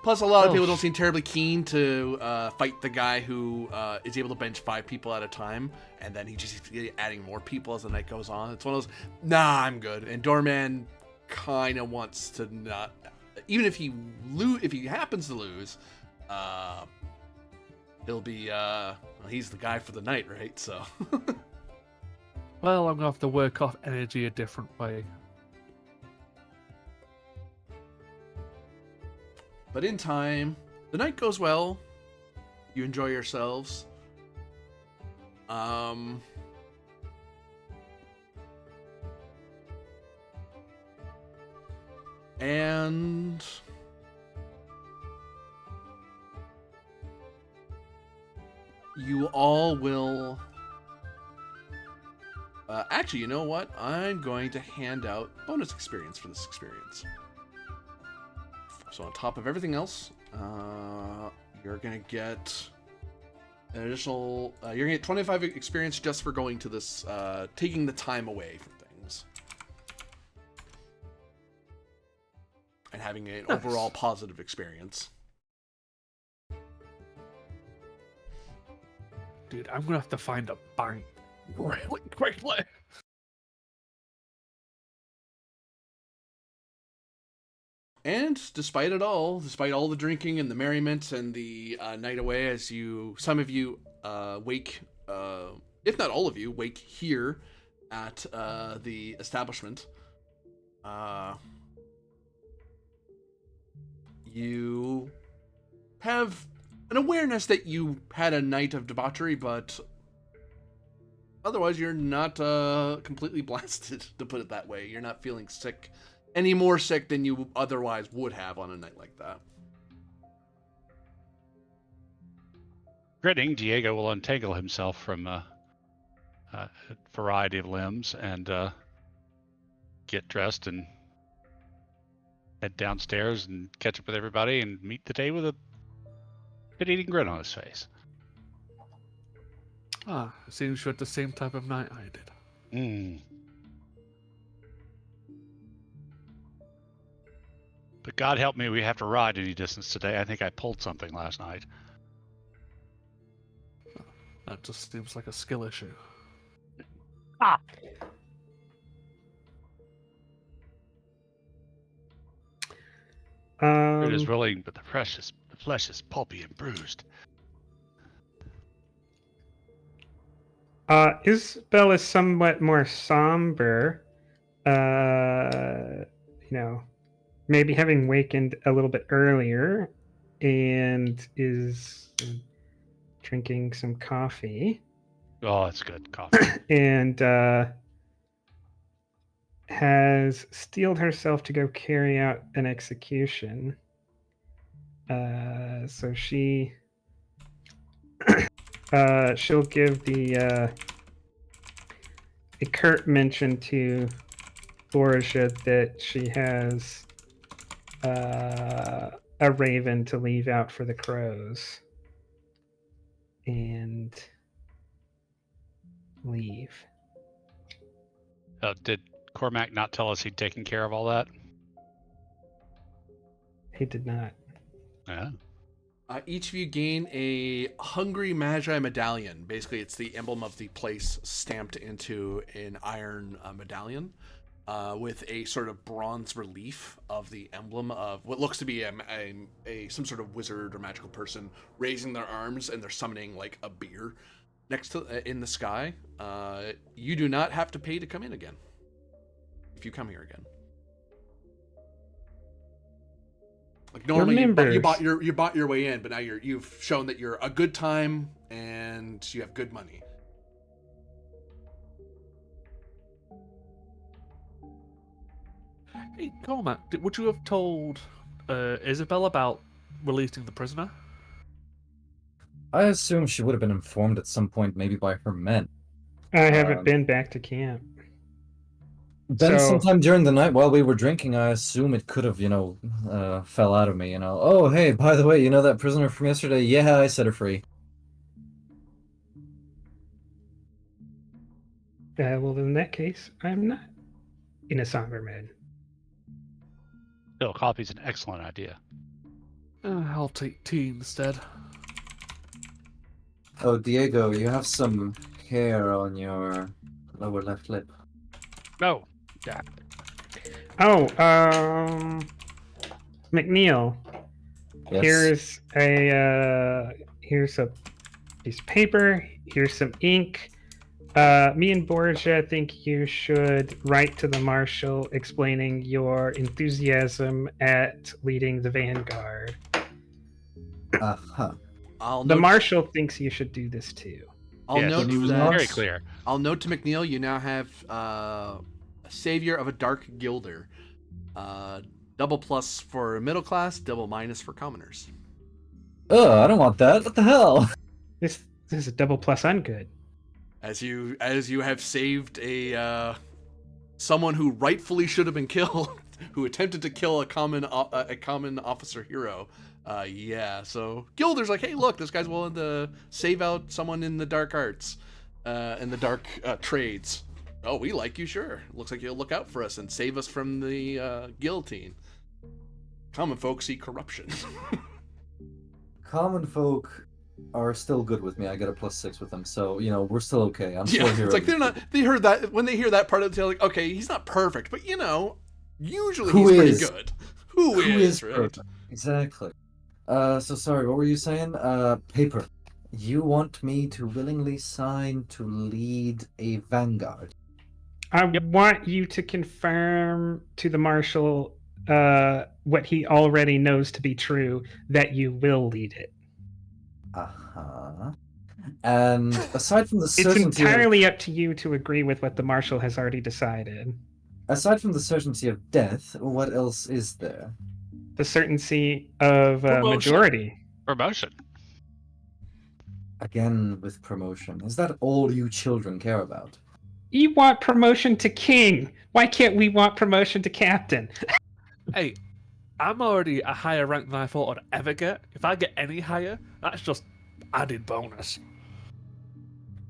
Plus, a lot of people don't seem terribly keen to fight the guy who is able to bench 5 people at a time, and then he just keeps adding more people as the night goes on. It's one of those, nah, I'm good. And Doorman kind of wants to not, even if he happens to lose, he'll be he's the guy for the night, right? So Well, I'm gonna have to work off energy a different way. but in time, the night goes well. You enjoy yourselves. Um, and you all will. Actually, you know what? I'm going to hand out bonus experience for this experience. So on top of everything else, you're gonna get an additional. You're gonna get 25 experience just for going to this, taking the time away from things, and having an Nice. overall positive experience. Dude, I'm gonna have to find a bank really quickly. And despite it all, despite all the drinking and the merriment and the night away, as some of you wake, if not all of you, wake here at the establishment. You have an awareness that you had a night of debauchery, but otherwise you're not completely blasted, to put it that way. You're not feeling sick, any more sick than you otherwise would have on a night like that. Grinning, Diego will untangle himself from a variety of limbs and get dressed and head downstairs and catch up with everybody and meet the day with a good-eating grin on his face. Ah, seems you had the same type of night I did. Mm. But God help me, we have to ride any distance today. I think I pulled something last night. That just seems like a skill issue. It is Um, willing, but the flesh is pulpy and bruised. Isabel is somewhat more somber. Maybe having wakened a little bit earlier and is drinking some coffee Oh, that's good. Coffee. and has steeled herself to go carry out an execution. So she'll give the a curt mention to Borgia that she has a raven to leave out for the crows and leave. Did Cormac not tell us he'd taken care of all that? He did not. Yeah. Each of you gain a Hungry Magi medallion. Basically, it's the emblem of the place stamped into an iron medallion with a sort of bronze relief of the emblem of what looks to be some sort of wizard or magical person raising their arms, and they're summoning like a beer next to in the sky. You do not have to pay to come in again if you come here again. Like normally you bought your way in, but now you've shown that you're a good time and you have good money. Hey, Cormac, would you have told Isabel about releasing the prisoner? I assume she would have been informed at some point, maybe by her men. I haven't been back to camp. Then So- sometime during the night while we were drinking, I assume it could have, fell out of me, Oh, hey, by the way, that prisoner from yesterday? Yeah, I set her free. Well, in that case, I'm not in a somber mood. Still, coffee's an excellent idea. I'll take tea instead. Oh, Diego, you have some hair on your lower left lip. No. Yeah. Oh, McNeil. Yes. Here's a piece of paper. Here's some ink. Me and Borgia think you should write to the marshal explaining your enthusiasm at leading the vanguard. Uh-huh. I'll The note- marshal thinks you should do this too. I'll Yes, note he was that. very clear. I'll note to McNeil, you now have a savior of a dark gilder. Double plus for middle class, double minus for commoners. Ugh, I don't want that. What the hell? This is a double plus ungood. As you have saved a someone who rightfully should have been killed, who attempted to kill a common officer hero. Yeah, so Gilder's like, hey, look, this guy's willing to save out someone in the dark arts, in the dark trades. Oh, we like you, sure. Looks like you'll look out for us and save us from the guillotine. Common folk see corruption. Common folk are still good with me. I got a +6 with them, so we're still okay. I'm still Yeah, here. it's like they're not. They heard that when they hear that part of the tale, like, okay, he's not perfect, but usually Who he's is? pretty good. Who is right? perfect? Exactly. So sorry, what were you saying? Paper. You want me to willingly sign to lead a vanguard? I want you to confirm to the marshal what he already knows to be true, that you will lead it. Uh-huh. And aside from the It's certainty entirely up to you to agree with what the marshal has already decided. aside from the certainty of death, what else is there? The certainty of Promotion. majority. Promotion. Again with promotion. Is that all you children care about? You want promotion to king. Why can't we want promotion to captain? Hey, I'm already a higher rank than I thought I'd ever get. If I get any higher, that's just added bonus.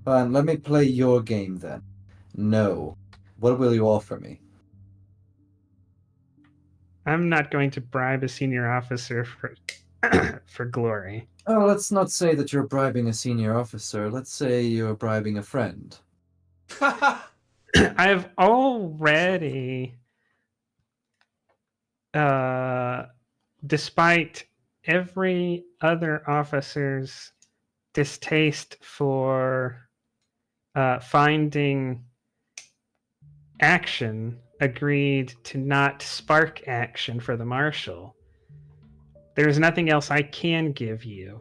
Fine, let me play your game then. No. What will you offer me? I'm not going to bribe a senior officer for for glory. Oh, let's not say that you're bribing a senior officer. Let's say you're bribing a friend. I've already, despite every other officer's distaste for finding action, agreed to not spark action for the marshal. There's nothing else I can give you.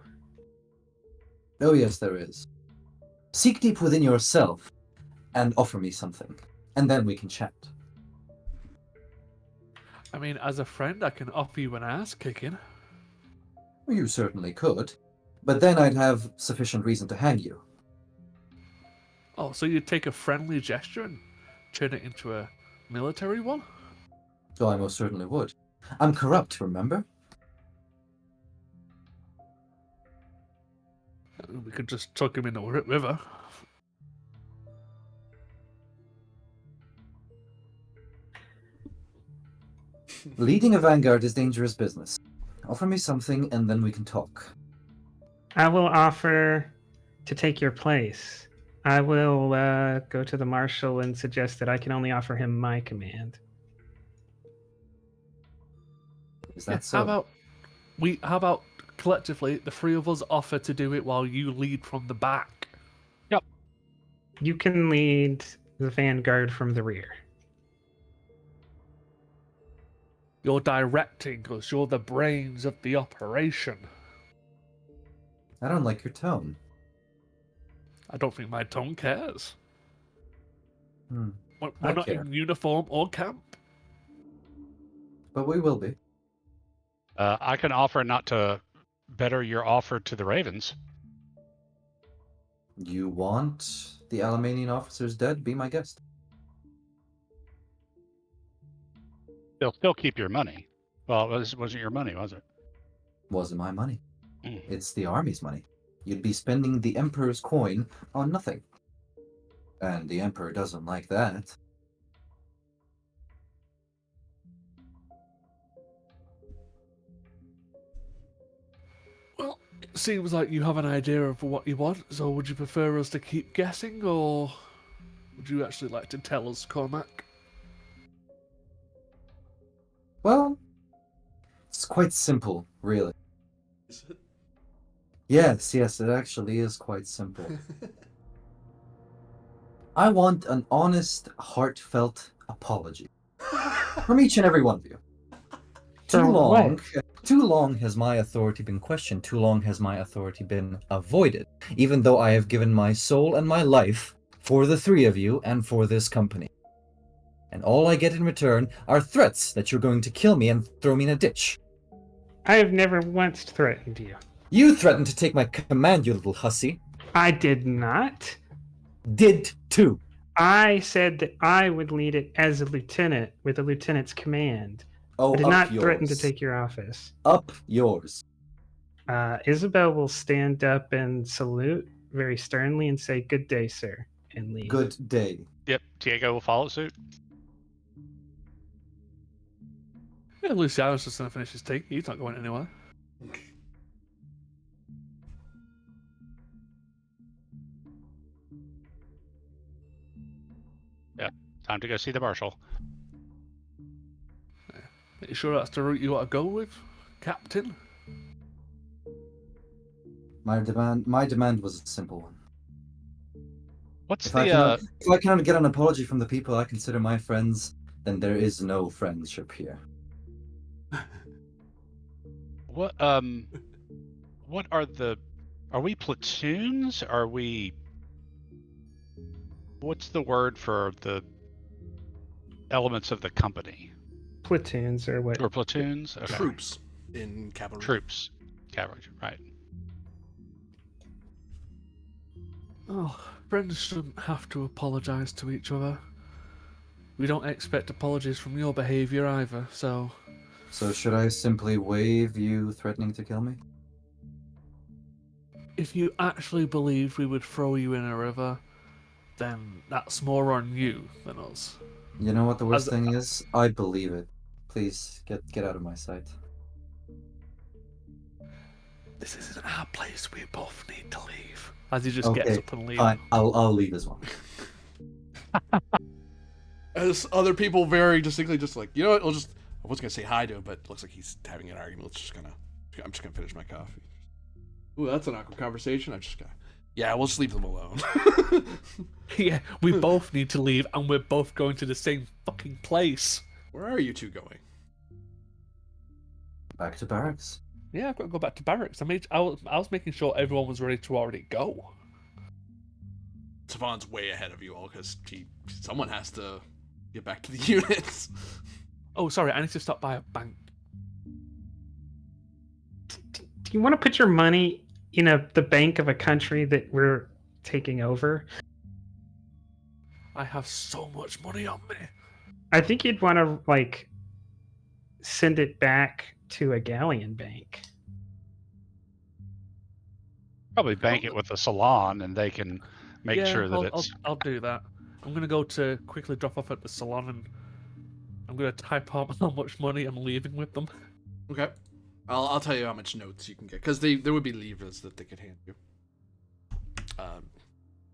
Oh yes, there is. Seek deep within yourself and offer me something, and then we can chat. I mean, as a friend, I can offer you an ass kicking. You certainly could, but then I'd have sufficient reason to hang you. Oh, so you'd take a friendly gesture and turn it into a military one? So I most certainly would. I'm corrupt, remember? We could just tuck him in the river. Leading a vanguard is dangerous business. Offer me something, and then we can talk. I will offer to take your place. I will go to the marshal and suggest that I can only offer him my command. Is that Yeah, so? How about collectively the three of us offer to do it while you lead from the back? You can lead the vanguard from the rear. You're directing us. You're the brains of the operation. I don't like your tone. I don't think my tongue cares. Hmm. We're I not care. in uniform or camp. But we will be. I can offer not to better your offer to the Ravens. You want the Alamanian officers dead? Be my guest. They'll still keep your money. Well, it wasn't your money, was it? Wasn't my money. Mm. It's the army's money. You'd be spending the Emperor's coin on nothing. And the Emperor doesn't like that. Well, it seems like you have an idea of what you want, so would you prefer us to keep guessing, or would you actually like to tell us, Cormac? Well, it's quite simple, really. Yes, it actually is quite simple. I want an honest, heartfelt apology from each and every one of you. Too For long. what? Too long has my authority been questioned. Too long has my authority been avoided, even though I have given my soul and my life for the three of you and for this company. And all I get in return are threats that you're going to kill me and throw me in a ditch. I have never once threatened you. You threatened to take my command, you little hussy. I did not. Did too. I said that I would lead it as a lieutenant with a lieutenant's command. Oh, I did up not yours. threaten to take your office. Up yours. Isabel will stand up and salute very sternly and say, "Good day, sir," and leave. Good day. Yep, Diego will follow suit. Yeah, Luciano's just gonna finish his tea. He's not going anywhere. Time to go see the marshal. Are you sure that's the route you want to go with, Captain? My demand was a simple one. What's If the I cannot get an apology from the people I consider my friends, then there is no friendship here. what are we platoons? Are we, what's the word for the elements of the company? Platoons or what? Or platoons? Okay. Troops in cavalry. Troops. Cavalry, right. Oh, friends shouldn't have to apologise to each other. We don't expect apologies from your behaviour either, so... So should I simply waive you threatening to kill me? If you actually believed we would throw you in a river, then that's more on you than us. You know what the worst As- thing is? I believe it. Please, get out of my sight. This isn't our place, we both need to leave. As he just Okay, gets up and leaves. Fine, I'll leave as well. As other people very distinctly just like, you know what, I was gonna say hi to him, but it looks like he's having an argument. I'm just gonna finish my coffee. Ooh, that's an awkward conversation. Yeah, we'll just leave them alone. Yeah, we both need to leave, and we're both going to the same fucking place. Where are you two going? Back to barracks. Yeah, I've got to go back to barracks. I was making sure everyone was ready to already go. Savon's way ahead of you all because someone has to get back to the units. Oh, sorry, I need to stop by a bank. Do you want to put your money in the bank of a country that we're taking over? I have so much money on me. I think you'd want to send it back to a galleon bank. Probably bank it with the salon, and they can make sure that I'll do that. I'm gonna go to quickly drop off at the salon, and I'm gonna type up how much money I'm leaving with them. Okay. I'll tell you how much notes you can get because there would be levers that they could hand you.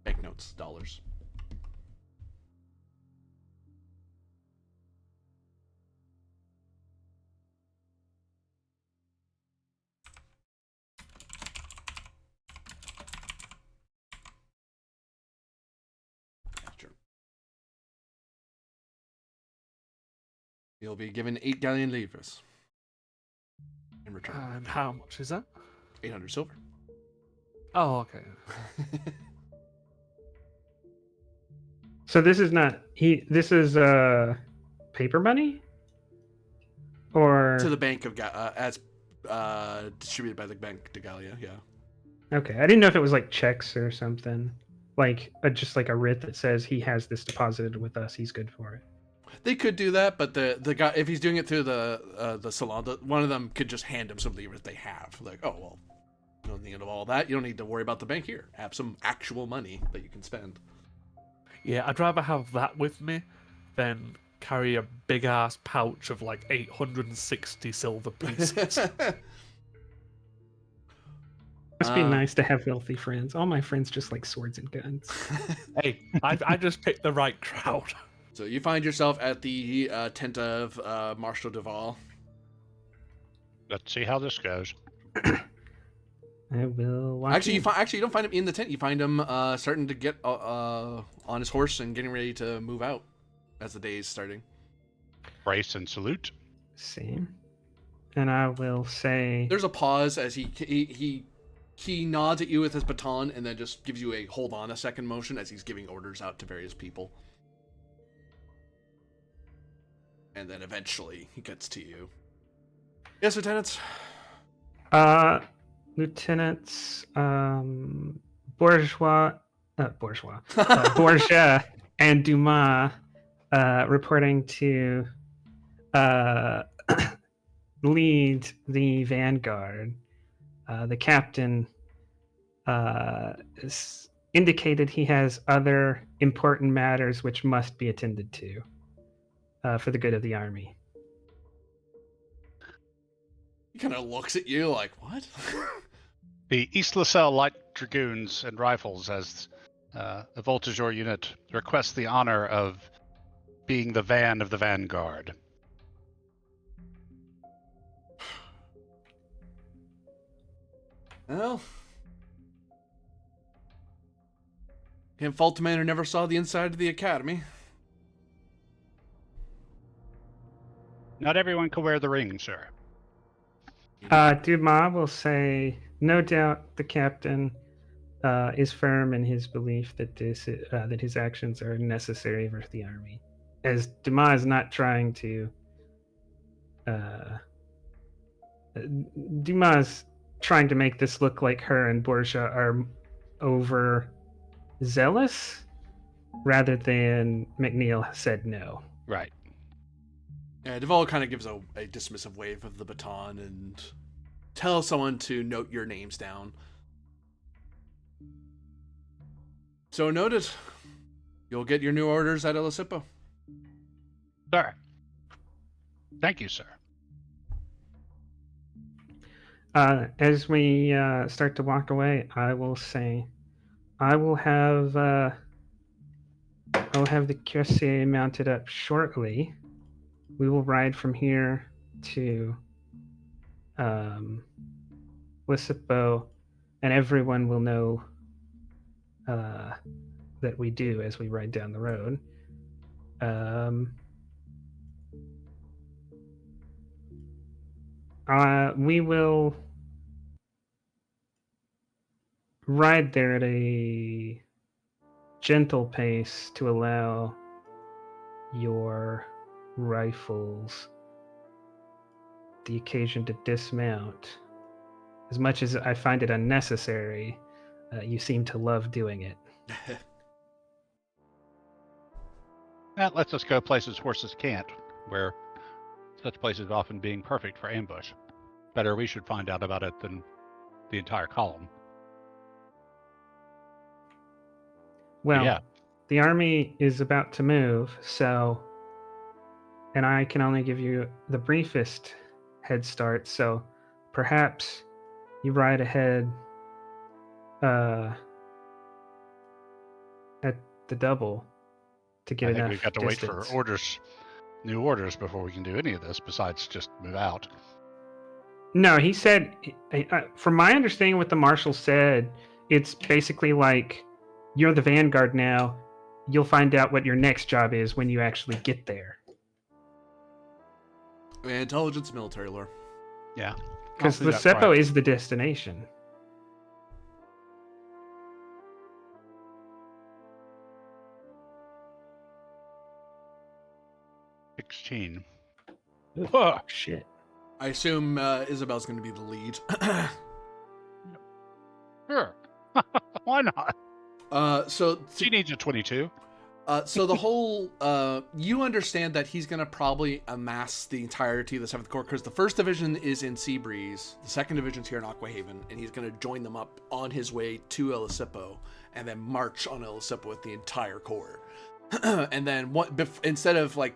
Banknotes, dollars. Sure. You'll be given 8 galleon levers in return. And how much is that? 800 silver. Oh, okay. So this is not this is paper money? Or To the Bank of as distributed by the Bank de Gallia, yeah. Okay, I didn't know if it was like checks or something. Just like a writ that says he has this deposited with us, he's good for it. They could do that, but the guy, if he's doing it through the salon, one of them could just hand him some levers they have. Like, oh well, you don't need all that. You don't need to worry about the bank here. Have some actual money that you can spend. Yeah, I'd rather have that with me than carry a big ass pouch of like 860 silver pieces. Must be nice to have wealthy friends. All my friends just like swords and guns. Hey, I just picked the right crowd. So you find yourself at the tent of Marshal Duval. let's see how this goes. I will watch. Actually, it. you don't find him in the tent. You find him starting to get on his horse and getting ready to move out as the day is starting. Brace and salute. Same. and I will say, There's a pause as he nods at you with his baton and then just gives you a hold on a second motion as he's giving orders out to various people. And then eventually he gets to you. Yes, lieutenants? Lieutenants, Bourgeois, Borgia and Dumas, reporting to, lead the vanguard. The captain has indicated he has other important matters which must be attended to for the good of the army. He kind of looks at you like, what? The East LaSalle Light Dragoons and Rifles, as a Voltigeur unit, requests the honor of being the van of the vanguard. Well, can't fault the man who never saw the inside of the academy. Not everyone can wear the ring, sir. Dumas will say, no doubt the captain is firm in his belief that that his actions are necessary for the army. As Dumas is not trying to, Dumas trying to make this look like her and Borgia are over zealous, rather than McNeil said no. Right. Yeah, Duvall kind of gives a dismissive wave of the baton and tells someone to note your names down. So noted. You'll get your new orders at El Isipo. Sir. Thank you, sir. As we start to walk away, I will say, I'll have the cuirassier mounted up shortly. We will ride from here to Lisipo, and everyone will know that we do as we ride down the road. We will ride there at a gentle pace to allow your rifles the occasion to dismount. As much as I find it unnecessary, you seem to love doing it. That lets us go places horses can't, where such places often being perfect for ambush. Better we should find out about it than the entire column. Well, Yeah. the army is about to move, so, and I can only give you the briefest head start, so perhaps you ride ahead at the double to get I think enough we've got to distance. wait for new orders before we can do any of this besides just move out. No, he said, from my understanding what the marshal said, it's basically like, you're the vanguard now. You'll find out what your next job is when you actually get there. Intelligence, military lore. Yeah. Because I'll do that Lisipo right. is the destination. $16. Ugh, Whoa. shit. I assume Isabel's going to be the lead. Sure. Why not? So She needs a 22. So the whole, you understand that he's going to probably amass the entirety of the 7th Corps, because the 1st Division is in Seabreeze, the 2nd Division's here in Aquahaven, and he's going to join them up on his way to El Isipo, and then march on El Isipo with the entire Corps. And then instead of like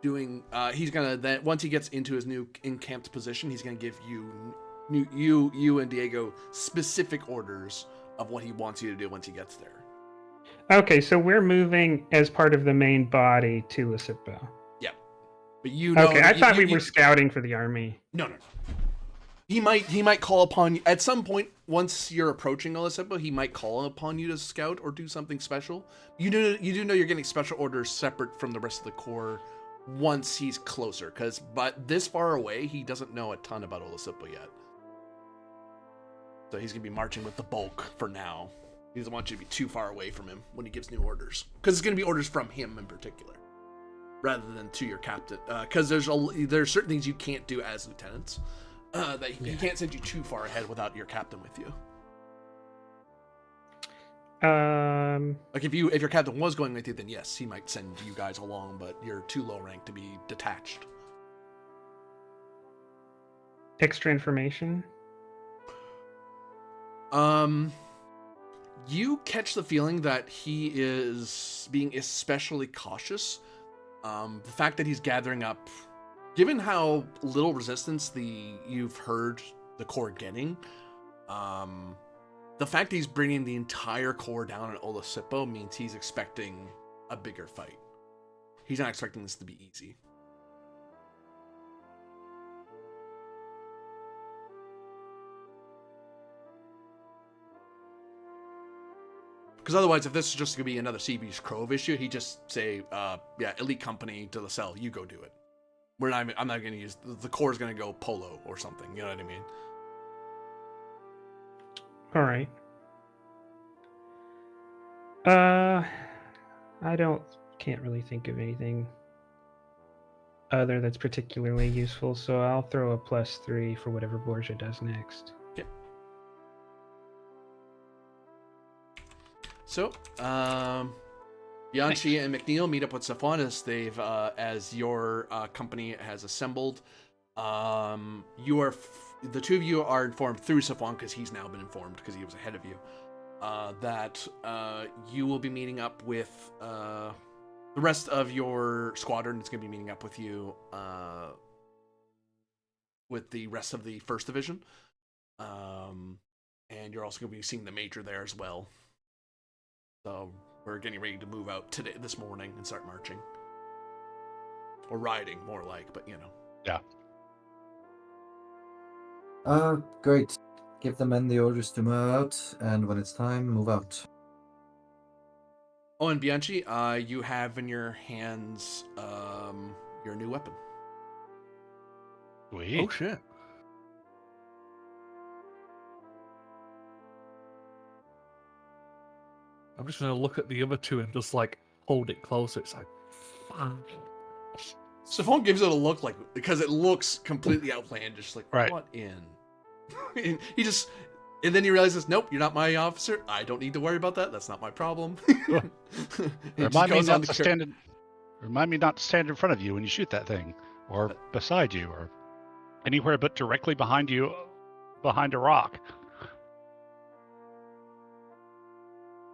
doing, he's going to then, once he gets into his new encamped position, he's going to give you and Diego specific orders of what he wants you to do once he gets there. Okay, so we're moving as part of the main body to Lisipo. Yeah, but you know. Okay, I thought we were scouting for the army. No. He might call upon you at some point once you're approaching Lisipo. He might call upon you to scout or do something special. You do know you're getting special orders separate from the rest of the Corps once he's closer, but this far away, he doesn't know a ton about Olasipo yet. So he's going to be marching with the bulk for now. He doesn't want you to be too far away from him when he gives new orders. Because it's going to be orders from him in particular, rather than to your captain. Because there's certain things you can't do as lieutenants. That he can't send you too far ahead without your captain with you. Like if your captain was going with you, then yes, he might send you guys along, but you're too low ranked to be detached. Extra information. You catch the feeling that he is being especially cautious. The fact that he's gathering up, given how little resistance you've heard the Corps getting, the fact that he's bringing the entire Corps down at Olasipo means he's expecting a bigger fight. He's not expecting this to be easy. Because otherwise, if this is just going to be another Sea Beast Crove issue, he'd just say, elite company to the cell, you go do it. I'm not going to use, the Corps is going to go Polo or something, you know what I mean? All right. Can't really think of anything other that's particularly useful, so I'll throw a +3 for whatever Borgia does next. Okay. So, Bianchi and McNeil meet up with Sophonis. As your company has assembled. The two of you are informed through Sophon, because he's now been informed because he was ahead of you, that you will be meeting up with the rest of your squadron. It's going to be meeting up with you with the rest of the 1st Division. And you're also going to be seeing the Major there as well. So we're getting ready to move out this morning and start marching. Or riding, more like, but you know. Yeah. Great. Give the men the orders to move out, and when it's time, move out. Oh, and Bianchi, you have in your hands your new weapon. Sweet. Oh shit. I'm just gonna look at the other two and just like hold it closer. It's like, fuck. Sophon gives it a look because it looks completely outlandish. Like, Right. What in? And and then he realizes, nope, you're not my officer. I don't need to worry about that. That's not my problem. Remind me not to stand in front of you when you shoot that thing, or beside you, or anywhere but directly behind you, behind a rock.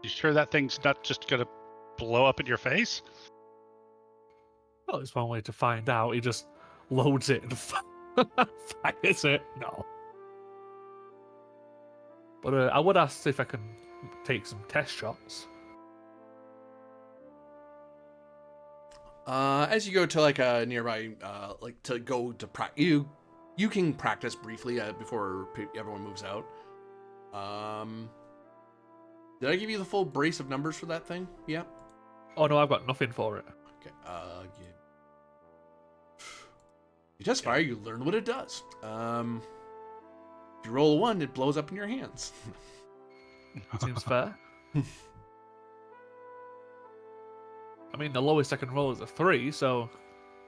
You sure that thing's not just gonna blow up in your face? Well, there's one way to find out. He just loads it and fires it. No. But I would ask if I can take some test shots. As you go to like a nearby, to go to practice, you can practice briefly before everyone moves out. Did I give you the full brace of numbers for that thing? Yeah. Oh no, I've got nothing for it. Okay. You test fire, you learn what it does. If you roll a 1, it blows up in your hands. Seems fair. I mean, the lowest I can roll is a 3, so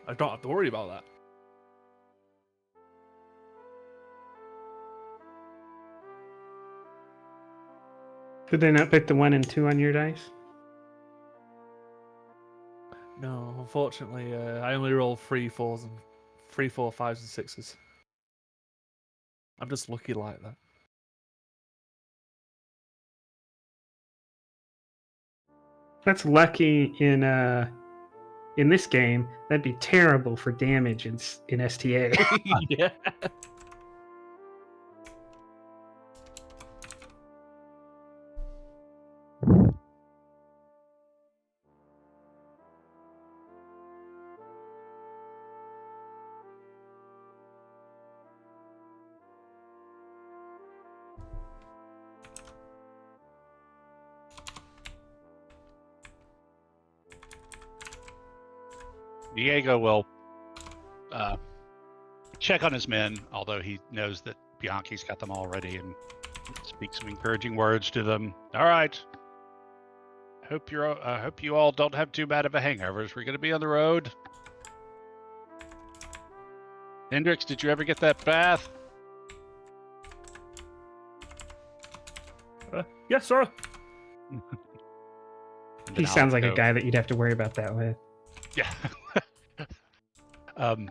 I don't have to worry about that. Did they not pick the 1 and 2 on your dice? No, unfortunately, I only roll 3 4s and 3 4 5s and 6s. I'm just lucky like that. That's lucky in this game. That'd be terrible for damage in STA. Yeah. Diego will check on his men, although he knows that Bianchi's got them all ready, and speak some encouraging words to them. All right. Hope you all don't have too bad of a hangover. We're going to be on the road. Hendrix, did you ever get that bath? Yes, sir. He sounds like a guy that you'd have to worry about that with. Yeah. And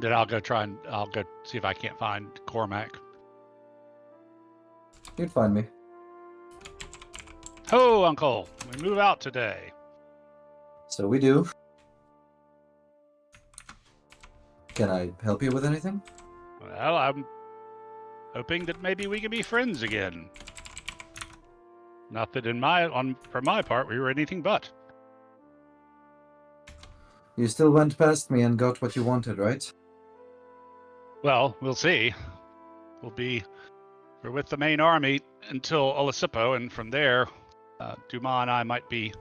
then I'll go see if I can't find Cormac. You'd find me. Ho, Uncle! We move out today. So we do. Can I help you with anything? Well, I'm hoping that maybe we can be friends again. Not that for my part, we were anything but. You still went past me and got what you wanted, right? Well, we'll see. We're with the main army until Olisipo, and from there, Dumas and I might be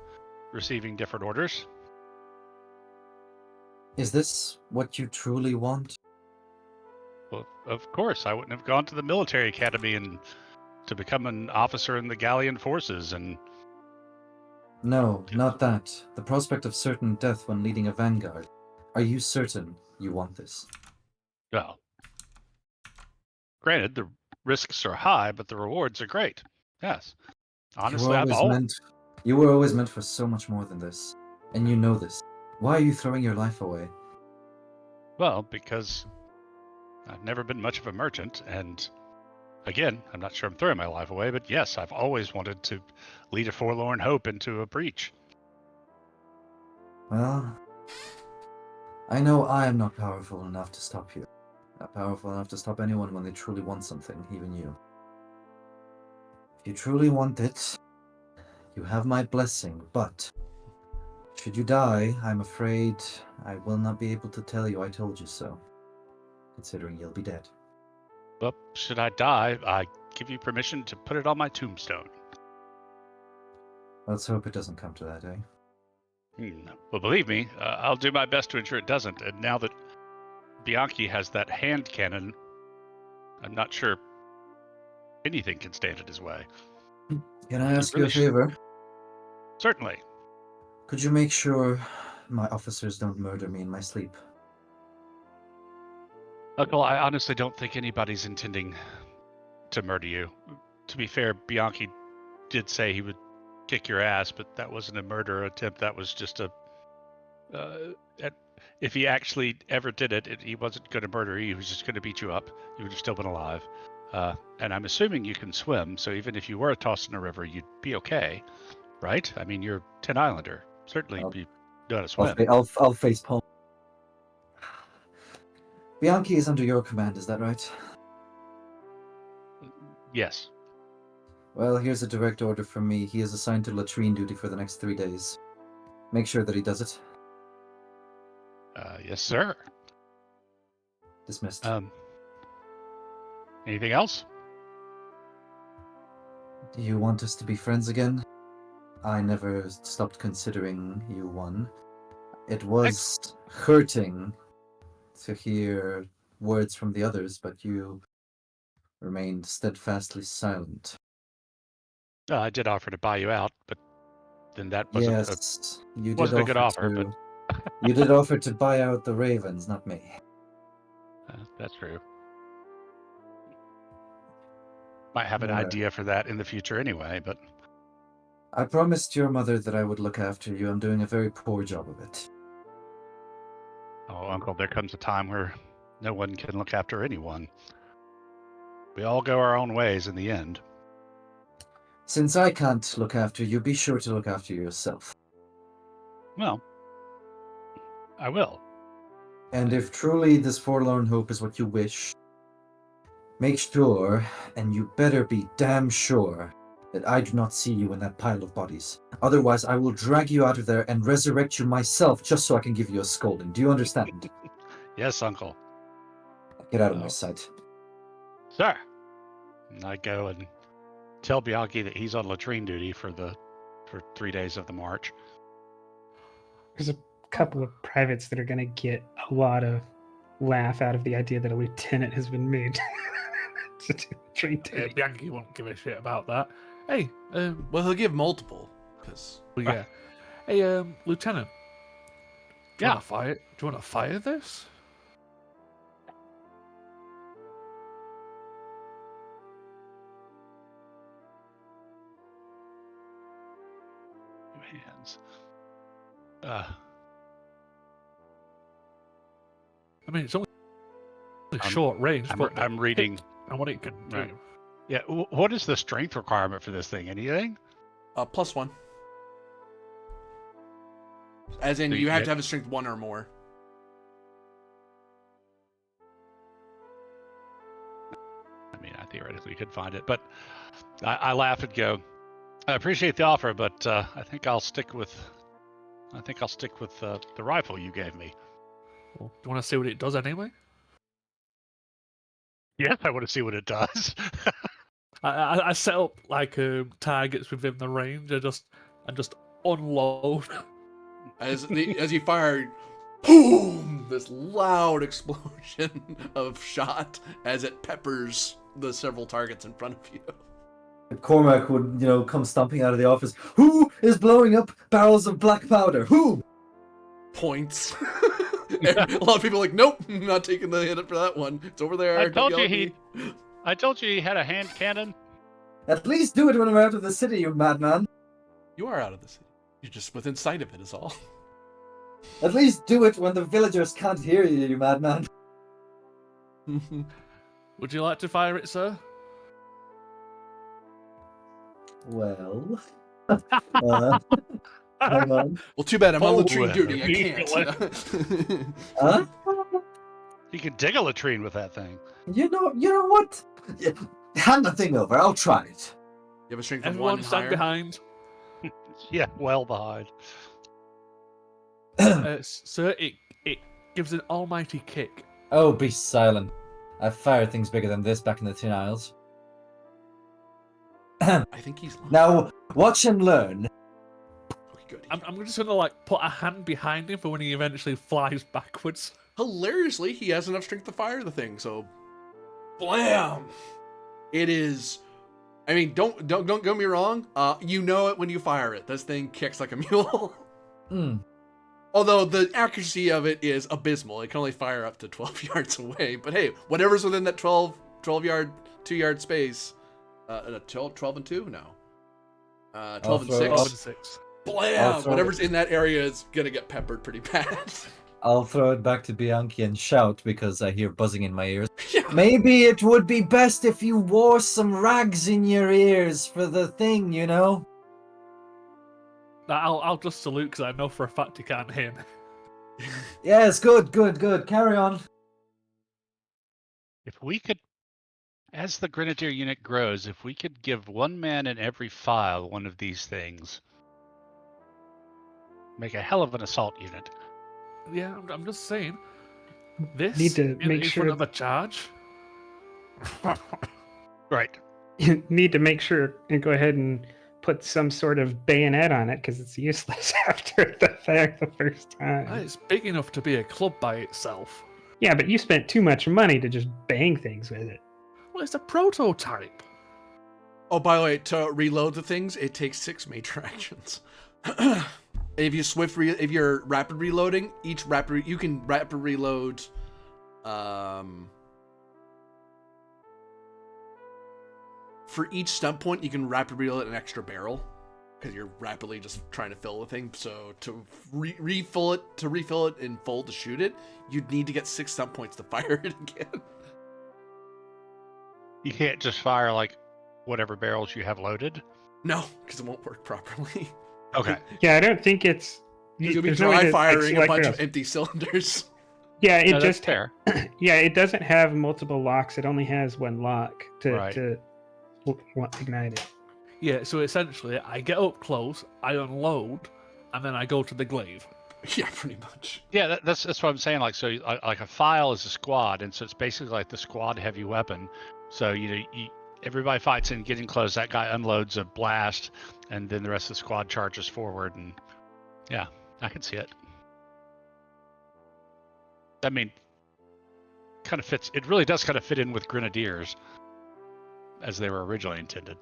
receiving different orders. Is this what you truly want? Well, of course, I wouldn't have gone to the military academy and to become an officer in the Galleon forces, and No, not that. The prospect of certain death when leading a vanguard. Are you certain you want this? well, granted, the risks are high, but the rewards are great. Yes. Honestly, You were always meant for so much more than this. And you know this. Why are you throwing your life away? Well, because I've never been much of a merchant, and again, I'm not sure I'm throwing my life away, but yes, I've always wanted to lead a forlorn hope into a breach. Well, I know I am not powerful enough to stop you. Not powerful enough to stop anyone when they truly want something, even you. If you truly want it, you have my blessing, but should you die, I'm afraid I will not be able to tell you I told you so, considering you'll be dead. Well, should I die, I give you permission to put it on my tombstone. Let's hope it doesn't come to that, eh? Well, believe me, I'll do my best to ensure it doesn't. And now that Bianchi has that hand cannon, I'm not sure anything can stand in his way. Can I ask you a favor? Certainly. Could you make sure my officers don't murder me in my sleep? Uncle, I honestly don't think anybody's intending to murder you. To be fair, Bianchi did say he would kick your ass, but that wasn't a murder attempt. That was just if he actually ever did it, he wasn't going to murder you. He was just going to beat you up. You would have still been alive. And I'm assuming you can swim, so even if you were tossed in a river, you'd be okay, right? I mean, you're 10 Islander. Certainly, you know how to swim. I'll face palm. Bianchi is under your command, is that right? Yes. Well, here's a direct order from me. He is assigned to latrine duty for the next 3 days. Make sure that he does it. Yes, sir. Dismissed. Anything else? Do you want us to be friends again? I never stopped considering you one. It was hurting to hear words from the others, but you remained steadfastly silent. I did offer to buy you out, but then that Yes, you did wasn't a good offer offer. to, But you did offer to buy out the Ravens, not me. that's true. Might have an Yeah. idea for that in the future anyway, but I promised your mother that I would look after you. I'm doing a very poor job of it. oh, Uncle, there comes a time where no one can look after anyone. We all go our own ways in the end. Since I can't look after you, be sure to look after yourself. Well, I will. And if truly this forlorn hope is what you wish, make sure, and you better be damn sure, that I do not see you in that pile of bodies. Otherwise, I will drag you out of there and resurrect you myself just so I can give you a scolding. Do you understand? Yes, Uncle. Get out of my sight. Sir. And I go and tell Bianchi that he's on latrine duty for 3 days of the march. There's a couple of privates that are going to get a lot of laugh out of the idea that a lieutenant has been made to do trade duty. Bianchi won't give a shit about that. Hey, Well, he'll give multiple, because... well, yeah. Hey, Lieutenant. Do you Yeah. want to fire? Do you want to fire this? Hands. I mean, it's only short range, but I'm reading. and what it can do. Right. Yeah. What is the strength requirement for this thing? Anything? +1. As in, So you you have get- to have a strength 1 or more. I mean, I theoretically could find it, but I laugh and go, I appreciate the offer, but I think I'll stick with the rifle you gave me. Well, do you want to see what it does anyway? Yes, I want to see what it does. I set up like targets within the range and just unload. As you fire, boom! This loud explosion of shot as it peppers the several targets in front of you. Cormac would, come stomping out of the office. Who is blowing up barrels of black powder? Who? Points. A lot of people are like, nope, I'm not taking the hit for that one. It's over there. I Don't told yell you at me." I told you he had a hand cannon. At least do it when we're out of the city, you madman. You are out of the city. You're just within sight of it, is all. At least do it when the villagers can't hear you, you madman. Would you like to fire it, sir? Well... hang on. Well, too bad I'm on Oh, latrine duty. I immediately. can't. Huh? You can dig a latrine with that thing. You know what? Yeah, hand the thing over, I'll try it. You have a strength of 1 Everyone and stand higher. behind. Yeah, well behind. Sir, it gives an almighty kick. Oh, be silent. I've fired things bigger than this back in the Tin Isles. I think he's lying. Now, watch and learn. Okay, good. I'm just gonna like put a hand behind him for when he eventually flies backwards. Hilariously, he has enough strength to fire the thing, so blam! It is. I mean, don't get me wrong. You know it when you fire it. This thing kicks like a mule. Although the accuracy of it is abysmal. It can only fire up to 12 yards away. But hey, whatever's within that 12 yard, 2 yard space. 12 and 2? No. 12 and 6. 12 and 6. Blam! Whatever's in that area is gonna get peppered pretty bad. I'll throw it back to Bianchi and shout because I hear buzzing in my ears. Yeah. Maybe it would be best if you wore some rags in your ears for the thing, you know? I'll just salute because I know for a fact he can't hear me. Yes, good. Carry on. If we could, as the Grenadier unit grows, if we could give one man in every file one of these things, make a hell of an assault unit. Yeah, I'm just saying. This Need to make in sure- front of a charge. Right. You need to make sure and go ahead and put some sort of bayonet on it because it's useless after the fact the first time. It's big enough to be a club by itself. Yeah, but you spent too much money to just bang things with it. Well, it's a prototype. Oh, by the way, to reload the things, it takes 6 major actions. If you're rapid reloading, you can rapid reload. For each stun point, you can rapid reload an extra barrel because you're rapidly just trying to fill the thing. So to refill it in full to shoot it, you'd need to get 6 stun points to fire it again. You can't just fire like whatever barrels you have loaded. No, because it won't work properly. Okay. Yeah, I don't think it's. You'll be there's no way dry to, firing a select bunch barrels. of empty cylinders. Yeah, it No, that's just fair. yeah, it doesn't have multiple locks. It only has one lock Right. to ignite it. Yeah, so essentially, I get up close, I unload, and then I go to the glaive. Yeah, pretty much. Yeah, that's what I'm saying. Like, so like a file is a squad, and so it's basically like the squad heavy weapon. So everybody fights in, getting close. That guy unloads a blast, and then the rest of the squad charges forward. And yeah, I can see it. I mean, kind of fits. It really does kind of fit in with Grenadiers as they were originally intended.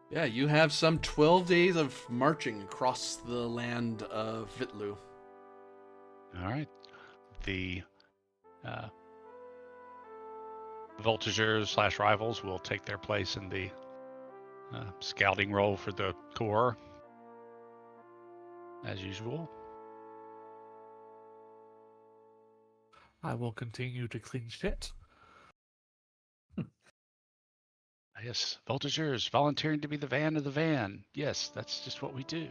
Yeah, you have some 12 days of marching across the land of Vitlu. All right. The Voltigeurs / rivals will take their place in the scouting role for the Corps, as usual. I will continue to clean shit. Yes, Voltigeurs volunteering to be the van of the van. Yes, that's just what we do.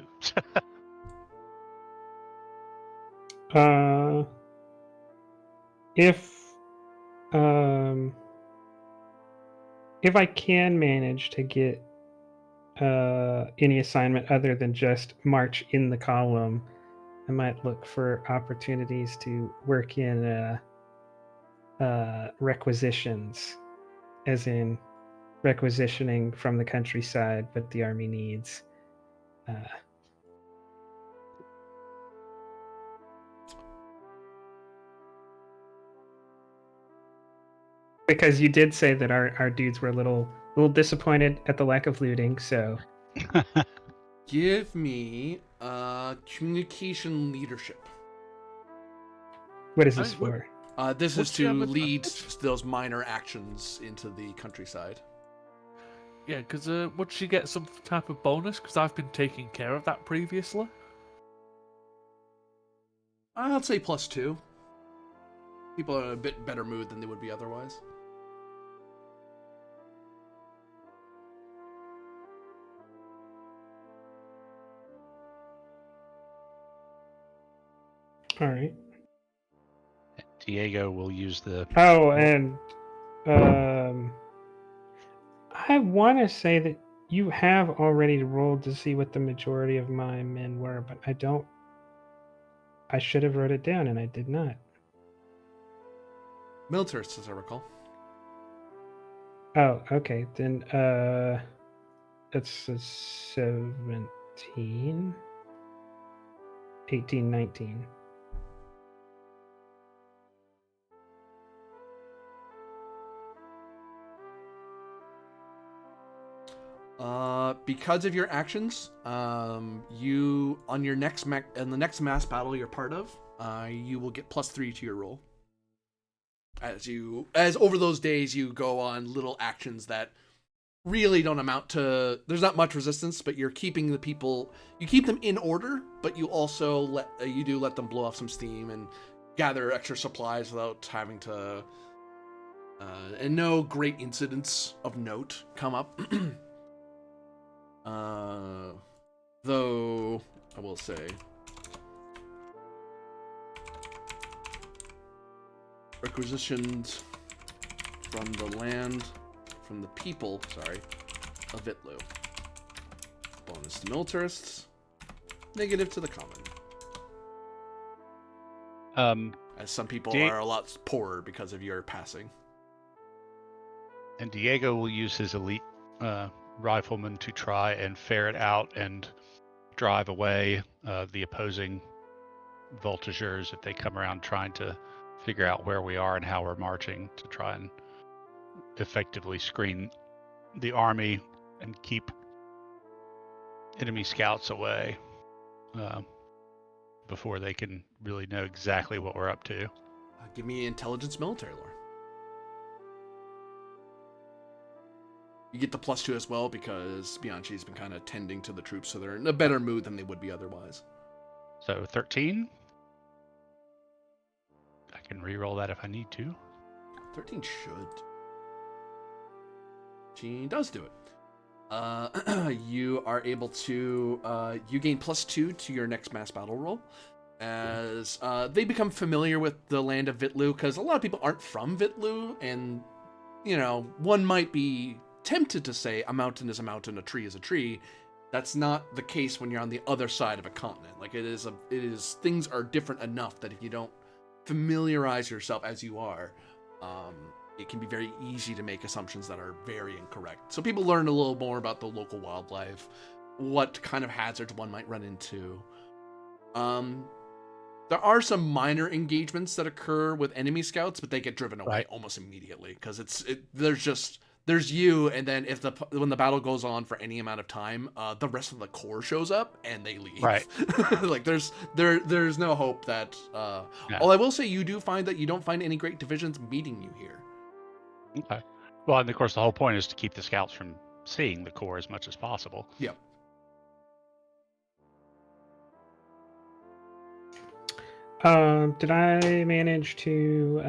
Uh, if um, if I can manage to get any assignment other than just march in the column, I might look for opportunities to work in requisitions, as in requisitioning from the countryside what the army needs. Because you did say that our dudes were a little disappointed at the lack of looting, so Give me communication leadership. what is this for? This is Would she have to a lead advantage? those minor actions into the countryside. Yeah, because would she get some type of bonus? Because I've been taking care of that previously. I'd say +2. People are in a bit better mood than they would be otherwise. All right. Diego will use the. Oh, and I want to say that you have already rolled to see what the majority of my men were, but I don't. I should have wrote it down, and I did not. Militarists, as I recall. Oh, okay. Then it's a 17, 18, 19. Because of your actions, you on your next in the next mass battle you're part of, you will get +3 to your roll. As over those days you go on little actions that really don't amount to. There's not much resistance, but you're keeping the people. You keep them in order, but you also let them blow off some steam and gather extra supplies without having to. And no great incidents of note come up. Though I will say, requisitioned from the people, of Vitlu. Bonus to militarists, negative to the common. As some people are a lot poorer because of your passing. And Diego will use his elite riflemen to try and ferret out and drive away the opposing Voltigeurs if they come around trying to figure out where we are and how we're marching, to try and effectively screen the army and keep enemy scouts away before they can really know exactly what we're up to. Give me intelligence military lore. You get the +2 as well because Bianchi's been kind of tending to the troops, so they're in a better mood than they would be otherwise. So 13. I can re-roll that if I need to. 13 should. She does do it. You are able to you gain +2 to your next mass battle roll as they become familiar with the land of Vitlu, because a lot of people aren't from Vitlu, and one might be tempted to say a mountain is a mountain, a tree is a tree. That's not the case when you're on the other side of a continent. Like it is things are different enough that if you don't familiarize yourself as you are, it can be very easy to make assumptions that are very incorrect. So people learn a little more about the local wildlife, what kind of hazards one might run into. There are some minor engagements that occur with enemy scouts, but they get driven away Right. almost immediately because there's you, and then when the battle goes on for any amount of time, the rest of the corps shows up and they leave. Right. Like there's no hope that. Yeah. Well, I will say you do find that you don't find any great divisions meeting you here. Okay. Well, and of course, the whole point is to keep the scouts from seeing the core as much as possible. Yep. Did I manage to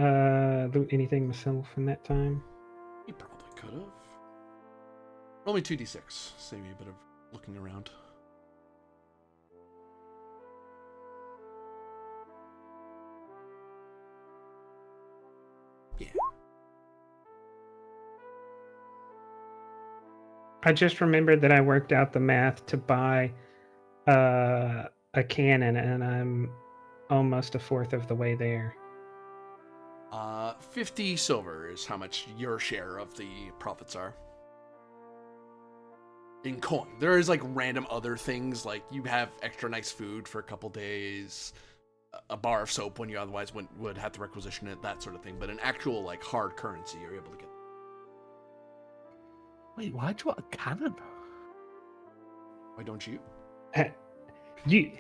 loot anything myself in that time? You probably could have. Only 2d6. Save me a bit of looking around. Yeah. I just remembered that I worked out the math to buy a cannon, and I'm almost a fourth of the way there. 50 silver is how much your share of the profits are. In coin. There is like random other things, like you have extra nice food for a couple days, a bar of soap when you otherwise would have to requisition it, that sort of thing. But an actual like hard currency you're able to get. Wait, why'd you want a cannon? Why don't you? You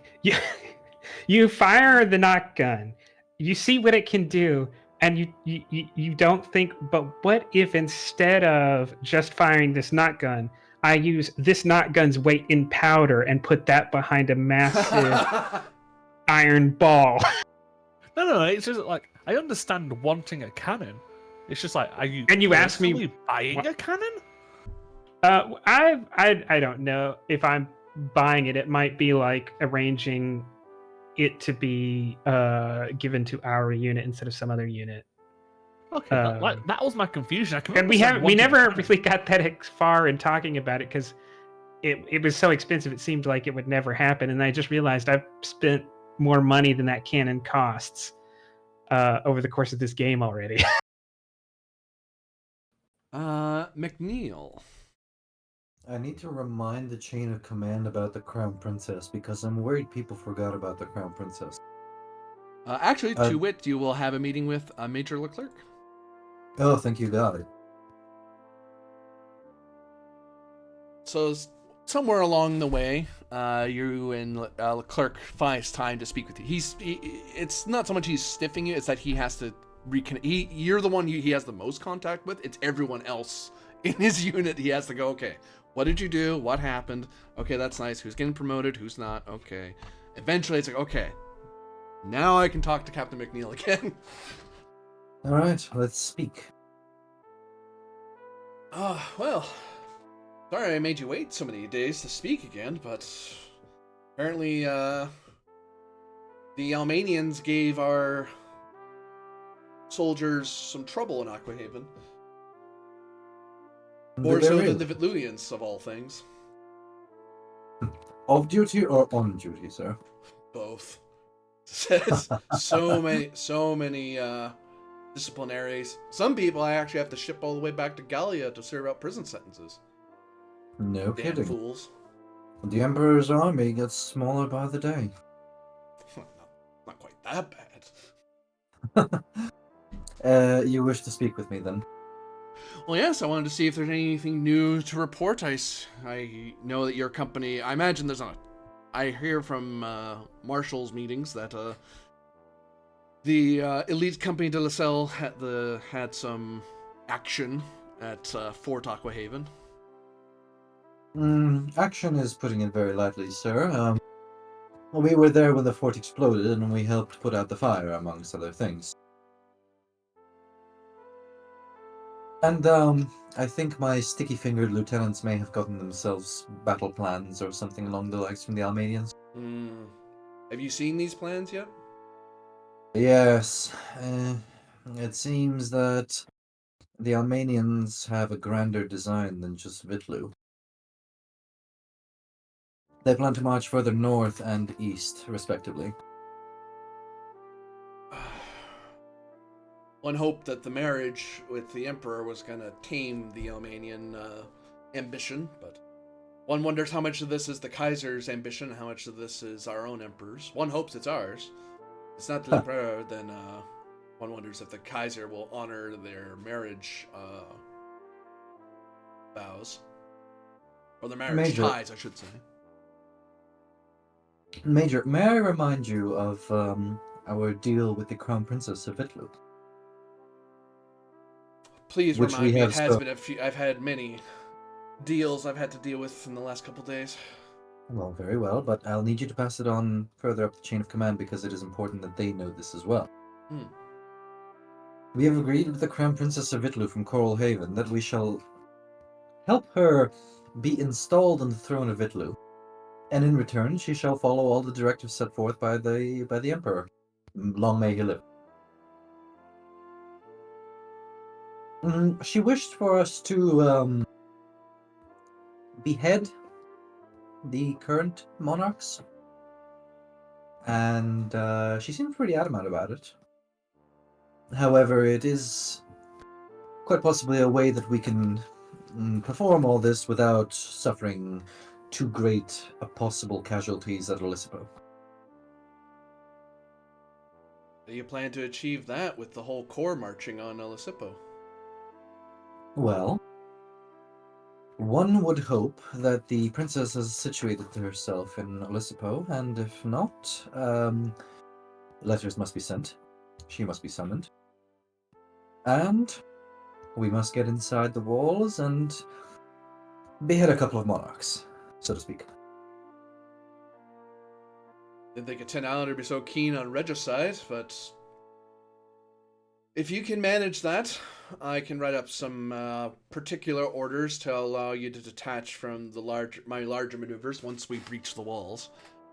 you fire the knock gun. You see what it can do, and you don't think, but what if instead of just firing this knock gun, I use this knock gun's weight in powder and put that behind a massive iron ball? No, it's just like I understand wanting a cannon. It's just like, are you? And you ask me personally buying a cannon? I don't know if I'm buying it. It might be like arranging it to be given to our unit instead of some other unit. Okay, that was my confusion. I can And we understand wanting a never cannon. really got that far in talking about it because it was so expensive. It seemed like it would never happen, and I just realized I've spent more money than that cannon costs over the course of this game already. McNeil. I need to remind the chain of command about the Crown Princess because I'm worried people forgot about the Crown Princess. Actually, to wit, you will have a meeting with Major Leclerc. Oh, thank you, God. So somewhere along the way, you and Leclerc finds time to speak with you. It's not so much he's stiffing you; it's that he has to reconnect. You're the one he has the most contact with. It's everyone else in his unit. He has to go. Okay, what did you do? What happened? Okay, that's nice. Who's getting promoted? Who's not? Okay. Eventually, it's like, okay, now I can talk to Captain McNeil again. All right, let's speak. Well, sorry I made you wait so many days to speak again, but apparently, the Almanians gave our soldiers some trouble in Aquahaven. More so than the Vitluians, of all things. Off duty or on duty, sir? Both. Says so many disciplinaries. Some people I actually have to ship all the way back to Gallia to serve out prison sentences. No Damn kidding. fools. The Emperor's army gets smaller by the day. Not quite that bad. You wish to speak with me then? Well, yes, I wanted to see if there's anything new to report. I know that your company, I imagine there's not. I hear from Marshall's meetings that the elite company de La Salle had some action at Fort Aquahaven. Action is putting it very lightly, sir. We were there when the fort exploded, and we helped put out the fire, amongst other things. And, I think my sticky-fingered lieutenants may have gotten themselves battle plans or something along the likes from the Almanians. Have you seen these plans yet? Yes. It seems that the Almanians have a grander design than just Vitlu. They plan to march further north and east, respectively. One hoped that the marriage with the Emperor was going to tame the Almanian ambition, but one wonders how much of this is the Kaiser's ambition and how much of this is our own Emperor's. One hopes it's ours. it's not the Emperor, then one wonders if the Kaiser will honor their marriage vows. Or their marriage Major. ties, I should say. Major, may I remind you of our deal with the Crown Princess of Vitlu? Please Which remind we me. It have has so- been a few. I've had many deals I've had to deal with in the last couple days. Well, very well, but I'll need you to pass it on further up the chain of command because it is important that they know this as well. Hmm. We have agreed with the Crown Princess of Vitlu from Coral Haven that we shall help her be installed on the throne of Vitlu, and in return she shall follow all the directives set forth by the Emperor. Long may he live. She wished for us to behead the current monarchs, and she seemed pretty adamant about it. However, it is quite possibly a way that we can perform all this without suffering too great a possible casualties at Olisipo. Do you plan to achieve that with the whole corps marching on Elisipo? Well, one would hope that the princess has situated herself in Olisipo, and if not, letters must be sent. She must be summoned. And we must get inside the walls and behead a couple of monarchs, so to speak. Didn't think a 10 Islander would be so keen on regicide, but if you can manage that, I can write up some particular orders to allow you to detach from my larger maneuvers once we breach the walls,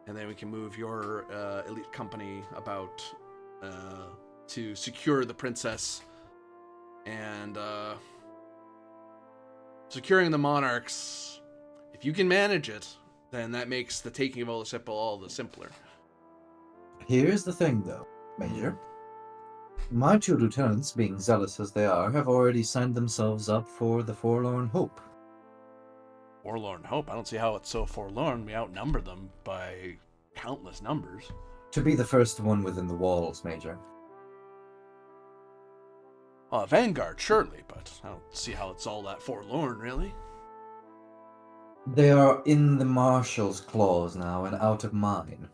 and then we can move your elite company about to secure the princess and securing the monarchs. If you can manage it, then that makes the taking of Olisipo all the simpler. Here's the thing, though, Major. My two lieutenants, being zealous as they are, have already signed themselves up for the Forlorn Hope. Forlorn Hope? I don't see how it's so forlorn. We outnumber them by countless numbers. To be the first one within the walls, Major. Well, Vanguard, surely, but I don't see how it's all that forlorn, really. They are in the Marshal's claws now and out of mine.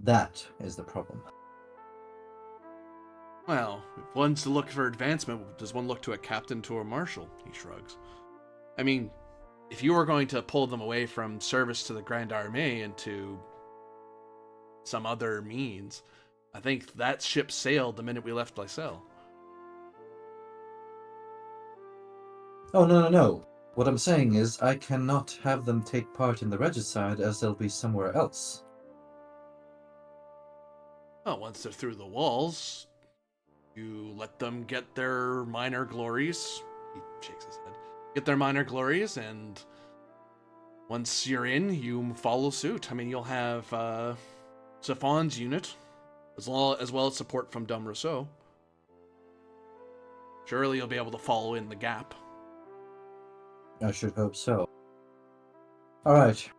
That is the problem. Well, if one's to look for advancement, does one look to a captain to a marshal? He shrugs. I mean, if you were going to pull them away from service to the Grand Armée into some other means, I think that ship sailed the minute we left Lysel. Oh, no. What I'm saying is I cannot have them take part in the regicide as they'll be somewhere else. Well, once they're through the walls, you let them get their minor glories. He shakes his head. Get their minor glories, and once you're in, you follow suit. I mean, you'll have Safon's unit, as well as support from Dom Rousseau. Surely you'll be able to follow in the gap. I should hope so. Alright.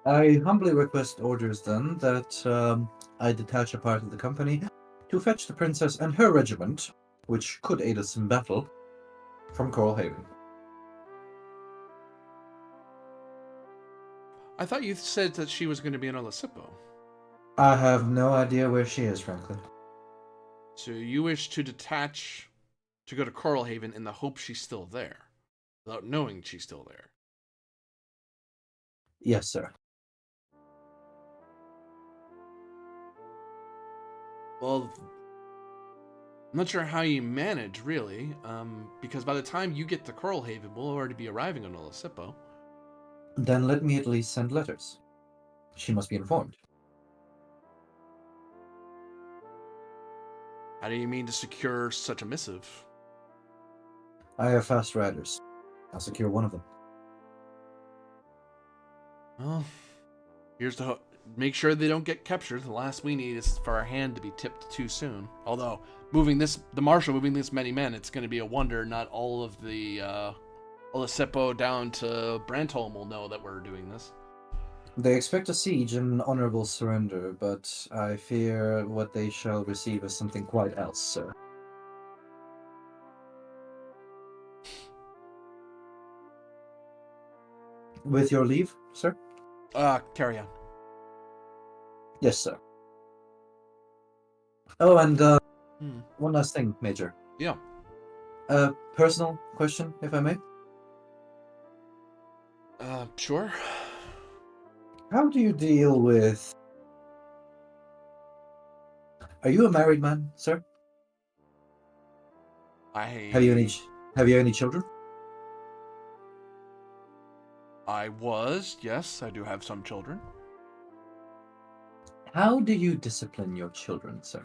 I humbly request orders then that I detach a part of the company to fetch the princess and her regiment, which could aid us in battle, from Coral Haven. I thought you said that she was going to be in Olisipo. I have no idea where she is, frankly. So you wish to detach to go to Coral Haven in the hope she's still there, without knowing she's still there. Yes, sir. Well, I'm not sure how you manage, really, because by the time you get to Coral Haven, we'll already be arriving on Olisipo. Then let me at least send letters. She must be informed. How do you mean to secure such a missive? I have fast riders. I'll secure one of them. Well, here's the make sure they don't get captured. The last we need is for our hand to be tipped too soon. Although, the Marshal moving this many men, it's going to be a wonder not all of the Olisipo down to Brantholm will know that we're doing this. They expect a siege and honorable surrender, but I fear what they shall receive is something quite else, sir. With your leave, sir? Carry on. Yes, sir. Oh, and Hmm. one last thing, Major. Yeah. A personal question, if I may. Sure. How do you deal with... Are you a married man, sir? Have you any children? Yes, I do have some children. How do you discipline your children, sir?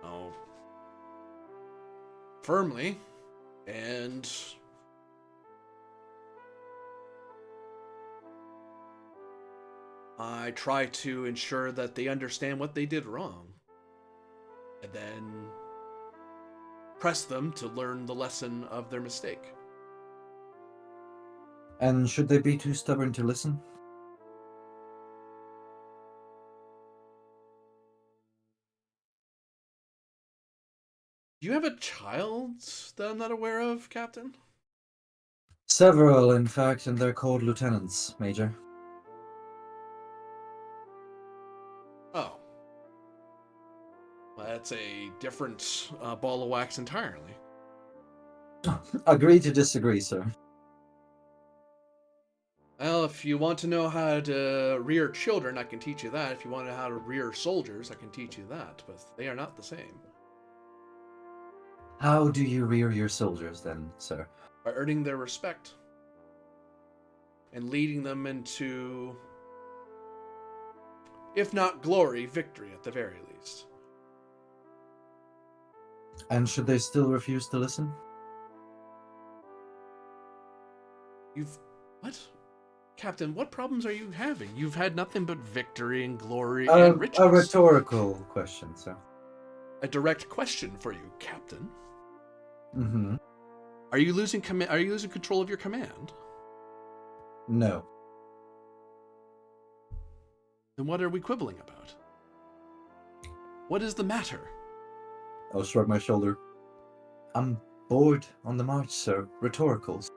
Oh. Firmly. And I try to ensure that they understand what they did wrong. And then press them to learn the lesson of their mistake. And should they be too stubborn to listen? Do you have a child that I'm not aware of, Captain? Several, in fact, and they're called lieutenants, Major. Oh. Well, that's a different ball of wax entirely. Agree to disagree, sir. Well, if you want to know how to rear children, I can teach you that. If you want to know how to rear soldiers, I can teach you that. But they are not the same. How do you rear your soldiers, then, sir? By earning their respect. And leading them into, if not glory, victory at the very least. And should they still refuse to listen? What? Captain, what problems are you having? You've had nothing but victory and glory and riches. A rhetorical question, sir. A direct question for you, Captain. Mm-hmm. Are you losing control of your command? No. Then what are we quibbling about? What is the matter? I'll shrug my shoulder. I'm bored on the march, sir. Rhetoricals.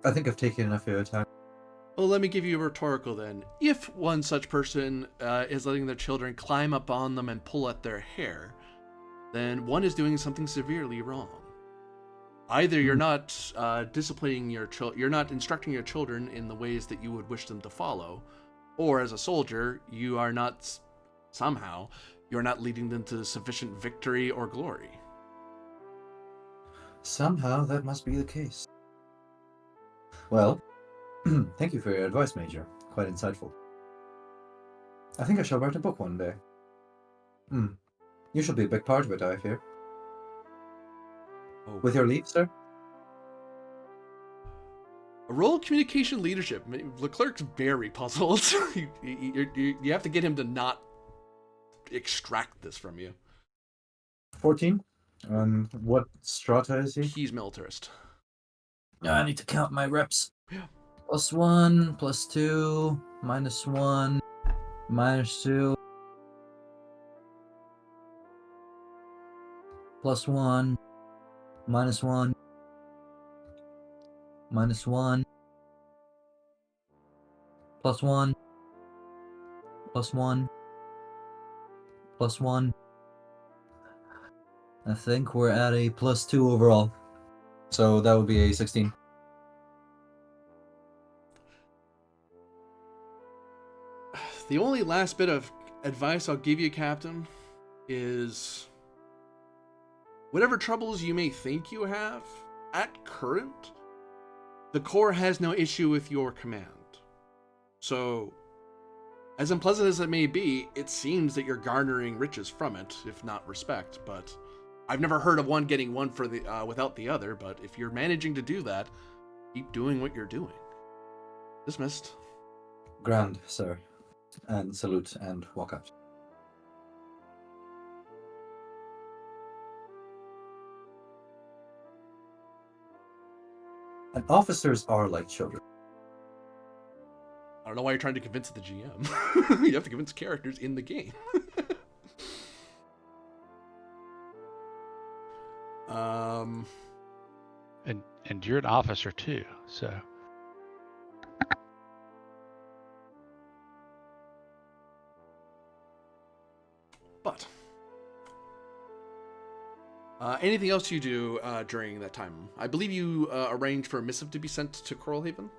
I think I've taken enough of your time. Well, let me give you a rhetorical then. If one such person is letting their children climb up on them and pull at their hair, then one is doing something severely wrong. Either you're not disciplining you're not instructing your children in the ways that you would wish them to follow, or as a soldier, you're not leading them to sufficient victory or glory. Somehow that must be the case. Well, thank you for your advice, Major. Quite insightful. I think I shall write a book one day. You shall be a big part of it, I fear. Oh. With your leave, sir? A role of communication leadership. Leclerc's very puzzled. You have to get him to not extract this from you. 14? What strata is he? He's militarist. No, I need to count my reps. Yeah. +1, +2, -1, -2, +1, -1, -1, +1, +1, +1. I think we're at a +2 overall. So that would be a 16. The only last bit of advice I'll give you, Captain, is whatever troubles you may think you have, at current, the Corps has no issue with your command. So, as unpleasant as it may be, it seems that you're garnering riches from it, if not respect, but I've never heard of one getting one for the without the other, but if you're managing to do that, keep doing what you're doing. Dismissed. Grand, sir. And salute and walk out. And officers are like children. I don't know why you're trying to convince the GM. You have to convince characters in the game. And you're an officer too, so. But anything else you do during that time? I believe you arranged for a missive to be sent to Coralhaven.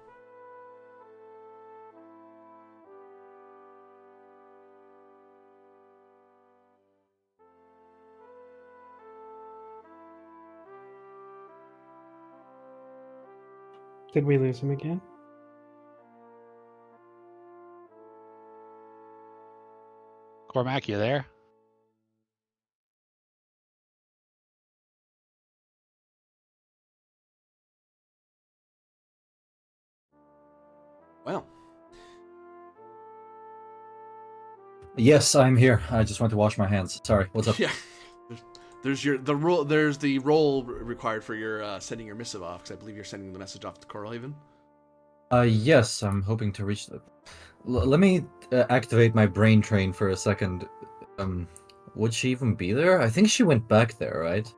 Did we lose him again? Cormac, you there? Well, Yes, I'm here. I just went to wash my hands. Sorry, what's up? yeah. There's the role required for your sending your missive off, because I believe you're sending the message off to Coralhaven. Yes, I'm hoping to reach the... let me activate my brain train for a second. Would she even be there? I think she went back there, right?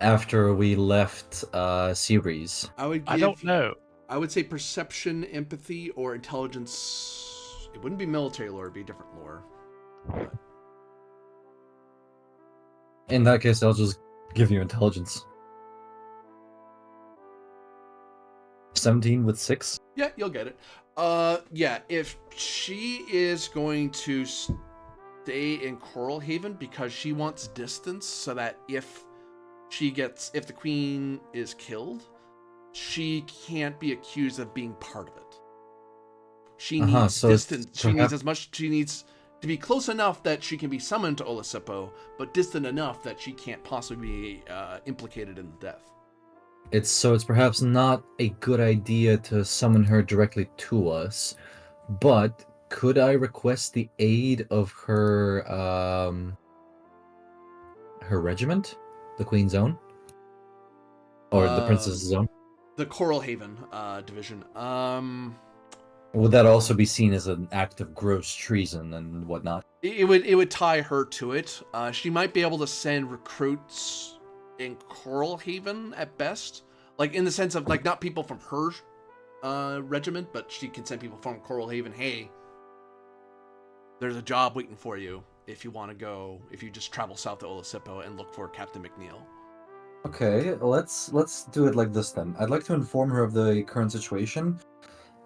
After we left Seabreeze. I don't know. I would say perception, empathy, or intelligence. It wouldn't be military lore; it'd be different lore. But In that case, I'll just give you intelligence. 17 with 6? yeah, you'll get it. Yeah, if she is going to stay in Coralhaven because she wants distance, so that if the queen is killed, she can't be accused of being part of it. She needs distance. She needs to be close enough that she can be summoned to Olisipo, but distant enough that she can't possibly be implicated in the death. It's perhaps not a good idea to summon her directly to us, but could I request the aid of her her regiment, the Queen's Own, or the Princess's Own? The Coralhaven division. Would that also be seen as an act of gross treason and whatnot? It would tie her to it. She might be able to send recruits in Coralhaven at best, like in the sense of like not people from her regiment, but she can send people from Coralhaven. Hey, there's a job waiting for you if you want to go. If you just travel south to Olisipo and look for Captain McNeil. Okay, let's do it like this then. I'd like to inform her of the current situation,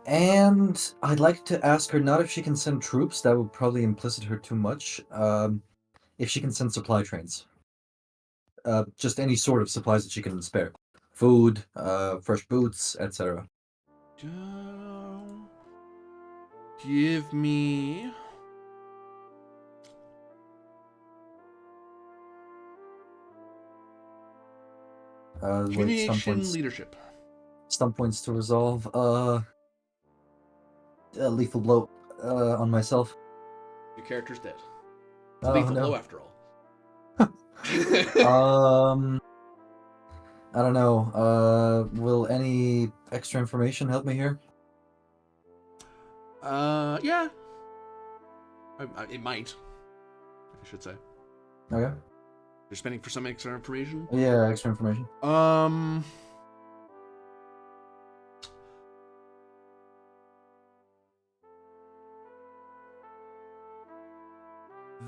and I'd like to ask her not if she can send troops. That would probably implicit her too much. If she can send supply trains. Just any sort of supplies that she can spare. Food, fresh boots, etc. Give me... Communication leadership. Stump points to resolve. Lethal blow on myself. Your character's dead. It's lethal blow after all. I don't know. Will any extra information help me here? Yeah. It might. I should say. Okay. You're spending for some extra information? Yeah, extra information.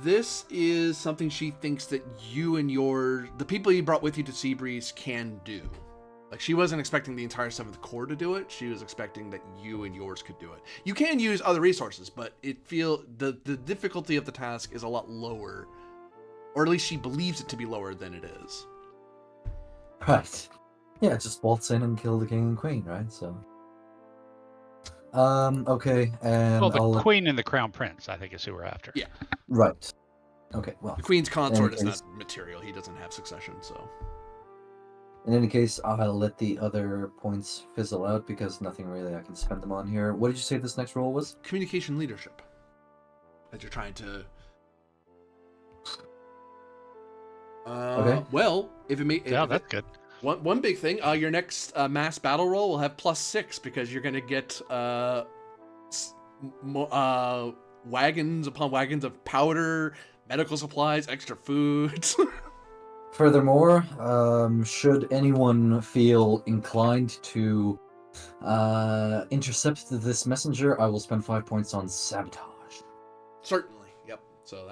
This is something she thinks that you and the people you brought with you to Seabreeze can do. Like, she wasn't expecting the entire 7th Corps to do it. She was expecting that you and yours could do it. You can use other resources, but the difficulty of the task is a lot lower. Or at least she believes it to be lower than it is. Right. Yeah, just waltz in and kill the king and queen, right? So. Okay, and Well, the queen and the crown prince, I think, is who we're after. Yeah. Right. Okay, well. The queen's consort is not material. He doesn't have succession, so. In any case, I'll let the other points fizzle out because nothing really I can spend them on here. What did you say this next role was? Communication leadership. That you're trying to... Okay. Well, if it may... Yeah, that's good. One big thing, your next mass battle roll will have +6 because you're gonna get wagons upon wagons of powder, medical supplies, extra food. Furthermore, should anyone feel inclined to intercept this messenger, I will spend 5 points on sabotage. Certainly, yep. So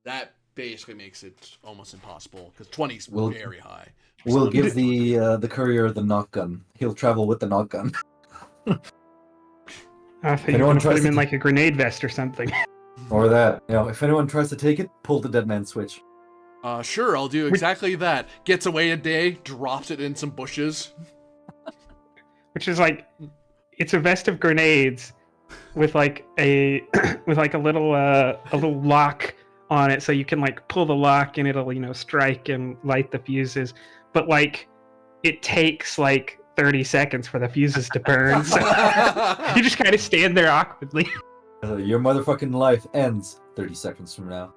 that basically makes it almost impossible because 20's very high. We'll give the courier the knock gun. He'll travel with the knock gun. I thought you were gonna put him in like a grenade vest or something. Or that. If anyone tries to take it, pull the dead man switch. Sure, I'll do exactly that. Gets away a day, drops it in some bushes. Which is like, it's a vest of grenades with like a little lock on it, so you can like pull the lock and it'll strike and light the fuses. But like, it takes like 30 seconds for the fuses to burn. So you just kind of stand there awkwardly. Your motherfucking life ends 30 seconds from now.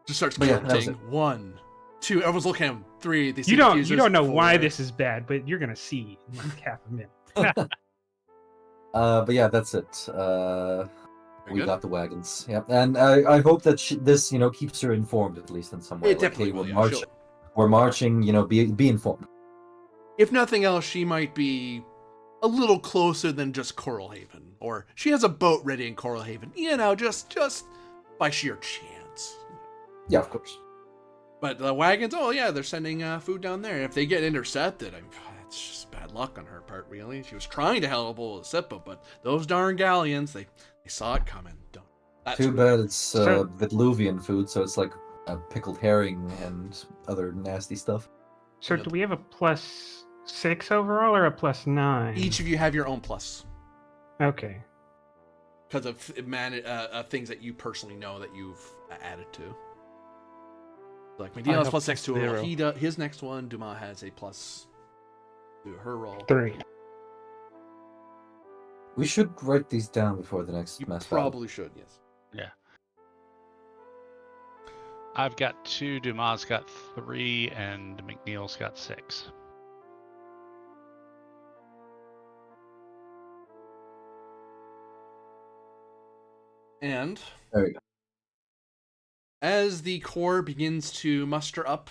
Just starts counting. 1, 2. Everyone's looking at him. 3. They see You the don't know 4. why this is bad, but you're gonna see in like half a minute. But yeah, that's it. We good. got the wagons. Yeah, and I hope that this keeps her informed at least in some way. It definitely will, yeah. We're marching. Be informed. If nothing else, she might be a little closer than just Coral Haven, or she has a boat ready in Coral Haven. Just by sheer chance. Yeah, of course. But the wagons, they're sending food down there. If they get intercepted, it's just bad luck on her part, really. She was trying to help Olisipo, but those darn galleons, they saw it coming. Too bad it's Vitluvian food, so it's like pickled herring and other nasty stuff. So do we have a +6 overall or a +9? Each of you have your own plus. Okay. Because of things that you personally know that you've added to. Like Medina has +6 to it. His next one, Dumas has a plus to her roll. 3. We should write these down before the next mass battle. Probably should, yes. Yeah. I've got 2, Dumas got 3, and McNeil's got 6. And there you go. As the Corps begins to muster up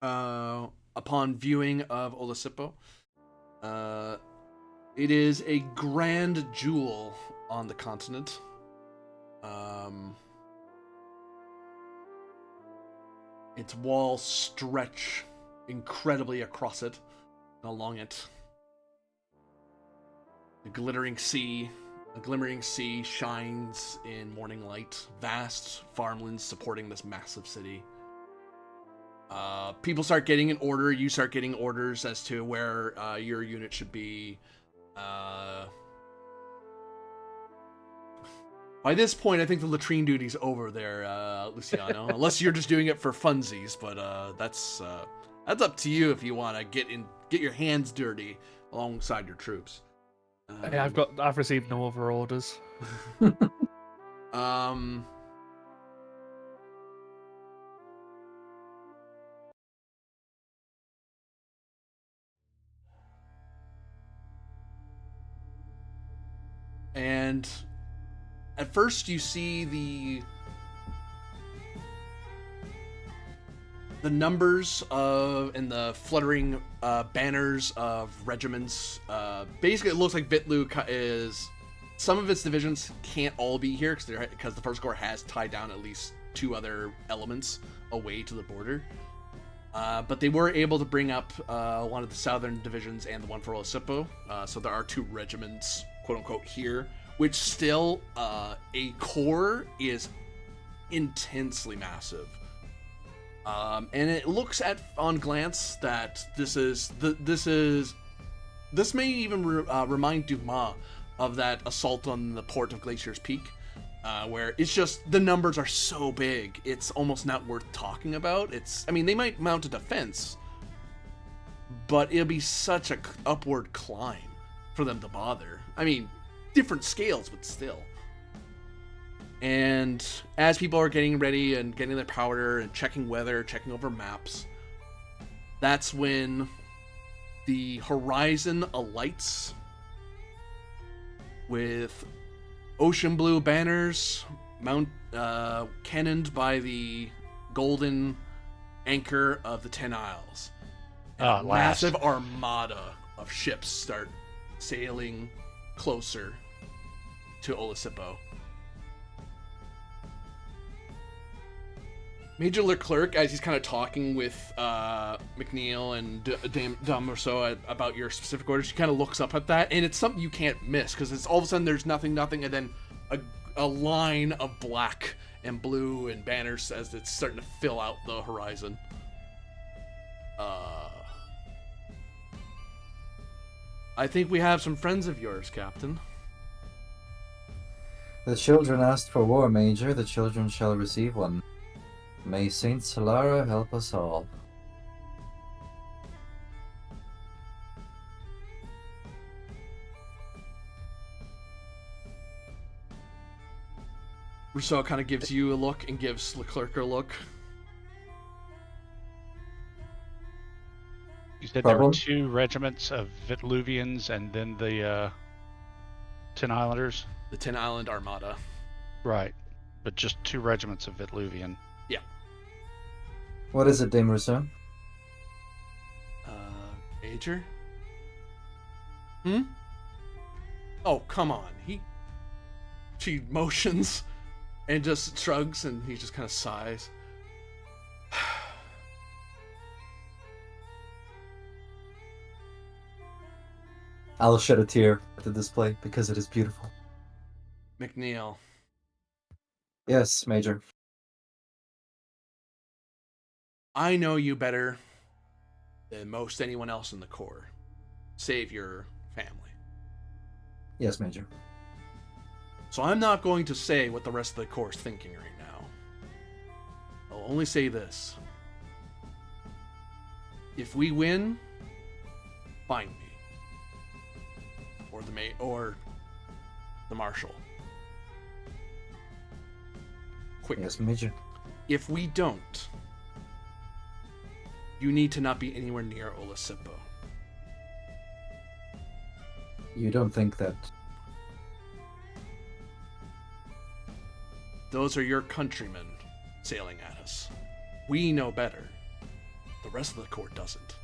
upon viewing of Olisipo, it is a grand jewel on the continent. Its walls stretch incredibly across it and along it. The glimmering sea shines in morning light. Vast farmlands supporting this massive city. People start getting an order. You start getting orders as to where your unit should be. By this point, I think the latrine duty's over there, Luciano. Unless you're just doing it for funsies, but that's up to you if you want to get your hands dirty alongside your troops. Hey, I've received no other orders. And at first you see the numbers and the fluttering banners of regiments. Basically, it looks like Vitlu is... Some of its divisions can't all be here because the First Corps has tied down at least 2 other elements away to the border. But they were able to bring up one of the southern divisions and the one for Olisipo. So there are 2 regiments, quote-unquote, here, which still, a corps is intensely massive. And it looks on glance that this may even remind Dumas of that assault on the port of Glacier's Peak, where it's just the numbers are so big, it's almost not worth talking about. They might mount a defense, but it'll be such a upward climb for them to bother. Different scales, but still. And as people are getting ready and getting their powder and checking weather, checking over maps, that's when the horizon alights with ocean blue banners cannoned by the golden anchor of the 10 Isles. And a massive armada of ships start sailing closer to Olisipo. Major Leclerc, as he's kind of talking with McNeil and Dom Rousseau about your specific orders, she kind of looks up at that, and it's something you can't miss, because it's all of a sudden there's nothing, and then a line of black and blue and banners as it's starting to fill out the horizon. I think we have some friends of yours, Captain. The children asked for war, Major. The children shall receive one. May Saint Solara help us all. Rousseau kind of gives you a look and gives Leclerc a look. You said there were 2 regiments of Vitluvians and then the 10 Islanders? The 10 Island Armada. Right. But just 2 regiments of Vitluvian. Yeah. What is it, Dame Rousseau? Major? Oh, come on. She motions and just shrugs and he just kind of sighs. I'll shed a tear at the display because it is beautiful. McNeil. Yes, Major. I know you better than most anyone else in the Corps. Save your family. Yes, Major. So I'm not going to say what the rest of the Corps is thinking right now. I'll only say this. If we win, find me. Or the Marshal. Quick. Yes, Major. If we don't, you need to not be anywhere near Olisipo. You don't think that... Those are your countrymen sailing at us. We know better. The rest of the Corps doesn't.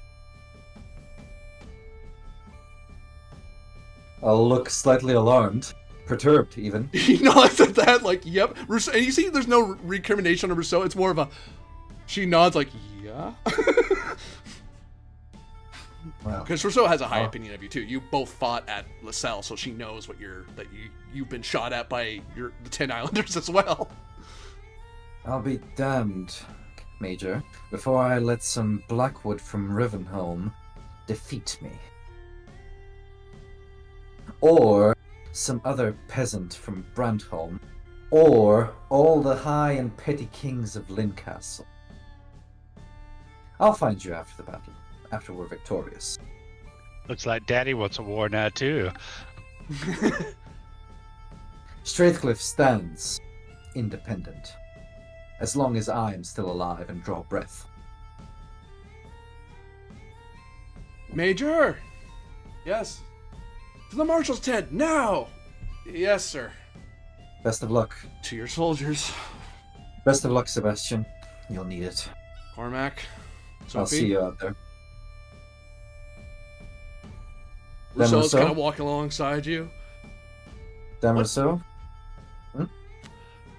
I'll look slightly alarmed. Perturbed, even. You know, I said that, like, yep. Rousseau, and you see there's no recrimination on Rousseau. It's more of a... She nods like, yeah? Wow. Because Rousseau has a high opinion of you, too. You both fought at LaSalle, so she knows what you've been shot at by the 10 Islanders as well. I'll be damned, Major, before I let some Blackwood from Rivenholm defeat me. Or some other peasant from Brandholm, or all the high and petty kings of Lincastle. I'll find you after the battle, after we're victorious. Looks like Daddy wants a war now, too. Strathcliffe stands independent, as long as I am still alive and draw breath. Major! Yes? To the Marshal's tent, now! Yes, sir. Best of luck. To your soldiers. Best of luck, Sebastian. You'll need it. Cormac. Sophie. I'll see you out there. Rousseau's kind of walking alongside you. Dame Rousseau?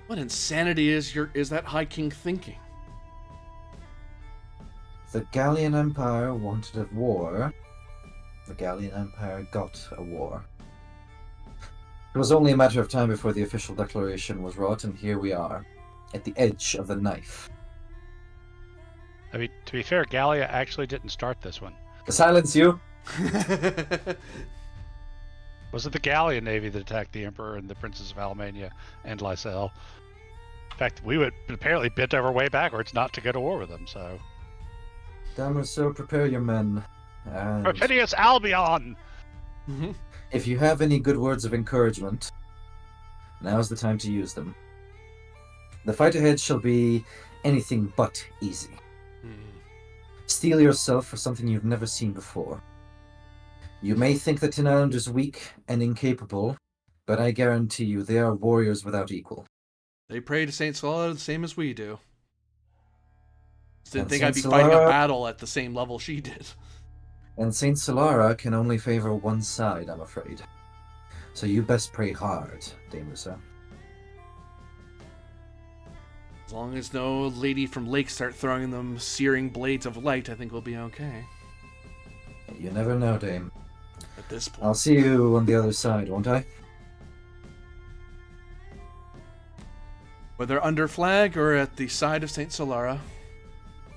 What insanity is that High King thinking? The Gallian Empire wanted a war. The Gallian Empire got a war. It was only a matter of time before the official declaration was wrought, and here we are, at the edge of the knife. I mean, to be fair, Gallia actually didn't start this one. Silence you! Was it the Gallian navy that attacked the Emperor and the Princes of Almania and Lysel? In fact, we would apparently bent our way backwards not to go to war with them, so... Dame Rousseau, prepare your men. And Perfidious Albion! if you have any good words of encouragement, now's the time to use them. The fight ahead shall be anything but easy. Hmm. Steel yourself for something you've never seen before. You may think the Tin Islanders weak and incapable, but I guarantee you they are warriors without equal. They pray to Saint Solara the same as we do. Didn't And think Saint I'd be fighting a Solara- battle at the same level she did. And Saint Solara can only favor one side, I'm afraid. So you best pray hard, Dame Rusa. As long as no lady from Lake start throwing them searing blades of light, I think we'll be okay. You never know, Dame. At this point. I'll see you on the other side, won't I? Whether under flag or at the side of Saint Solara,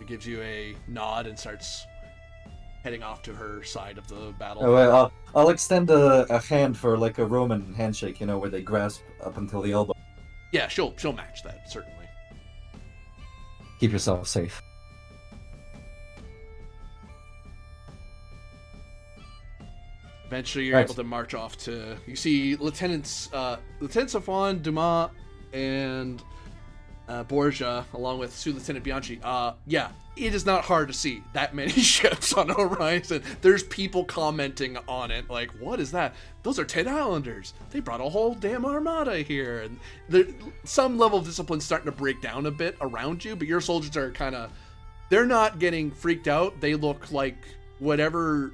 he gives you a nod and starts heading off to her side of the battle. Oh, well, I'll extend a hand for like a Roman handshake, where they grasp up until the elbow. Yeah, she'll match that, certainly. Keep yourself safe. Eventually, you're Right. able to march off to. You see Lieutenant Safwan, Dumas, and Borgia, along with Sous Lieutenant Bianchi. Yeah, it is not hard to see that many ships on the horizon. There's people commenting on it, like, "What is that? Those are 10 Islanders. They brought a whole damn armada here." And some level of discipline starting to break down a bit around you, but your soldiers are kind of. They're not getting freaked out. They look like whatever's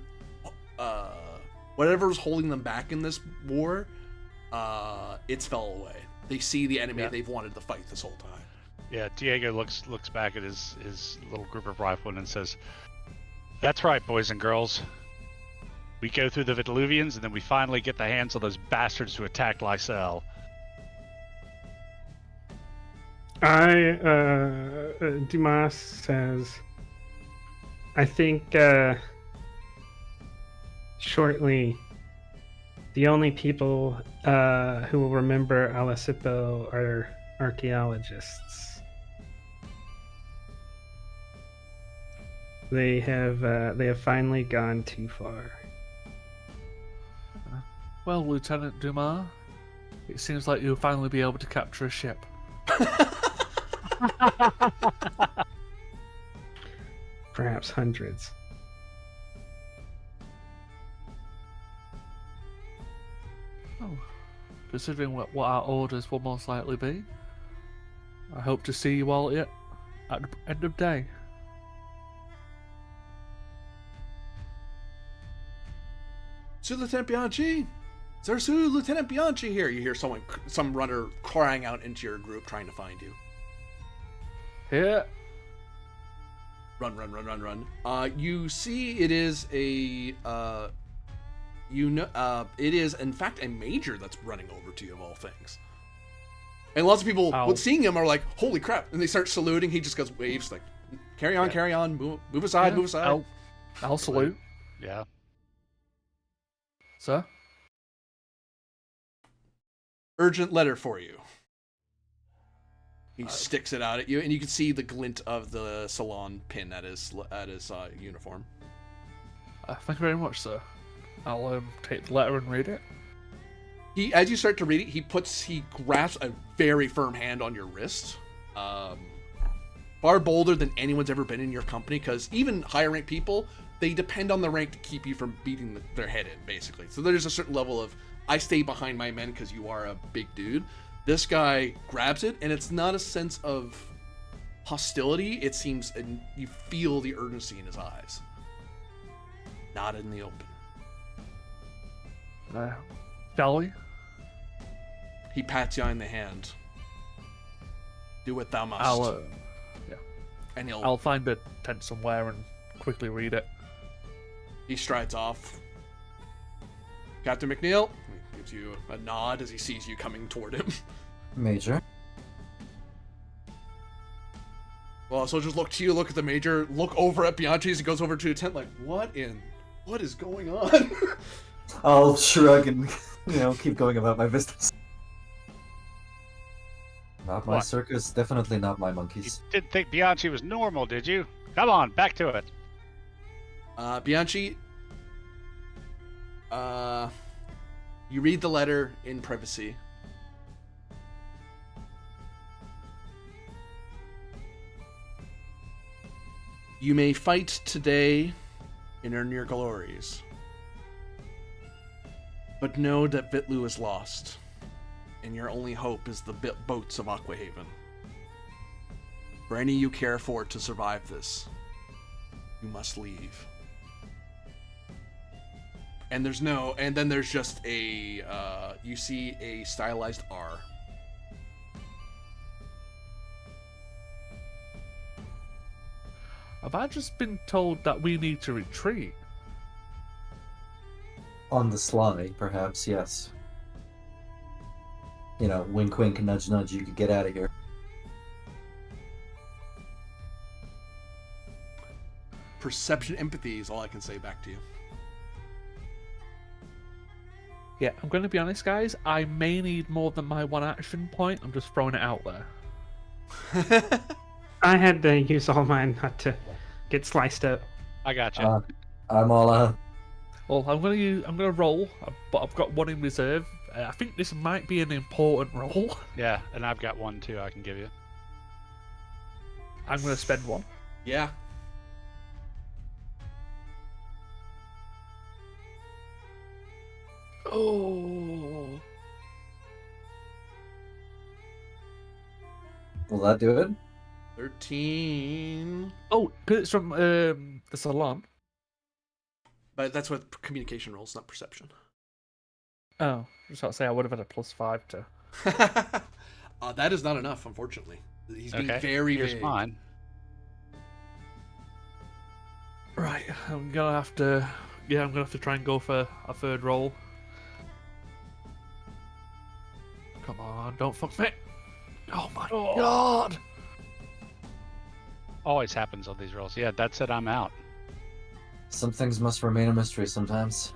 holding them back in this war, it's fell away. They see the enemy they've wanted to fight this whole time. Yeah, Diego looks back at his little group of riflemen and says, "That's right, boys and girls. We go through the Vitruvians, and then we finally get the hands on those bastards who attacked Lysel." Dumas says, I think shortly the only people who will remember Alasipo are archaeologists. They have finally gone too far. Well, Lieutenant Dumas, it seems like you'll finally be able to capture a ship. Perhaps hundreds. Oh, considering what our orders will most likely be, I hope to see you all at the end of day. Sous Lieutenant Bianchi! Sir Sous Lieutenant Bianchi here! You hear some runner crying out into your group trying to find you. Here. Run. You see it is a, it is in fact a major that's running over to you of all things. And lots of people, Ow. when seeing him, are like, "Holy crap!" And they start saluting. He just goes, waves like, "Carry on, move aside, Yeah, move aside." I'll salute, Yeah. sir. Urgent letter for you. He sticks it out at you, and you can see the glint of the salon pin at his uniform. Thank you very much, sir. I'll take the letter and read it. As you start to read it, he grasps a very firm hand on your wrist. Far bolder than anyone's ever been in your company, because even higher ranked people, they depend on the rank to keep you from beating their head in, basically. So there's a certain level of, I stay behind my men because you are a big dude. This guy grabs it, and it's not a sense of hostility. It seems, and you feel the urgency in his eyes. Not in the open. Shall we? He pats you on the hand. Do what thou must. And I'll find a tent somewhere and quickly read it. he strides off. Captain McNeil gives you a nod as he sees you coming toward him. Major. Well, so just look to you, look at the major, look over at Bianchi as he goes over to the tent, like, what is going on? I'll shrug and, keep going about my business. Not my What? circus, definitely not my You monkeys. didn't think Bianchi was normal, did you? Come on, back to it. Bianchi, you read the letter in privacy. You may fight today and earn your glories, but know that Vitlu is lost, and your only hope is the boats of Aquahaven. For any you care for to survive this, you must leave. And then there's just a, you see a stylized R. Have I just been told that we need to retreat? On the sly, perhaps, yes. You know, wink wink, nudge nudge, you could get out of here. Perception empathy is all I can say back to you. Yeah, I'm going to be honest, guys. I may need more than my one action point. I'm just throwing it out there. I had to use all mine not to get sliced up. I got you. I'm all out. Well, I'm gonna roll, but I've got one in reserve. I think this might be an important roll. Yeah, and I've got one too I can give you. I'm gonna spend one. Yeah. Oh. Will that do it? 13. Oh, because it's from the salon. But that's what communication rolls, not perception. Oh, just about to say I would have had a +5 to. That is not enough, unfortunately. He's being very Here's vague. mine. Right, I'm gonna have to. Yeah, I'm gonna have to try and go for a third roll. Come on, don't fuck me. Oh my god! Always happens on these rolls. Yeah, that's it. I'm out. Some things must remain a mystery sometimes.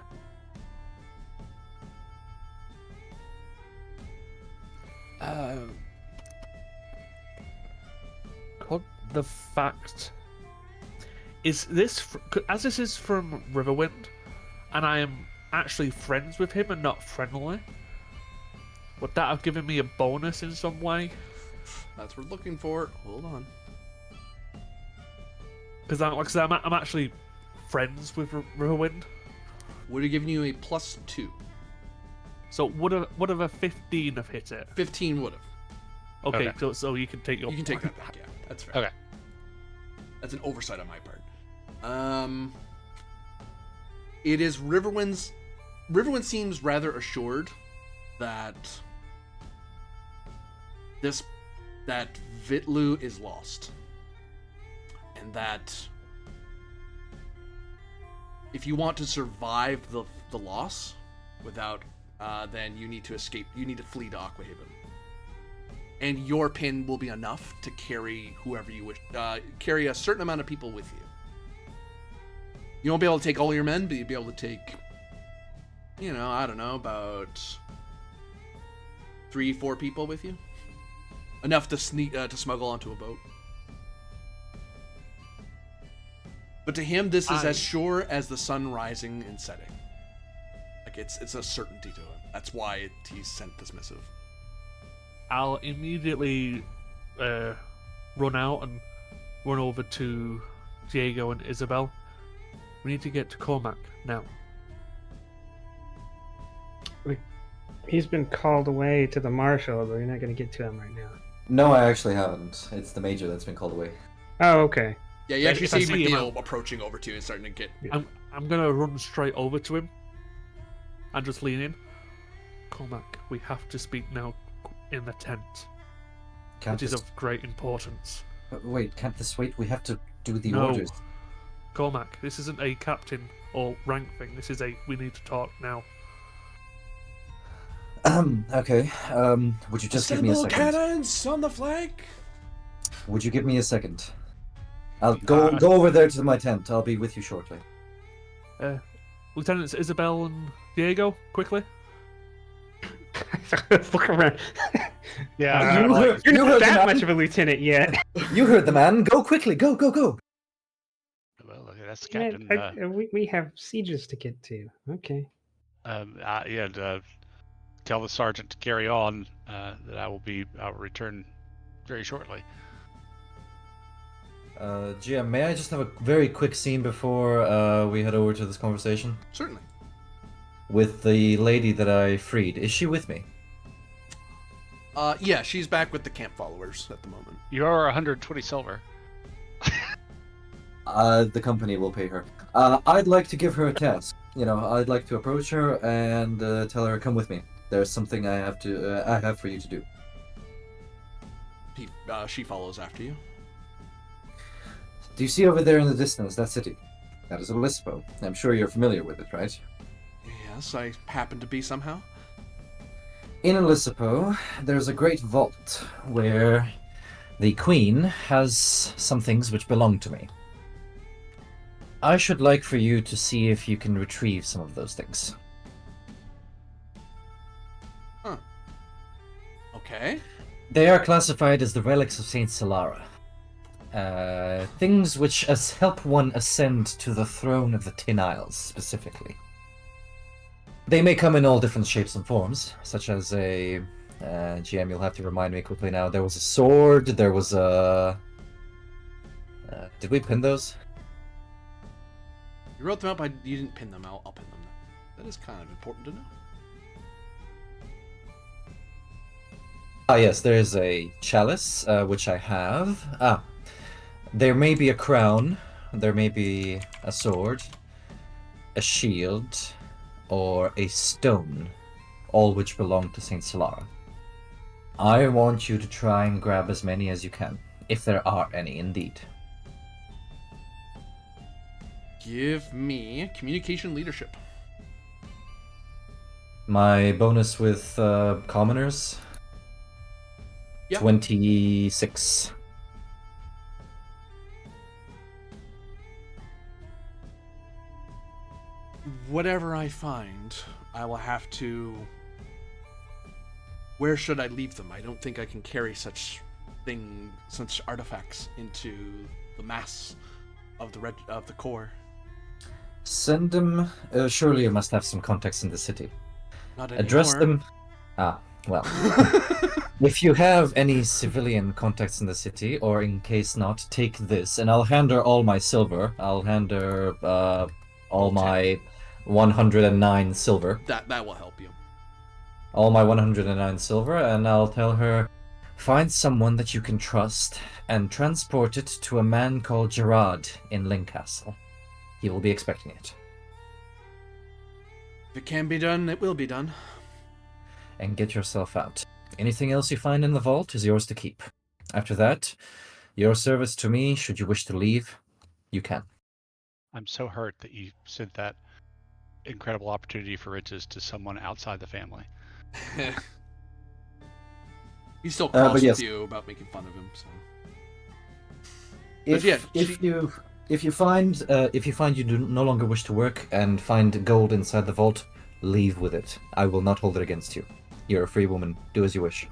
Could the fact is this as this is from Riverwind, and I am actually friends with him and not friendly? Would that have given me a bonus in some way? That's what we're looking for. Hold on. Because I'm actually friends with Riverwind. Would have given you a +2. So would have a 15 have hit it? 15 would have. Okay, Okay. so you can take your. You can take that back, yeah. That's fair. Okay. That's an oversight on my part. It is Riverwind's... Riverwind seems rather assured that that Vitlu is lost. And that if you want to survive the loss without, then you need to escape. You need to flee to Aquahaven. And your pin will be enough to carry whoever you wish, carry a certain amount of people with you. You won't be able to take all your men, but you'll be able to take, I don't know, about 3-4 people with you. Enough to to smuggle onto a boat. But to him, this is as sure as the sun rising and setting. Like it's a certainty to him. That's why he sent this missive. I'll immediately run out and run over to Diego and Isabel. We need to get to Cormac now. He's been called away to the marshal, but you're not going to get to him right now. No, I actually haven't. It's the major that's been called away. Oh, okay. Yeah, you actually If I see see him, McNeil approaching over to you and starting to get... I'm gonna run straight over to him and just lean in. Cormac, we have to speak now in the tent. Can't It is this... of great importance. Wait, can't this wait? We have to do the No. orders. Cormac, this isn't a captain or rank thing. This is we need to talk now. Okay. Would you just give me a Assemble second? cannons on the flank! Would you give me a second? I'll go over there to my tent. I'll be with you shortly. Lieutenants Isabel and Diego, quickly. Look around. Yeah. You're you not heard the that man. much of a lieutenant yet. You heard the man. Go quickly. Go, go, go. Well, that's the Man, captain. we have sieges to get to. Okay. Tell the sergeant to carry on. That I will return very shortly. GM, may I just have a very quick scene before we head over to this conversation? Certainly. With the lady that I freed. Is she with me? Yeah, she's back with the camp followers at the moment. You are 120 silver. The company will pay her. I'd like to give her a task. I'd like to approach her and tell her, come with me. There's something I have for you to do. She follows after you. Do you see over there in the distance that city? That is Olispo. I'm sure you're familiar with it, right? Yes, I happen to be somehow. In Olispo, there's a great vault where the Queen has some things which belong to me. I should like for you to see if you can retrieve some of those things. Huh. Okay. They are classified as the relics of Saint Solara. Things which help one ascend to the throne of the Tin Isles, specifically. They may come in all different shapes and forms, such as a... GM, you'll have to remind me quickly now. There was a sword, there was a... did we pin those? You wrote them up, you didn't pin them. I'll pin them. That is kind of important to know. Ah, yes, there is a chalice, which I have. There may be a crown, there may be a sword, a shield, or a stone, all which belong to Saint Solara. I want you to try and grab as many as you can, if there are any indeed. Give me communication leadership. My bonus with commoners? Yep. 26. Whatever I find, I will have to... Where should I leave them? I don't think I can carry such artifacts into the mass of the core. Send them... surely you must have some contacts in the city. Not anymore. Address them... well... If you have any civilian contacts in the city, or in case not, take this, and I'll hand her all my silver. I'll hand her all my 109 silver. That will help you. All my 109 silver, and I'll tell her, find someone that you can trust, and transport it to a man called Gerard in Lincastle. He will be expecting it. If it can be done, it will be done. And get yourself out. Anything else you find in the vault is yours to keep. After that, your service to me, should you wish to leave, you can. I'm so hurt that you sent that incredible opportunity for riches to someone outside the family. He's still cross but yes. with you about making fun of him. So. If you find you do no longer wish to work and find gold inside the vault, leave with it. I will not hold it against you. You're a free woman. Do as you wish.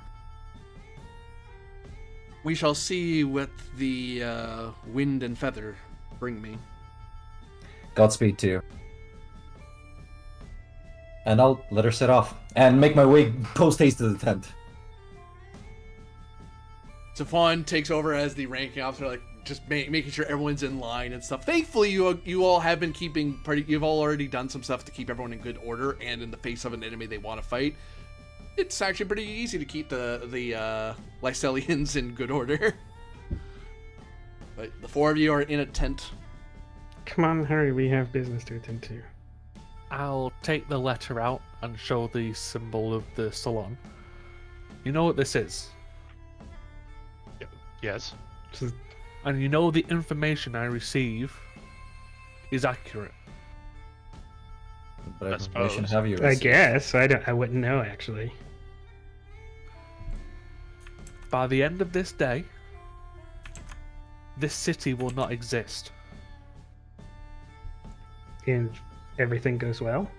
We shall see what the wind and feather bring me. Godspeed to you. And I'll let her set off and make my way post-haste to the tent. Stefan takes over as the ranking officer, like just making sure everyone's in line and stuff. Thankfully, you all have been keeping you've all already done some stuff to keep everyone in good order, and in the face of an enemy they want to fight, it's actually pretty easy to keep the Lycelians in good order. But the four of you are in a tent. Come on, hurry, we have business to attend to. I'll take the letter out and show the symbol of the salon. You know what this is? Yes. And you know the information I receive is accurate. But I information suppose. have you I received? guess. I wouldn't know, actually. By the end of this day, this city will not exist. And everything goes well?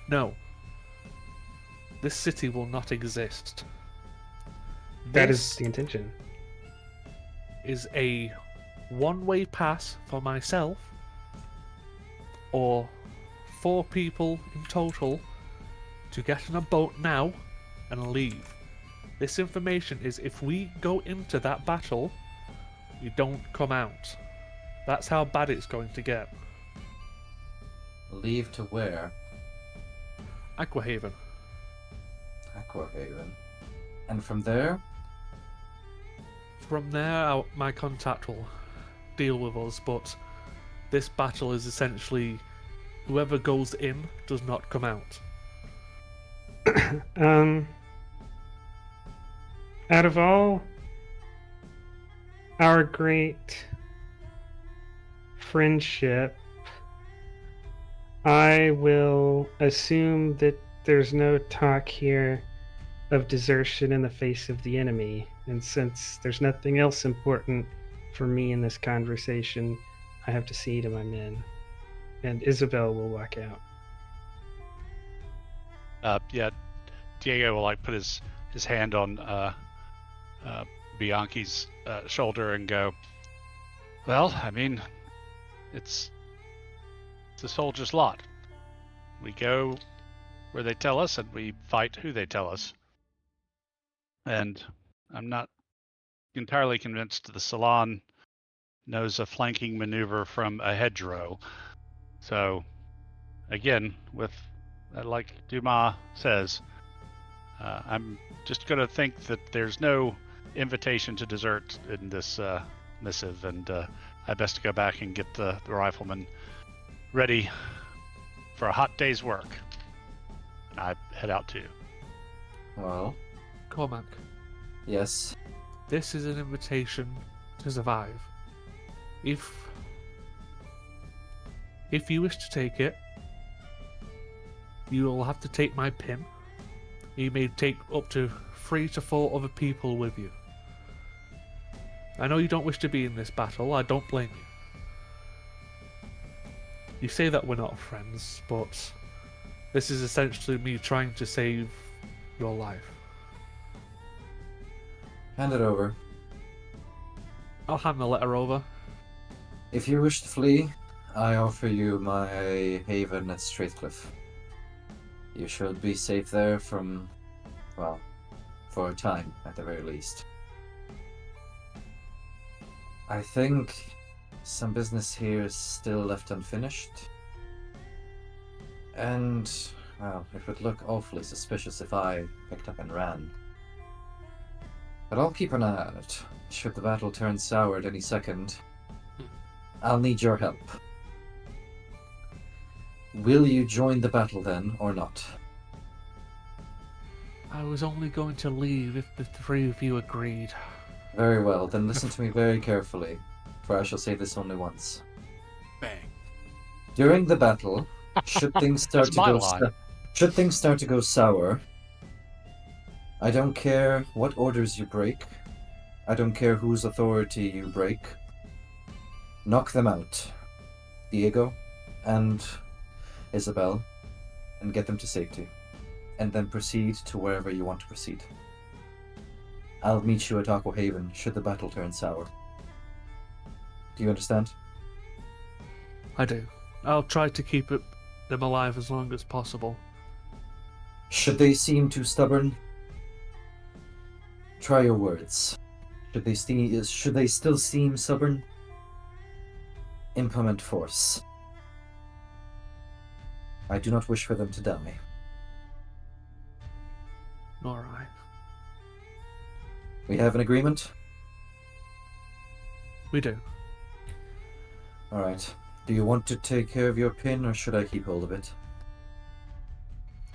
No. This city will not exist. That This is the intention. is a one-way pass for myself, or 4 people in total to get on a boat now and leave. This information is if we go into that battle, You don't come out. That's how bad it's going to get. Leave to where? Aquahaven. Aquahaven. And from there? From there, my contact will deal with us, but this battle is essentially whoever goes in does not come out. Out of all our great friendship, I will assume that there's no talk here of desertion in the face of the enemy. And since there's nothing else important for me in this conversation, I have to see to my men. And Isabel will walk out. Yeah, Diego will like put his hand on Bianchi's shoulder and go, well, I mean, it's a soldier's lot. We go where they tell us, and we fight who they tell us. And I'm not entirely convinced the Salon knows a flanking maneuver from a hedgerow. So, again, with like Dumas says, I'm just going to think that there's no invitation to desert in this missive, and I best go back and get the riflemen ready for a hot day's work. I head out too. Well, Cormac, yes. this is an invitation to survive. If you wish to take it, you will have to take my pin. You may take up to 3 to 4 other people with you. I know you don't wish to be in this battle, I don't blame you. You say that we're not friends, but this is essentially me trying to save your life. Hand it over. I'll hand the letter over. If you wish to flee, I offer you my haven at Straithcliff. You should be safe there from, well, for a time at the very least. I think some business here is still left unfinished. And, well, it would look awfully suspicious if I picked up and ran. But I'll keep an eye on it. Should the battle turn sour at any second, I'll need your help. Will you join the battle then, or not? I was only going to leave if the 3 of you agreed. Very well, then listen to me very carefully, for I shall say this only once. Bang. During the battle, should things start That's to my go line. should things start to go sour, I don't care what orders you break. I don't care whose authority you break. Knock them out, Diego and Isabel, and get them to safety, and then proceed to wherever you want to proceed. I'll meet you at Aquahaven should the battle turn sour. Do you understand? I do. I'll try to keep them alive as long as possible. Should they seem too stubborn, try your words. Should they still seem stubborn, implement force. I do not wish for them to die. Nor I. We have an agreement? We do. Alright. Do you want to take care of your pin, or should I keep hold of it?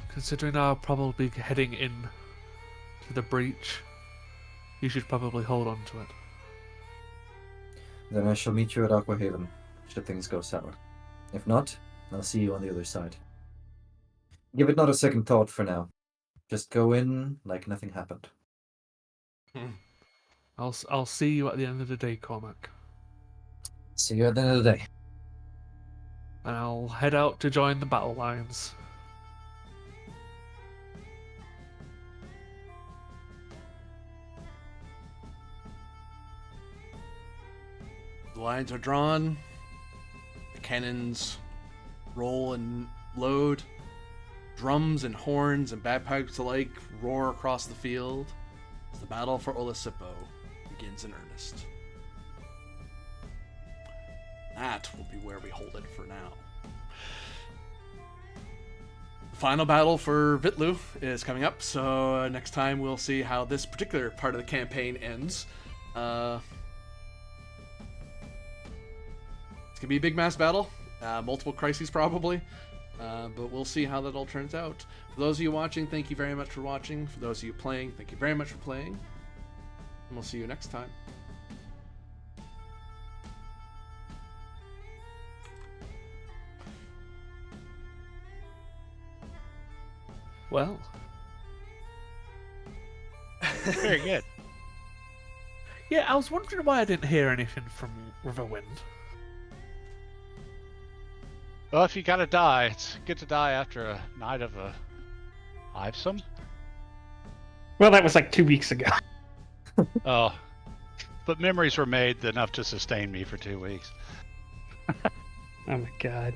Considering I'll probably be heading in to the breach, you should probably hold on to it. Then I shall meet you at Aquahaven, should things go sour. If not, I'll see you on the other side. Give it not a second thought for now. Just go in like nothing happened. I'll see you at the end of the day, Cormac. See you at the end of the day. And I'll head out to join the battle lines. The lines are drawn. The cannons roll and load. Drums and horns and bagpipes alike roar across the field as the battle for Olisipo begins in earnest. that will be where we hold it for now. The final battle for Vitlu is coming up, so next time we'll see how this particular part of the campaign ends. It's gonna be a big mass battle, multiple crises probably, but we'll see how that all turns out. For those of you watching, thank you very much for watching. For those of you playing, thank you very much for playing. And we'll see you next time. Well, Very good. yeah, I was wondering why I didn't hear anything from Riverwind. Well, if you gotta die, it's good to die after a night of a livesome. Well, that was like 2 weeks ago. Oh, but memories were made enough to sustain me for 2 weeks. Oh my god.